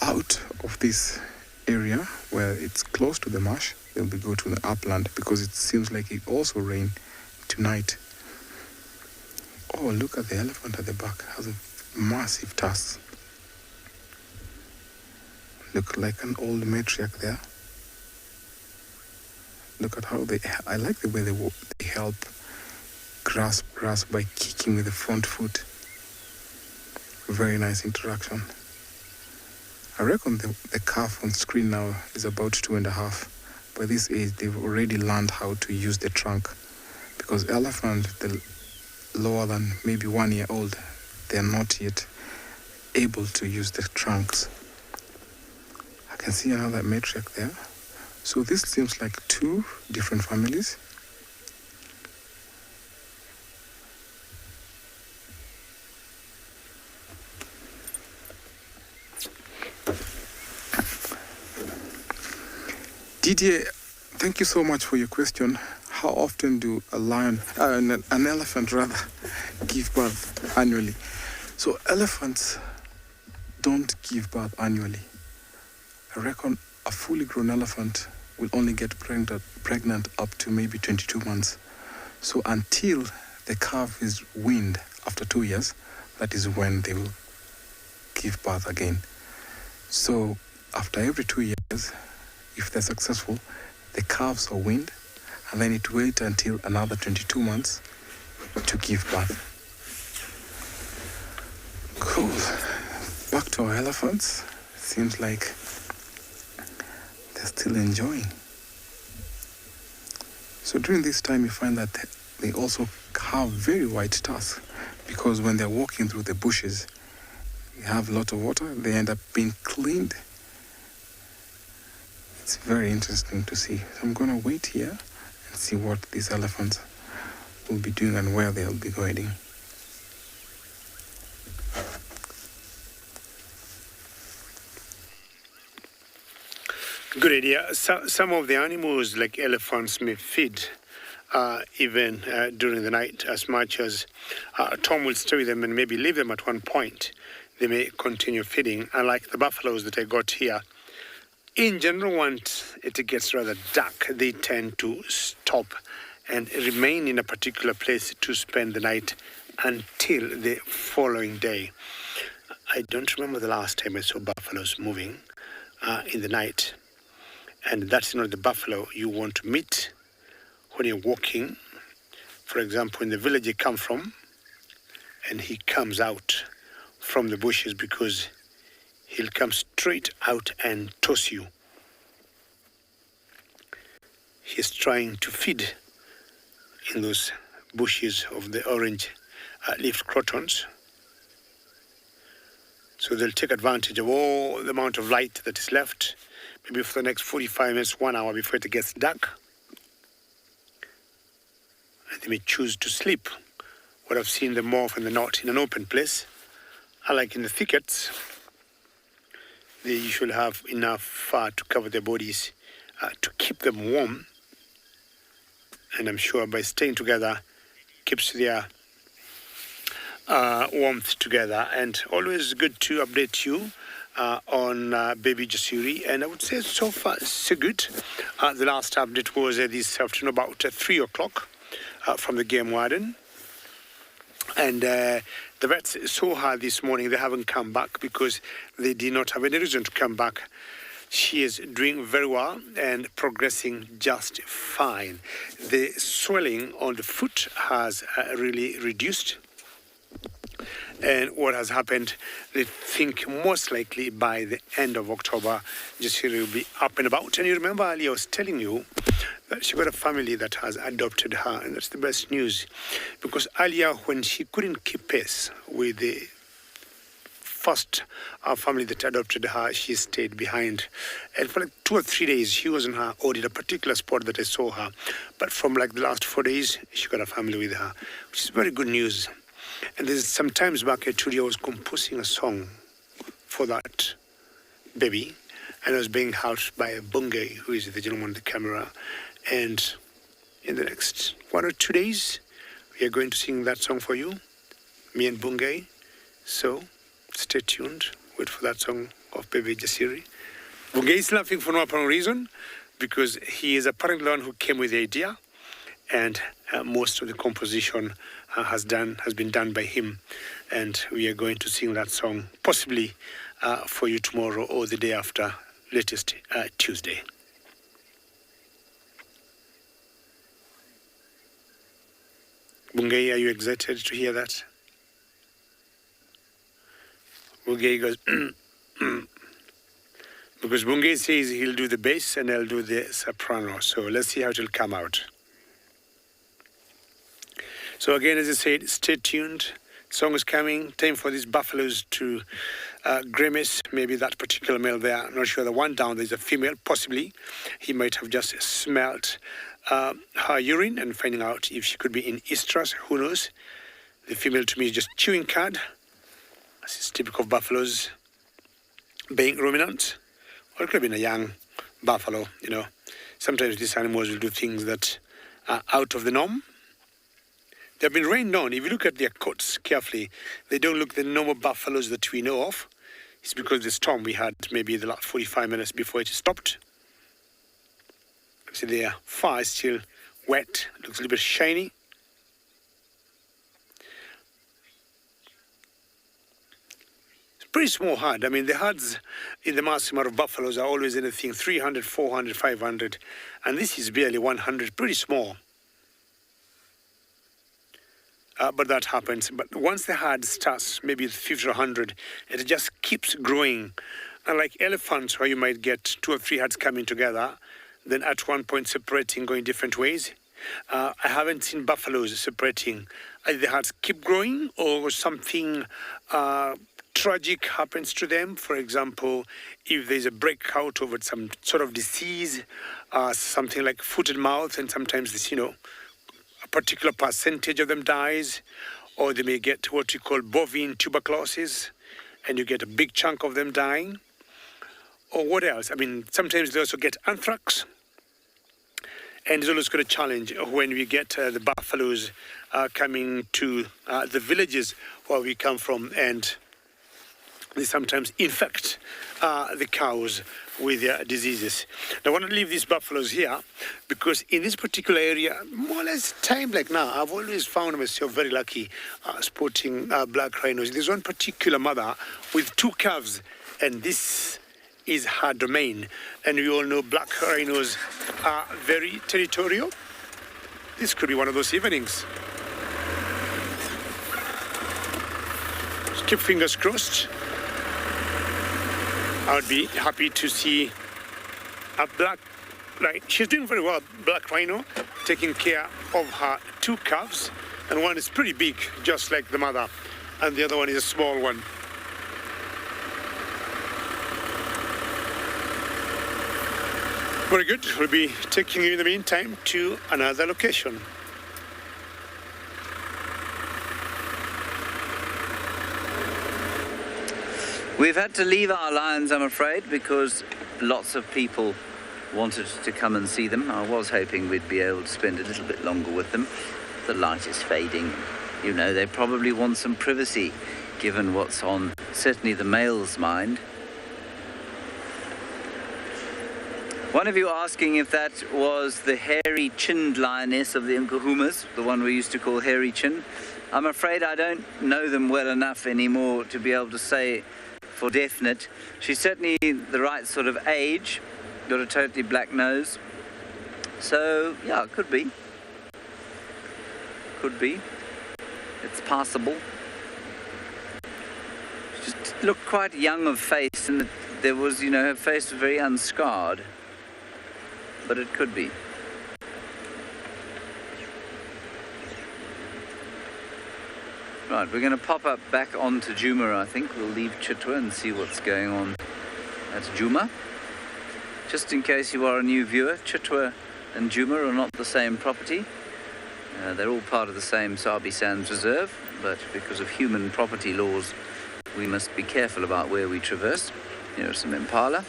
[SPEAKER 4] out of this area where it's close to the marsh. They'll be go to the upland because it seems like it also rained tonight. Oh, look at the elephant at the back. It has a massive tusk. look like an old matriarch there. Look at how I like the way they help grasp grass by kicking with the front foot. Very nice interaction. I reckon the calf on screen now is about 2.5. By this age, they've already learned how to use the trunk, because elephants, the lower than maybe 1 year old, they're not yet able to use the trunks. I can see another matriarch there. So this seems like 2 different families. Didier, thank you so much for your question. How often do an elephant rather, give birth annually? So elephants don't give birth annually. I reckon a fully grown elephant will only get pregnant up to maybe 22 months. So until the calf is weaned after 2 years, that is when they will give birth again. So after every 2 years, if they're successful, the calves are weaned, and then it waits until another 22 months to give birth. Cool. Back to our elephants. Seems like they're still enjoying. So during this time, you find that they also have very white tusks, because when they're walking through the bushes, they have a lot of water, they end up being cleaned. It's very interesting to see. So I'm going to wait here and see what these elephants will be doing and where they'll be going.
[SPEAKER 2] Good idea. Some of the animals, like elephants, may feed even during the night, as much as Tom will stay with them and maybe leave them at one point. They may continue feeding, unlike the buffaloes that I got here. In general, once it gets rather dark, they tend to stop and remain in a particular place to spend the night until the following day. I don't remember the last time I saw buffaloes moving in the night. And that's not the buffalo you want to meet when you're walking. For example, in the village you come from, and he comes out from the bushes, because he'll come straight out and toss you. He's trying to feed in those bushes of the orange leaf crotons. So they'll take advantage of all the amount of light that is left, maybe for the next 45 minutes, 1 hour before it gets dark. And they may choose to sleep. What I've seen them more often than not in an open place, unlike in the thickets. They usually have enough fur to cover their bodies to keep them warm. And I'm sure by staying together, keeps their warmth together. And always good to update you on baby Jasiri. And I would say so far so good. The last update was this afternoon about 3 o'clock from the game warden. And the vets saw her this morning. They haven't come back because they did not have any reason to come back. She is doing very well and progressing just fine. The swelling on the foot has really reduced. And what has happened, they think most likely by the end of October, Jasiri will be up and about. And you remember earlier I was telling you that she got a family that has adopted her, and that's the best news. Because earlier, when she couldn't keep pace with the first family that adopted her, she stayed behind. And for like 2 or 3 days, she was in her odd in a particular spot that I saw her. But from like the last 4 days, she got a family with her, which is very good news. And there's sometimes back at Kudu, I was composing a song for that baby, and I was being helped by Bungay, who is the gentleman on the camera. And in the next 1 or 2 days, we are going to sing that song for you, me and Bungay. So stay tuned, wait for that song of baby Jasiri. Bungay is laughing for no apparent reason, because he is apparently the one who came with the idea. And most of the composition has been done by him, and we are going to sing that song possibly for you tomorrow or the day after, latest Tuesday. Bungei, are you excited to hear that? Bungei goes, because Bungei says he'll do the bass and I'll do the soprano. So let's see how it will come out. So again, as I said, stay tuned. Song is coming. Time for these buffaloes to grimace. Maybe that particular male there. I'm not sure. The one down there's a female. Possibly, he might have just smelt her urine and finding out if she could be in estrus. Who knows? The female to me is just chewing cud. This is typical of buffaloes being ruminant. Or it could have been a young buffalo. You know, sometimes these animals will do things that are out of the norm. They've been rained on. If you look at their coats carefully, they don't look the normal buffaloes that we know of. It's because the storm we had maybe the last 45 minutes before it stopped. See, their fur is still wet. Looks a little bit shiny. It's a pretty small herd. I mean, the herds in the mass amount of buffaloes are always anything 300, 400, 500. And this is barely 100, pretty small. But that happens. But once the herd starts, maybe 50 or 100, it just keeps growing. Unlike elephants, where you might get 2 or 3 herds coming together, then at one point separating, going different ways. I haven't seen buffaloes separating. Either the herds keep growing or something tragic happens to them. For example, if there's a breakout over some sort of disease, something like foot and mouth, and sometimes this, a particular percentage of them dies, or they may get what we call bovine tuberculosis, and you get a big chunk of them dying. Or what else? I mean, sometimes they also get anthrax. And it's always got a challenge when we get the buffaloes coming to the villages where we come from, and they sometimes infect the cows with their diseases. Now, I want to leave these buffaloes here because in this particular area, more or less time like now, I've always found myself very lucky spotting black rhinos. There's one particular mother with 2 calves, and this is her domain. And we all know black rhinos are very territorial. This could be one of those evenings. Just keep fingers crossed. I would be happy to see a black, she's doing very well, black rhino, taking care of her 2 calves. And one is pretty big, just like the mother. And the other one is a small one. Very good. We'll be taking you in the meantime to another location.
[SPEAKER 5] We've had to leave our lions, I'm afraid, because lots of people wanted to come and see them. I was hoping we'd be able to spend a little bit longer with them. The light is fading. They probably want some privacy, given what's on certainly the male's mind. One of you asking if that was the hairy-chinned lioness of the Nkuhumas, the one we used to call hairy chin. I'm afraid I don't know them well enough anymore to be able to say for definite. She's certainly the right sort of age, got a totally black nose. So, yeah, could be. Could be. It's possible. She just looked quite young of face, and there was, her face was very unscarred. But it could be. Right, we're going to pop up back onto Juma, I think. We'll leave Chitwa and see what's going on at Juma. Just in case you are a new viewer, Chitwa and Juma are not the same property. They're all part of the same Sabi Sands Reserve, but because of human property laws, we must be careful about where we traverse. Here are some impala.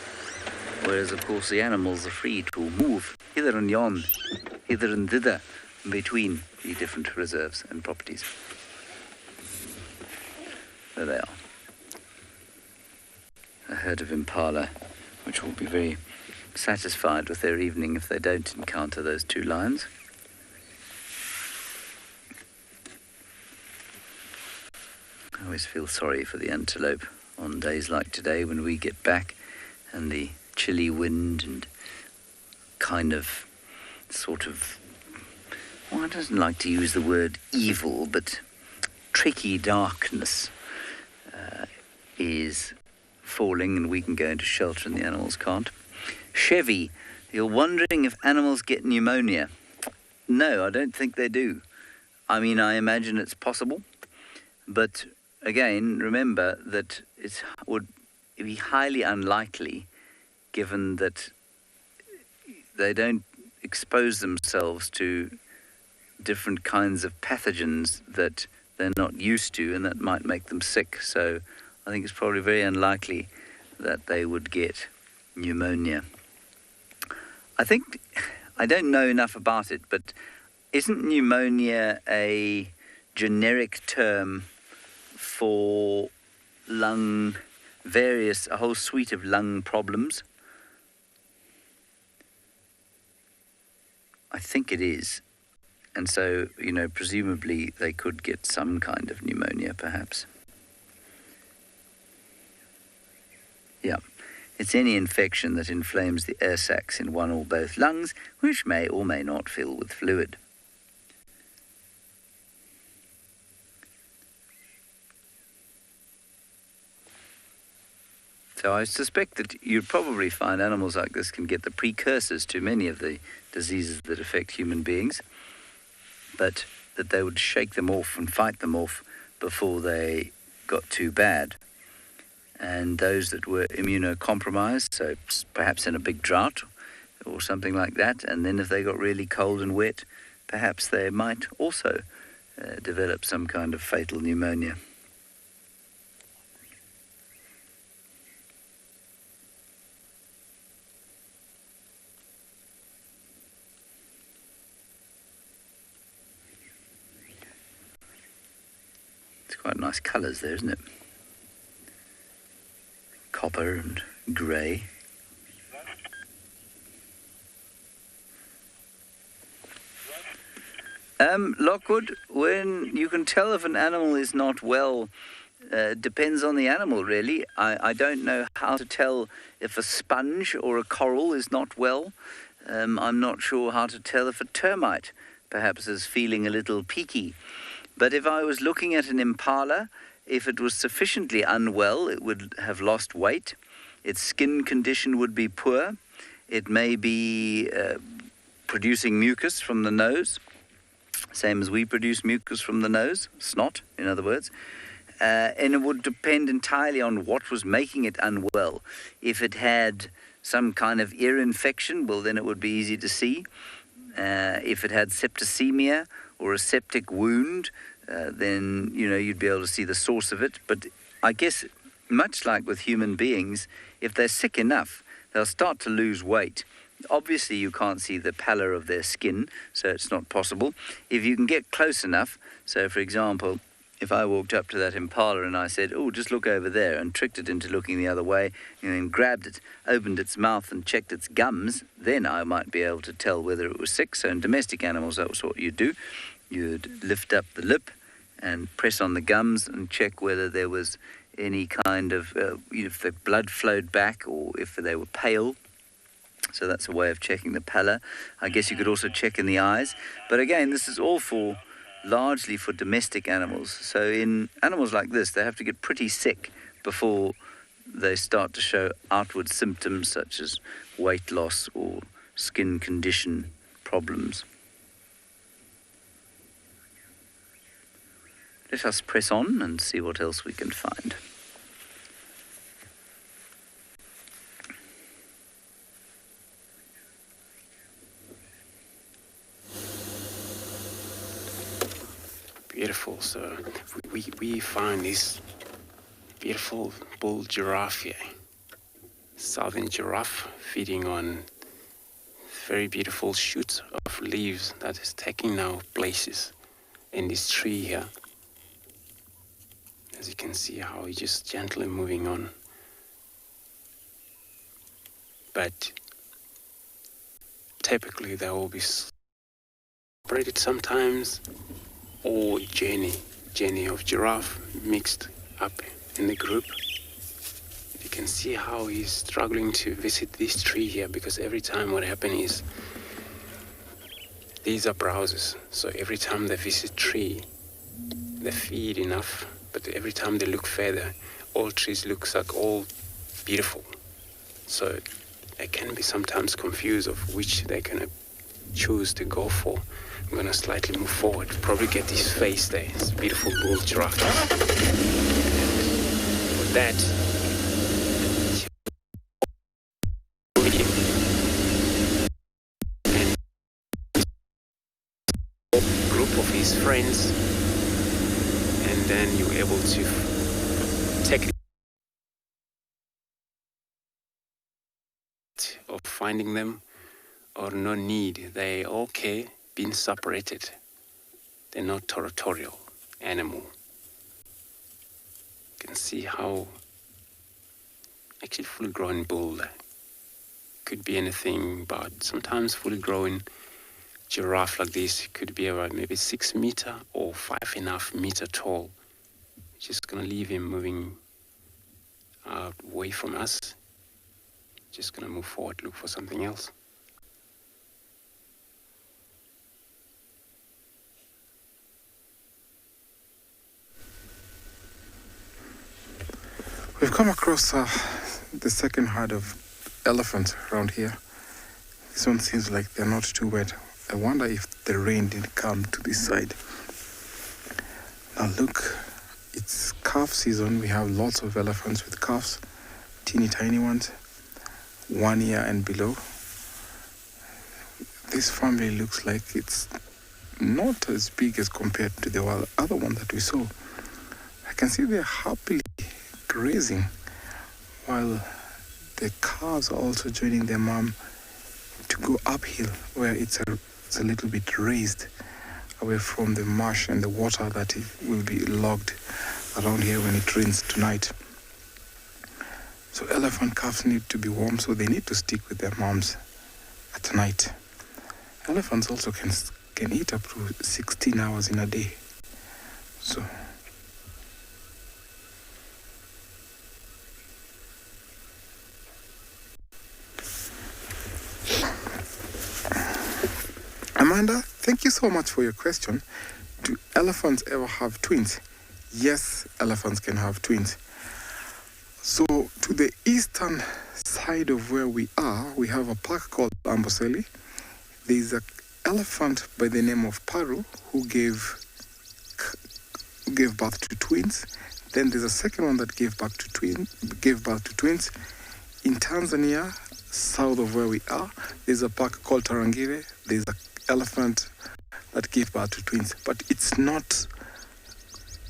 [SPEAKER 5] Whereas, of course, the animals are free to move hither and yon, hither and thither, between the different reserves and properties. There they are. A herd of impala, which will be very satisfied with their evening if they don't encounter those 2 lions. I always feel sorry for the antelope on days like today when we get back and the chilly wind and kind of sort of, well, I don't like to use the word evil, but tricky darkness is falling and we can go into shelter and the animals can't. Chevy, you're wondering if animals get pneumonia. No, I don't think they do. I mean, I imagine it's possible, but again, remember that it would be highly unlikely given that they don't expose themselves to different kinds of pathogens that they're not used to and that might make them sick. So I think it's probably very unlikely that they would get pneumonia. I don't know enough about it, but isn't pneumonia a generic term for a whole suite of lung problems? I think it is. And so, presumably they could get some kind of pneumonia, perhaps. Yeah. It's any infection that inflames the air sacs in one or both lungs, which may or may not fill with fluid. So I suspect that you'd probably find animals like this can get the precursors to many of the diseases that affect human beings, but that they would shake them off and fight them off before they got too bad. And those that were immunocompromised, so perhaps in a big drought or something like that, and then if they got really cold and wet, perhaps they might also develop some kind of fatal pneumonia. It's quite nice colours there, isn't it? Copper and grey. Lockwood, when you can tell if an animal is not well, depends on the animal, really. I don't know how to tell if a sponge or a coral is not well. I'm not sure how to tell if a termite perhaps is feeling a little peaky. But if I was looking at an impala, if it was sufficiently unwell, it would have lost weight. Its skin condition would be poor. It may be producing mucus from the nose, same as we produce mucus from the nose, snot, in other words. And it would depend entirely on what was making it unwell. If it had some kind of ear infection, well, then it would be easy to see. If it had septicemia or a septic wound, then, you'd be able to see the source of it. But I guess, much like with human beings, if they're sick enough, they'll start to lose weight. Obviously, you can't see the pallor of their skin, so it's not possible. If you can get close enough, so for example, if I walked up to that impala and I said, oh, just look over there, and tricked it into looking the other way, and then grabbed it, opened its mouth and checked its gums, then I might be able to tell whether it was sick. So in domestic animals, that was what you'd do. You'd lift up the lip and press on the gums and check whether there was any kind of, if the blood flowed back or if they were pale. So that's a way of checking the pallor. I guess you could also check in the eyes. But again, this is all largely for domestic animals. So in animals like this, they have to get pretty sick before they start to show outward symptoms such as weight loss or skin condition problems. Let us press on and see what else we can find.
[SPEAKER 8] Beautiful. So we find this beautiful bull giraffe here, southern giraffe, feeding on very beautiful shoots of leaves that is taking now places in this tree here. As you can see how he's just gently moving on. But typically they will be separated sometimes, or journey of giraffe mixed up in the group. You can see how he's struggling to visit this tree here, because every time what happens is these are browsers. So every time they visit tree, they feed enough, but every time they look further, all trees looks like all beautiful. So they can be sometimes confused of which they're gonna choose to go for. I'm gonna slightly move forward, probably get his face there. It's a beautiful bull giraffe. With that, and group of his friends, and then you're able to take of finding them or no need. They okay being separated. They're not territorial animal. You can see how actually fully grown bull could be anything, but sometimes fully grown giraffe like this could be around maybe 6 meters or 5.5 meters tall. Just gonna leave him moving away from us. Just gonna move forward, look for something else.
[SPEAKER 4] We've come across the second herd of elephants around here. This one seems like they're not too wet. I wonder if the rain didn't come to this side. Now look, it's calf season. We have lots of elephants with calves, teeny tiny ones, 1 year and below. This family looks like it's not as big as compared to the other one that we saw. I can see they're happily grazing while the calves are also joining their mom to go uphill where it's a little bit raised away from the marsh and the water that will be logged around here when it rains tonight. So elephant calves need to be warm, so they need to stick with their moms at night. Elephants also can eat up to 16 hours in a day. So Amanda, thank you so much for your question. Do elephants ever have twins? Yes, elephants can have twins. So to the eastern side of where we are, we have a park called Amboseli. There is an elephant by the name of Paru who gave birth to twins. Then there's a second one that gave birth to twins. In Tanzania, south of where we are, there's a park called Tarangire. There's an elephant that gave birth to twins, but it's not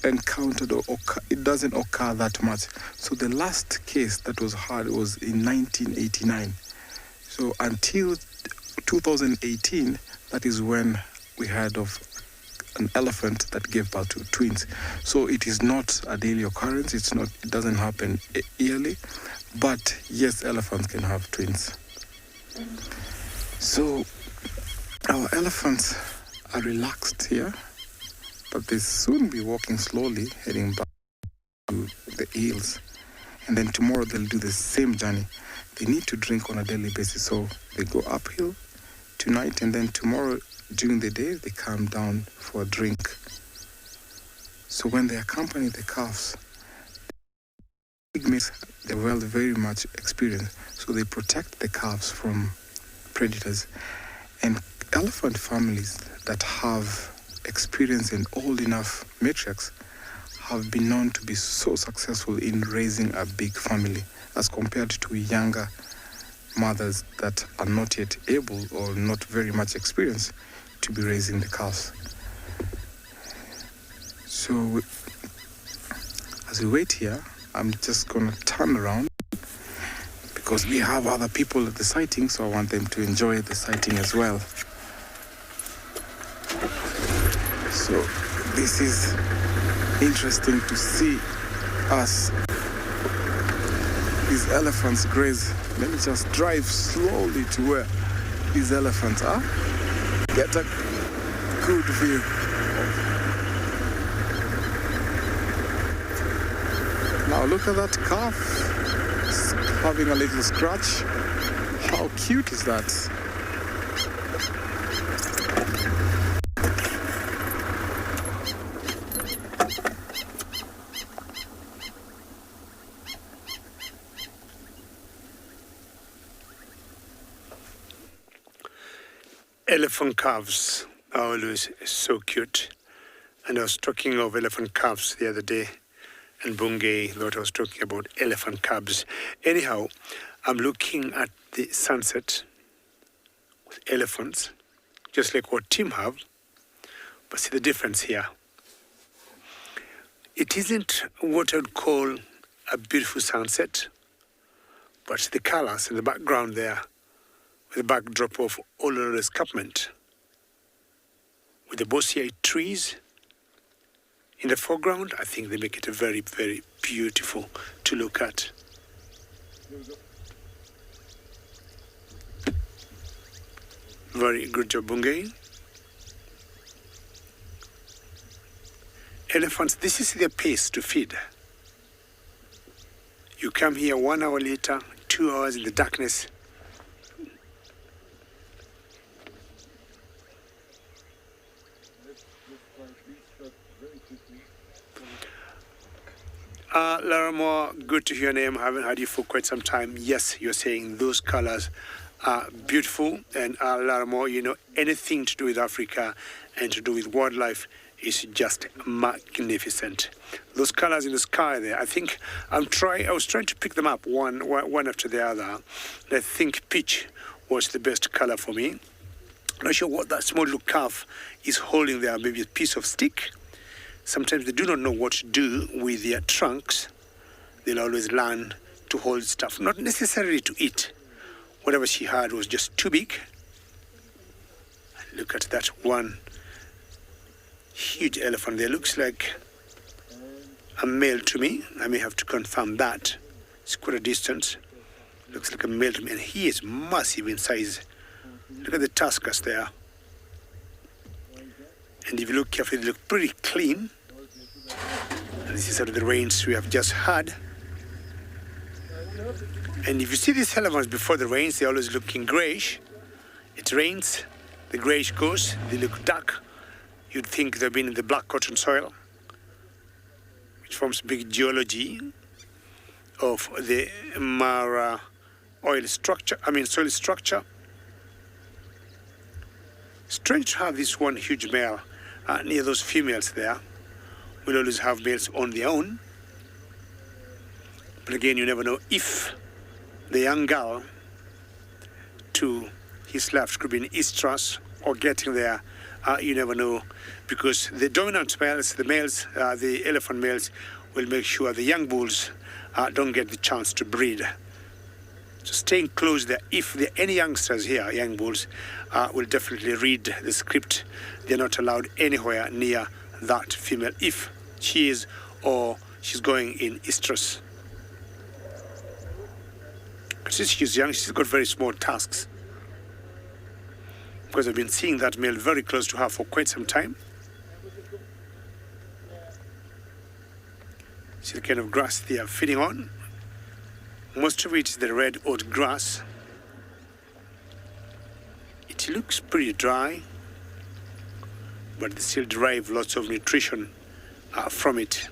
[SPEAKER 4] encountered or it doesn't occur that much. So the last case that was heard was in 1989. So until 2018, that is when we heard of an elephant that gave birth to twins. So it is not a daily occurrence. It doesn't happen yearly, but yes, elephants can have twins. So our elephants are relaxed here, but they soon be walking slowly, heading back to the hills. And then tomorrow they'll do the same journey. They need to drink on a daily basis, so they go uphill tonight, and then tomorrow during the day they come down for a drink. So when they accompany the calves, pygmies, they're very much experienced, so they protect the calves from predators. And elephant families that have experience and old enough matriarchs have been known to be so successful in raising a big family as compared to younger mothers that are not yet able or not very much experienced to be raising the calves. So as we wait here, I'm just going to turn around because we have other people at the sighting, so I want them to enjoy the sighting as well. So this is interesting to see these elephants graze. Let me just drive slowly to where these elephants are. Get a good view. Wow, look at that calf. It's having a little scratch. How cute is that?
[SPEAKER 2] Elephant calves are always so cute. And I was talking of elephant calves the other day, and Bungay thought I was talking about elephant calves. Anyhow, I'm looking at the sunset with elephants, just like what Tim have. But see the difference here. It isn't what I'd call a beautiful sunset, but the colors in the background there, with the backdrop of all the escarpment, with the bossy trees in the foreground, I think they make it very, very beautiful to look at. Very good job, Bungay. Elephants, this is their pace to feed. You come here 1 hour later, 2 hours in the darkness. Laramore, good to hear your name. I haven't heard you for quite some time. Yes, you're saying those colors are beautiful. And Laramore, you know, anything to do with Africa and to do with wildlife is just magnificent. Those colors in the sky there, I think I was trying to pick them up one after the other. And I think peach was the best color for me. I'm not sure what that small little calf is holding there, maybe a piece of stick. Sometimes they do not know what to do with their trunks. They'll always learn to hold stuff, not necessarily to eat. Whatever she had was just too big. Look at that one huge elephant there. Looks like a male to me. I may have to confirm that. It's quite a distance. Looks like a male to me, and he is massive in size. Look at the tuskers there. And if you look carefully, they look pretty clean. And this is out of the rains we have just had. And if you see these elephants before the rains, they're always looking grayish. It rains, the grayish goes, they look dark. You'd think they've been in the black cotton soil, which forms a big geology of the Mara soil structure. Strange to have this one huge male near those females there. We'll always have males on their own. But again, you never know if the young girl to his left could be in estrus or getting there. You never know, because the dominant males, the elephant males, will make sure the young bulls don't get the chance to breed. So staying close there, if there are any youngsters here, young bulls, will definitely read the script. They're not allowed anywhere near that female if she is or she's going in estrus. Since she's young, she's got very small tusks. Because I've been seeing that male very close to her for quite some time. See the kind of grass they are feeding on. Most of it is the red oat grass. It looks pretty dry, but they still derive lots of nutrition from it.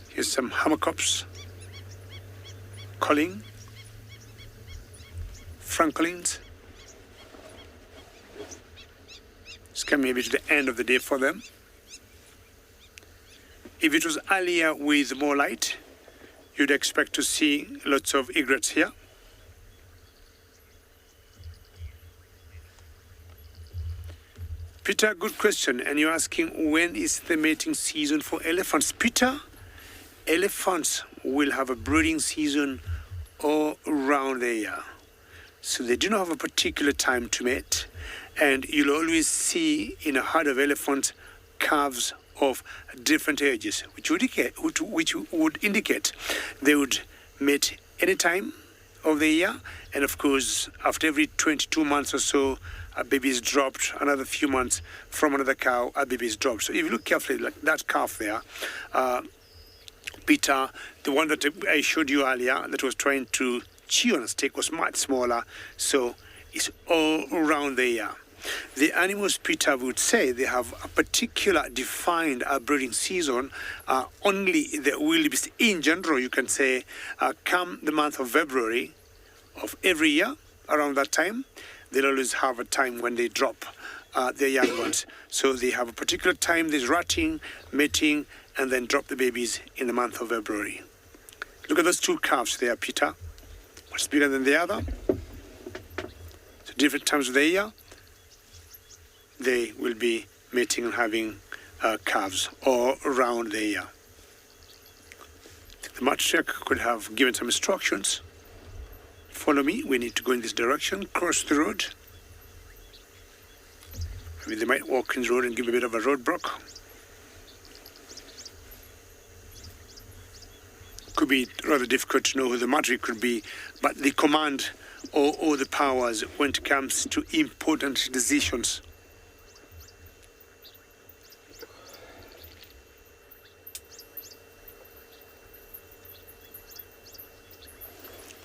[SPEAKER 2] Here's some hammercops, calling, francolins. It's coming maybe to the end of the day for them. If it was earlier with more light, you'd expect to see lots of egrets here. Peter, good question. And you're asking, when is the mating season for elephants? Peter, elephants will have a breeding season all around the year. So they do not have a particular time to mate. And you'll always see in a herd of elephants calves of different ages, which would indicate they would mate any time of the year. And of course, after every 22 months or so, a baby is dropped. Another few months from another cow, a baby is dropped. So if you look carefully, like that calf there, Peter, the one that I showed you earlier that was trying to chew on a stick, was much smaller. So it's all around the year. The animals, Peter would say, they have a particular defined breeding season. Only the wildebeest in general, you can say, come the month of February of every year, around that time, they'll always have a time when they drop their young ones. So they have a particular time, there's ratting, mating, and then drop the babies in the month of February. Look at those two calves there, Peter. One's bigger than the other. So different times of the year, they will be mating and having calves all around the year. The matriarch could have given some instructions. Follow me, we need to go in this direction, cross the road. I mean, they might walk in the road and give a bit of a roadblock. Could be rather difficult to know who the matriarch could be, but the command or the powers when it comes to important decisions.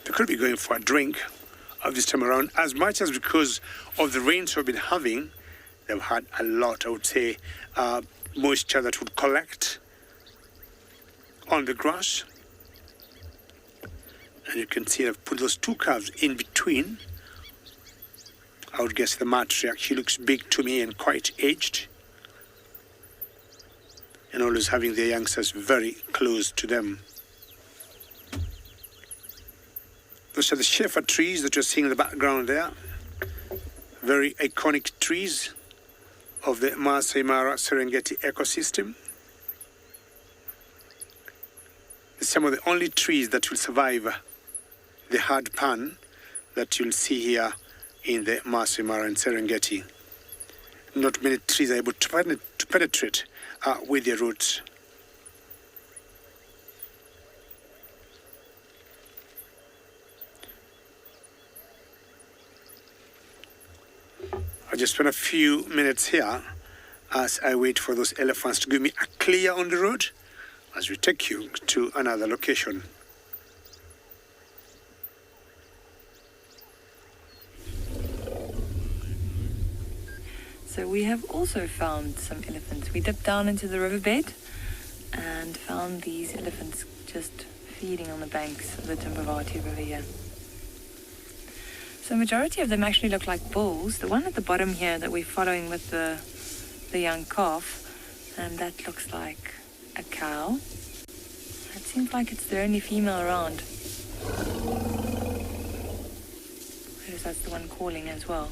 [SPEAKER 2] They could be going for a drink of this time around, as much as because of the rains we've been having. They've had a lot, I would say, moisture that would collect on the grass. And you can see I've put those two calves in between. I would guess the matriarch, she looks big to me and quite aged. And always having their youngsters very close to them. Those are the Shepherd trees that you're seeing in the background there. Very iconic trees of the Masai Mara Serengeti ecosystem. Some of the only trees that will survive the hard pan that you'll see here in the Masai Mara and Serengeti. Not many trees are able to penetrate with their roots. I'll just spend a few minutes here as I wait for those elephants to give me a clear on the road as we take you to another location.
[SPEAKER 3] So we have also found some elephants. We dipped down into the riverbed and found these elephants just feeding on the banks of the Timbavati River here. So the majority of them actually look like bulls. The one at the bottom here that we're following with the young calf, and that looks like a cow. It seems like it's the only female around. Because that's the one calling as well.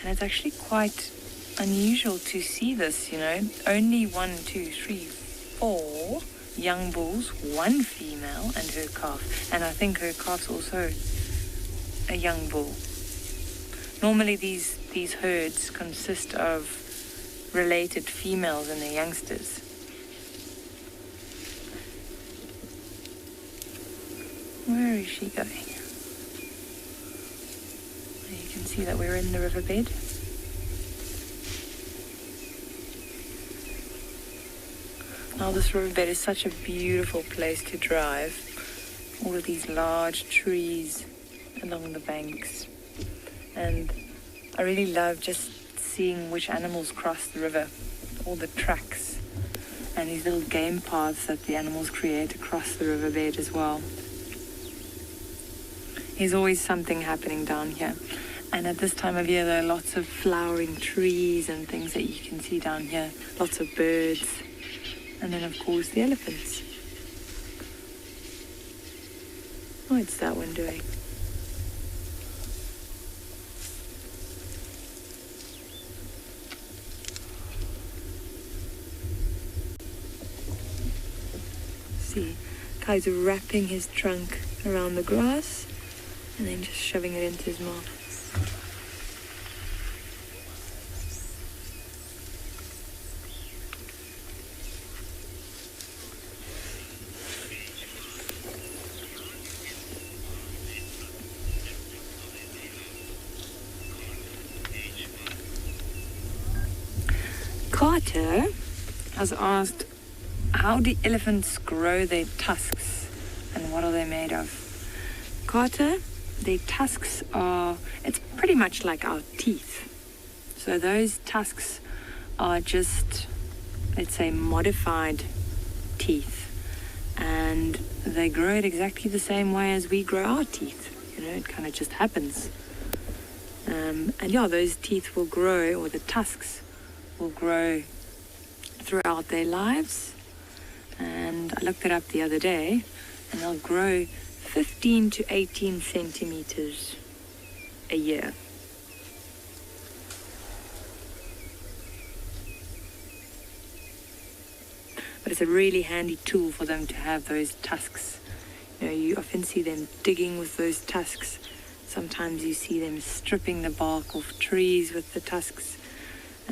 [SPEAKER 3] And it's actually quite unusual to see this, you know. Only 1, 2, 3, 4 young bulls, one female and her calf. And I think her calf's also a young bull. Normally these herds consist of related females and their youngsters. Where is she going? You can see that we're in the riverbed. Now this riverbed is such a beautiful place to drive. All of these large trees along the banks, and I really love just seeing which animals cross the river, all the tracks and these little game paths that the animals create across the riverbed as well. There's always something happening down here, and at this time of year there are lots of flowering trees and things that you can see down here, lots of birds, and then of course the elephants. What's that one doing? See, Kai's wrapping his trunk around the grass and then just shoving it into his mouth. Carter has asked, how do elephants grow their tusks and what are they made of? Carter, their tusks are, it's pretty much like our teeth. So those tusks are just, let's say, modified teeth. And they grow it exactly the same way as we grow our teeth. You know, it kind of just happens. And yeah, those teeth will grow, or the tusks will grow throughout their lives. And I looked it up the other day, and they'll grow 15 to 18 centimeters a year. But it's a really handy tool for them to have those tusks. You know, you often see them digging with those tusks. Sometimes you see them stripping the bark off trees with the tusks.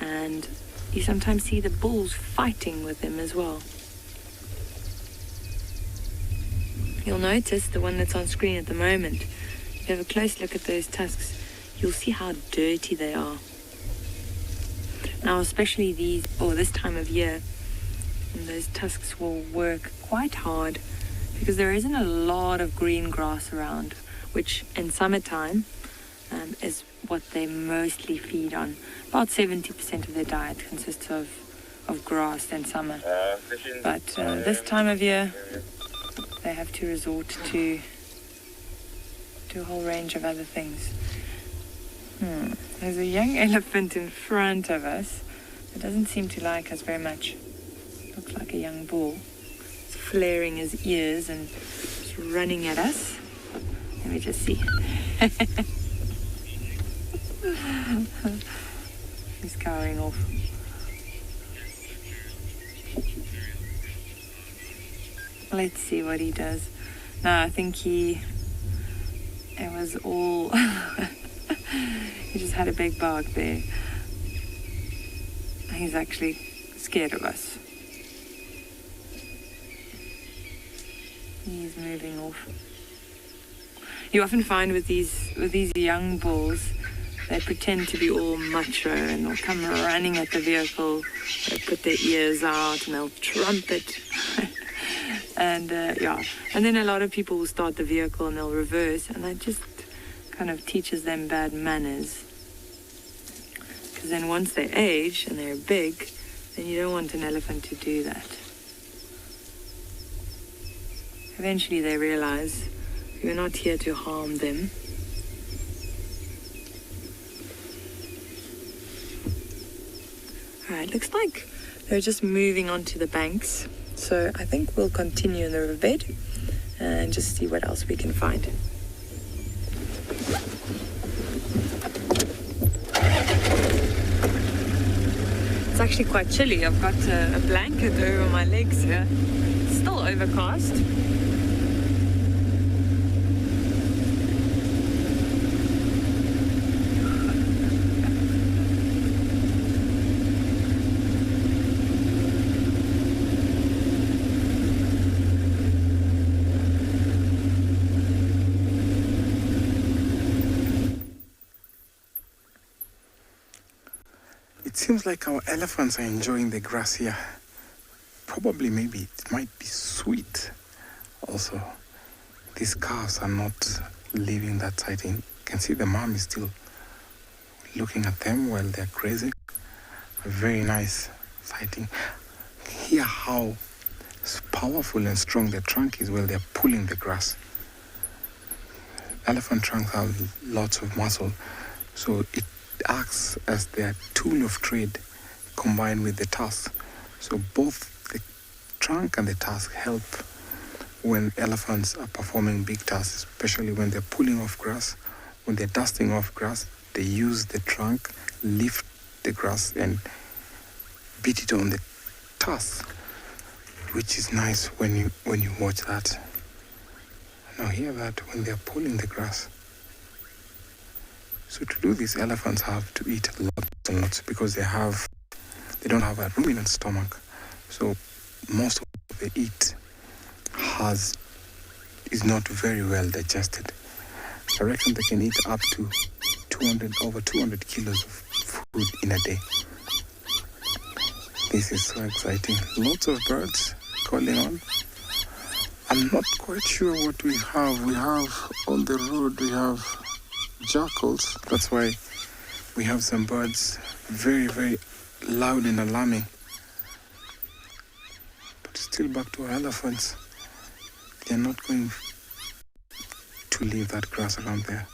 [SPEAKER 3] And you sometimes see the bulls fighting with them as well. You'll notice the one that's on screen at the moment. If you have a close look at those tusks, you'll see how dirty they are. Now, especially this time of year, and those tusks will work quite hard because there isn't a lot of green grass around, which in summertime is what they mostly feed on. About 70% of their diet consists of grass in summer. But this time of year, they have to resort to a whole range of other things. There's a young elephant in front of us that doesn't seem to like us very much. Looks like a young bull. He's flaring his ears and just running at us. Let me just see. He's cowering off. Let's see what he does. No, I think it was all... He just had a big bark there. He's actually scared of us. He's moving off. You often find with these young bulls, they pretend to be all macho and they'll come running at the vehicle. They put their ears out and they'll trumpet. And and then a lot of people will start the vehicle and they'll reverse, and that just kind of teaches them bad manners. Because then once they age and they're big, then you don't want an elephant to do that. Eventually they realize you're not here to harm them. Alright, looks like they're just moving onto the banks. So I think we'll continue in the riverbed and just see what else we can find. It's actually quite chilly. I've got a blanket over my legs here. It's still overcast.
[SPEAKER 4] It seems like our elephants are enjoying the grass here. Probably, maybe it might be sweet. Also, these calves are not leaving that sighting. You can see the mom is still looking at them while they're grazing. A very nice sighting. Hear how powerful and strong the trunk is while they're pulling the grass. Elephant trunks have lots of muscle, so it acts as their tool of trade combined with the tusk. So both the trunk and the tusk help when elephants are performing big tasks, especially when they're pulling off grass. When they're dusting off grass, they use the trunk, lift the grass and beat it on the tusk, which is nice when you watch that. Now hear that when they're pulling the grass. So to do this, elephants have to eat lots and lots because they don't have a ruminant stomach. So most of what they eat is not very well digested. I reckon they can eat up to over 200 kilos of food in a day. This is so exciting. Lots of birds calling on. I'm not quite sure what we have. We have on the road, we have jackals. That's why we have some birds very, very loud and alarming. But still back to our elephants. They're not going to leave that grass around there.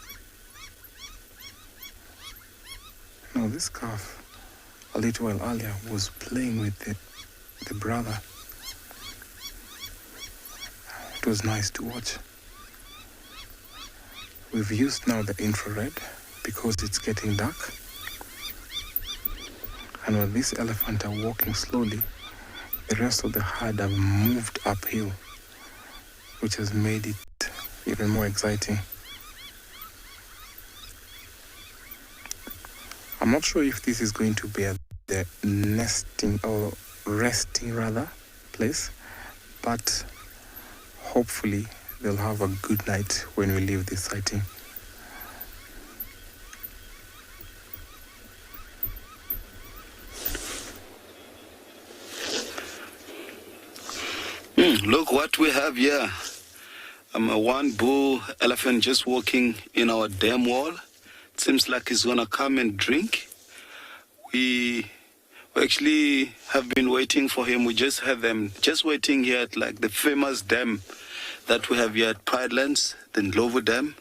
[SPEAKER 4] Now this calf, a little while earlier, was playing with the brother. It was nice to watch. We've used now the infrared because it's getting dark. And when this elephant are walking slowly, the rest of the herd have moved uphill, which has made it even more exciting. I'm not sure if this is going to be the nesting or resting rather place, but hopefully they'll have a good night when we leave this sighting.
[SPEAKER 9] Look what we have here. A one bull elephant just walking in our dam wall. It seems like he's gonna come and drink. We actually have been waiting for him. We just had them just waiting here at like the famous dam that we have here at Pridelands, the Ndlovu Dam.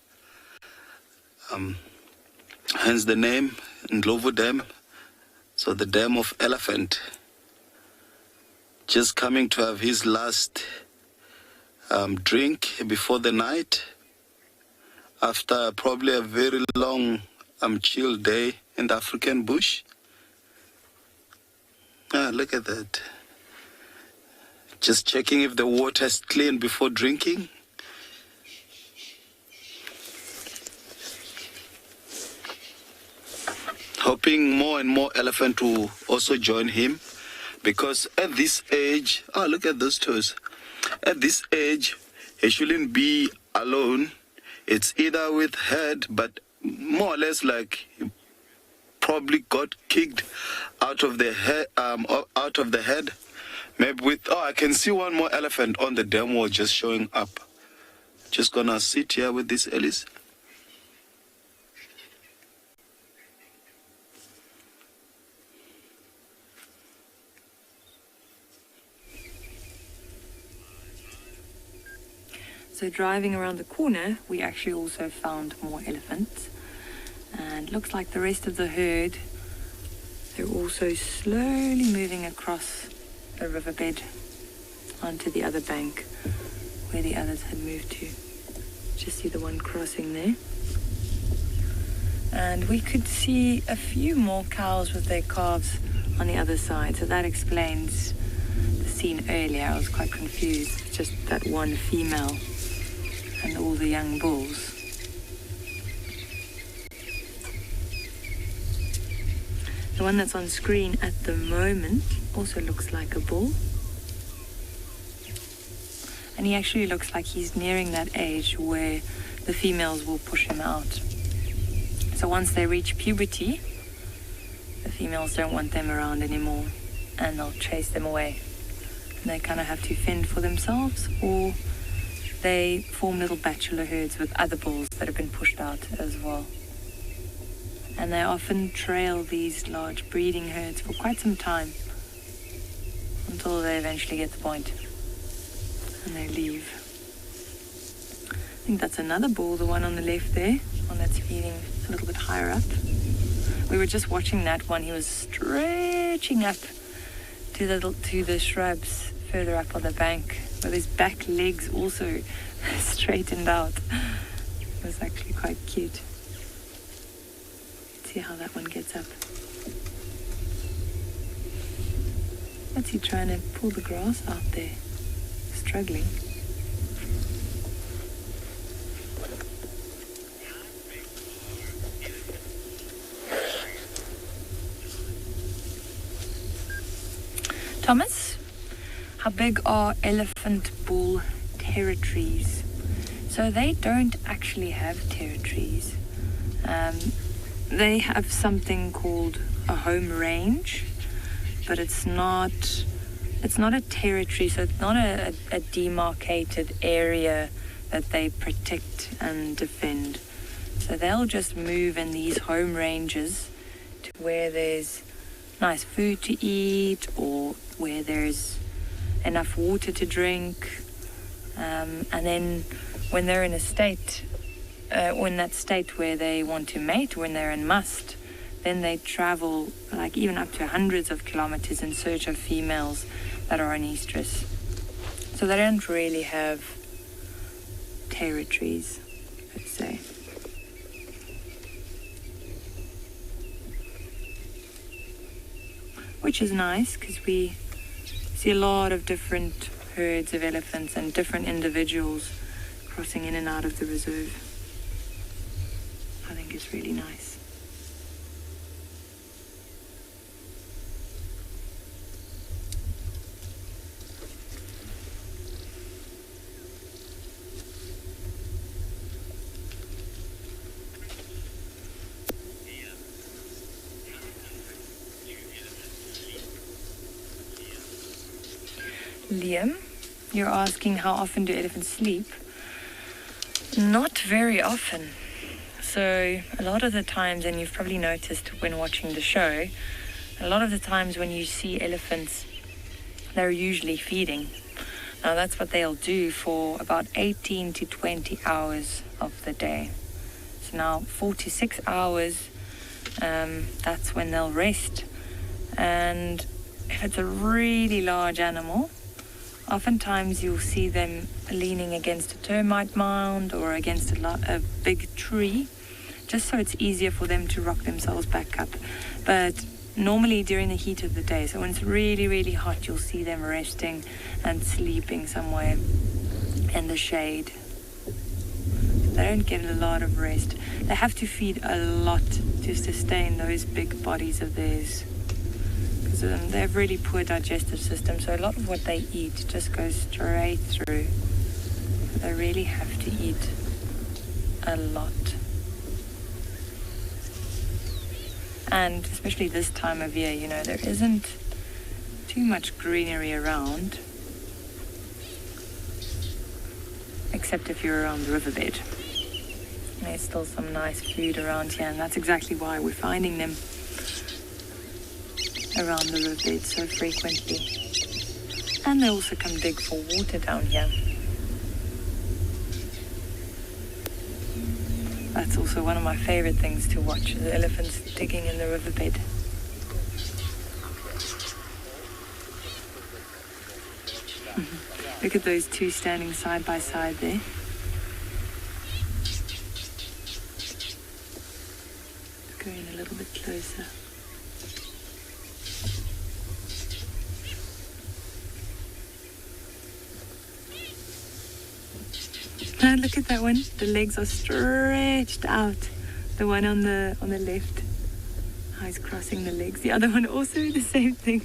[SPEAKER 9] Hence the name, Ndlovu Dam. So the dam of elephant. Just coming to have his last drink before the night, after probably a very long chill day in the African bush. Look at that. Just checking if the water is clean before drinking. Hoping more and more elephant will also join him, because at this age, look at those toes. At this age, he shouldn't be alone. It's either with herd, but more or less like he probably got kicked out of the head. Maybe with, I can see one more elephant on the dam wall just showing up. Just gonna sit here with this Ellis.
[SPEAKER 3] So driving around the corner, we actually also found more elephants. And looks like the rest of the herd, they're also slowly moving across the riverbed onto the other bank where the others had moved to. Just see the one crossing there. And we could see a few more cows with their calves on the other side. So that explains the scene earlier. I was quite confused. It's just that one female and all the young bulls. The one that's on screen at the moment also looks like a bull. And he actually looks like he's nearing that age where the females will push him out. So once they reach puberty, the females don't want them around anymore and they'll chase them away. And they kind of have to fend for themselves, or they form little bachelor herds with other bulls that have been pushed out as well. And they often trail these large breeding herds for quite some time until they eventually get the point and they leave. I think that's another bull, the one on the left there, one that's feeding a little bit higher up. We were just watching that one. He was stretching up to the shrubs further up on the bank, with his back legs also straightened out. It was actually quite cute. Let's see how that one gets up. What's he trying to pull the grass out there? Struggling. Thomas, how big are elephant bull territories? So they don't actually have territories. They have something called a home range, but it's not a territory, so it's not a demarcated area that they protect and defend. So they'll just move in these home ranges to where there's nice food to eat or where there's enough water to drink. And then when they're in a state, in that state where they want to mate, when they're in must, then they travel like even up to hundreds of kilometers in search of females that are in estrus. So they don't really have territories, per se. Which is nice because we see a lot of different herds of elephants and different individuals crossing in and out of the reserve. I think it's really nice. Liam, you're asking how often do elephants sleep? Not very often. So a lot of the times, and you've probably noticed when watching the show, a lot of the times when you see elephants, they're usually feeding. Now that's what they'll do for about 18 to 20 hours of the day. So now 4 to 6 hours, that's when they'll rest. And if it's a really large animal, oftentimes you'll see them leaning against a termite mound or against a big tree, just so it's easier for them to rock themselves back up. But normally during the heat of the day, so when it's really, really hot, you'll see them resting and sleeping somewhere in the shade. They don't get a lot of rest. They have to feed a lot to sustain those big bodies of theirs. They have really poor digestive system, so a lot of what they eat just goes straight through. They really have to eat a lot. And especially this time of year, you know, there isn't too much greenery around, except if you're around the riverbed. There's still some nice food around here, and that's exactly why we're finding them around the riverbed so frequently. And they also come dig for water down here. That's also one of my favorite things to watch, the elephants digging in the riverbed. Look at those two standing side by side there. Go in a little bit closer. And look at that one. The legs are stretched out. The one on the left. Oh, he's crossing the legs. The other one also the same thing.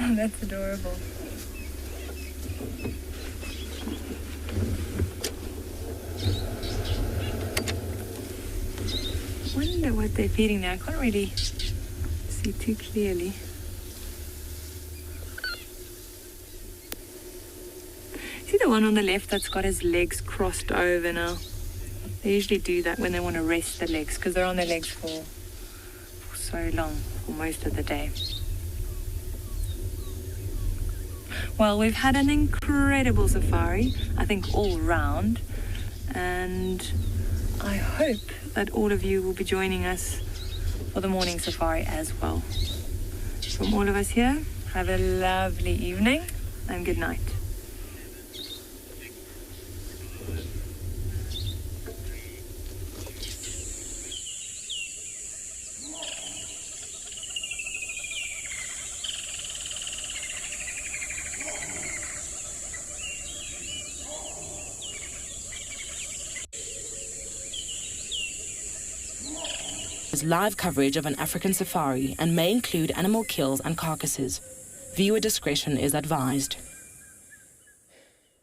[SPEAKER 3] Oh, that's adorable. Wonder what they're feeding now. I can't really see too clearly. See the one on the left that's got his legs crossed over now? They usually do that when they want to rest the legs because they're on their legs for so long, for most of the day. Well, we've had an incredible safari, I think all round, and I hope that all of you will be joining us for the morning safari as well. From all of us here, have a lovely evening and good night.
[SPEAKER 1] Live coverage of an African safari and may include animal kills and carcasses. Viewer discretion is advised.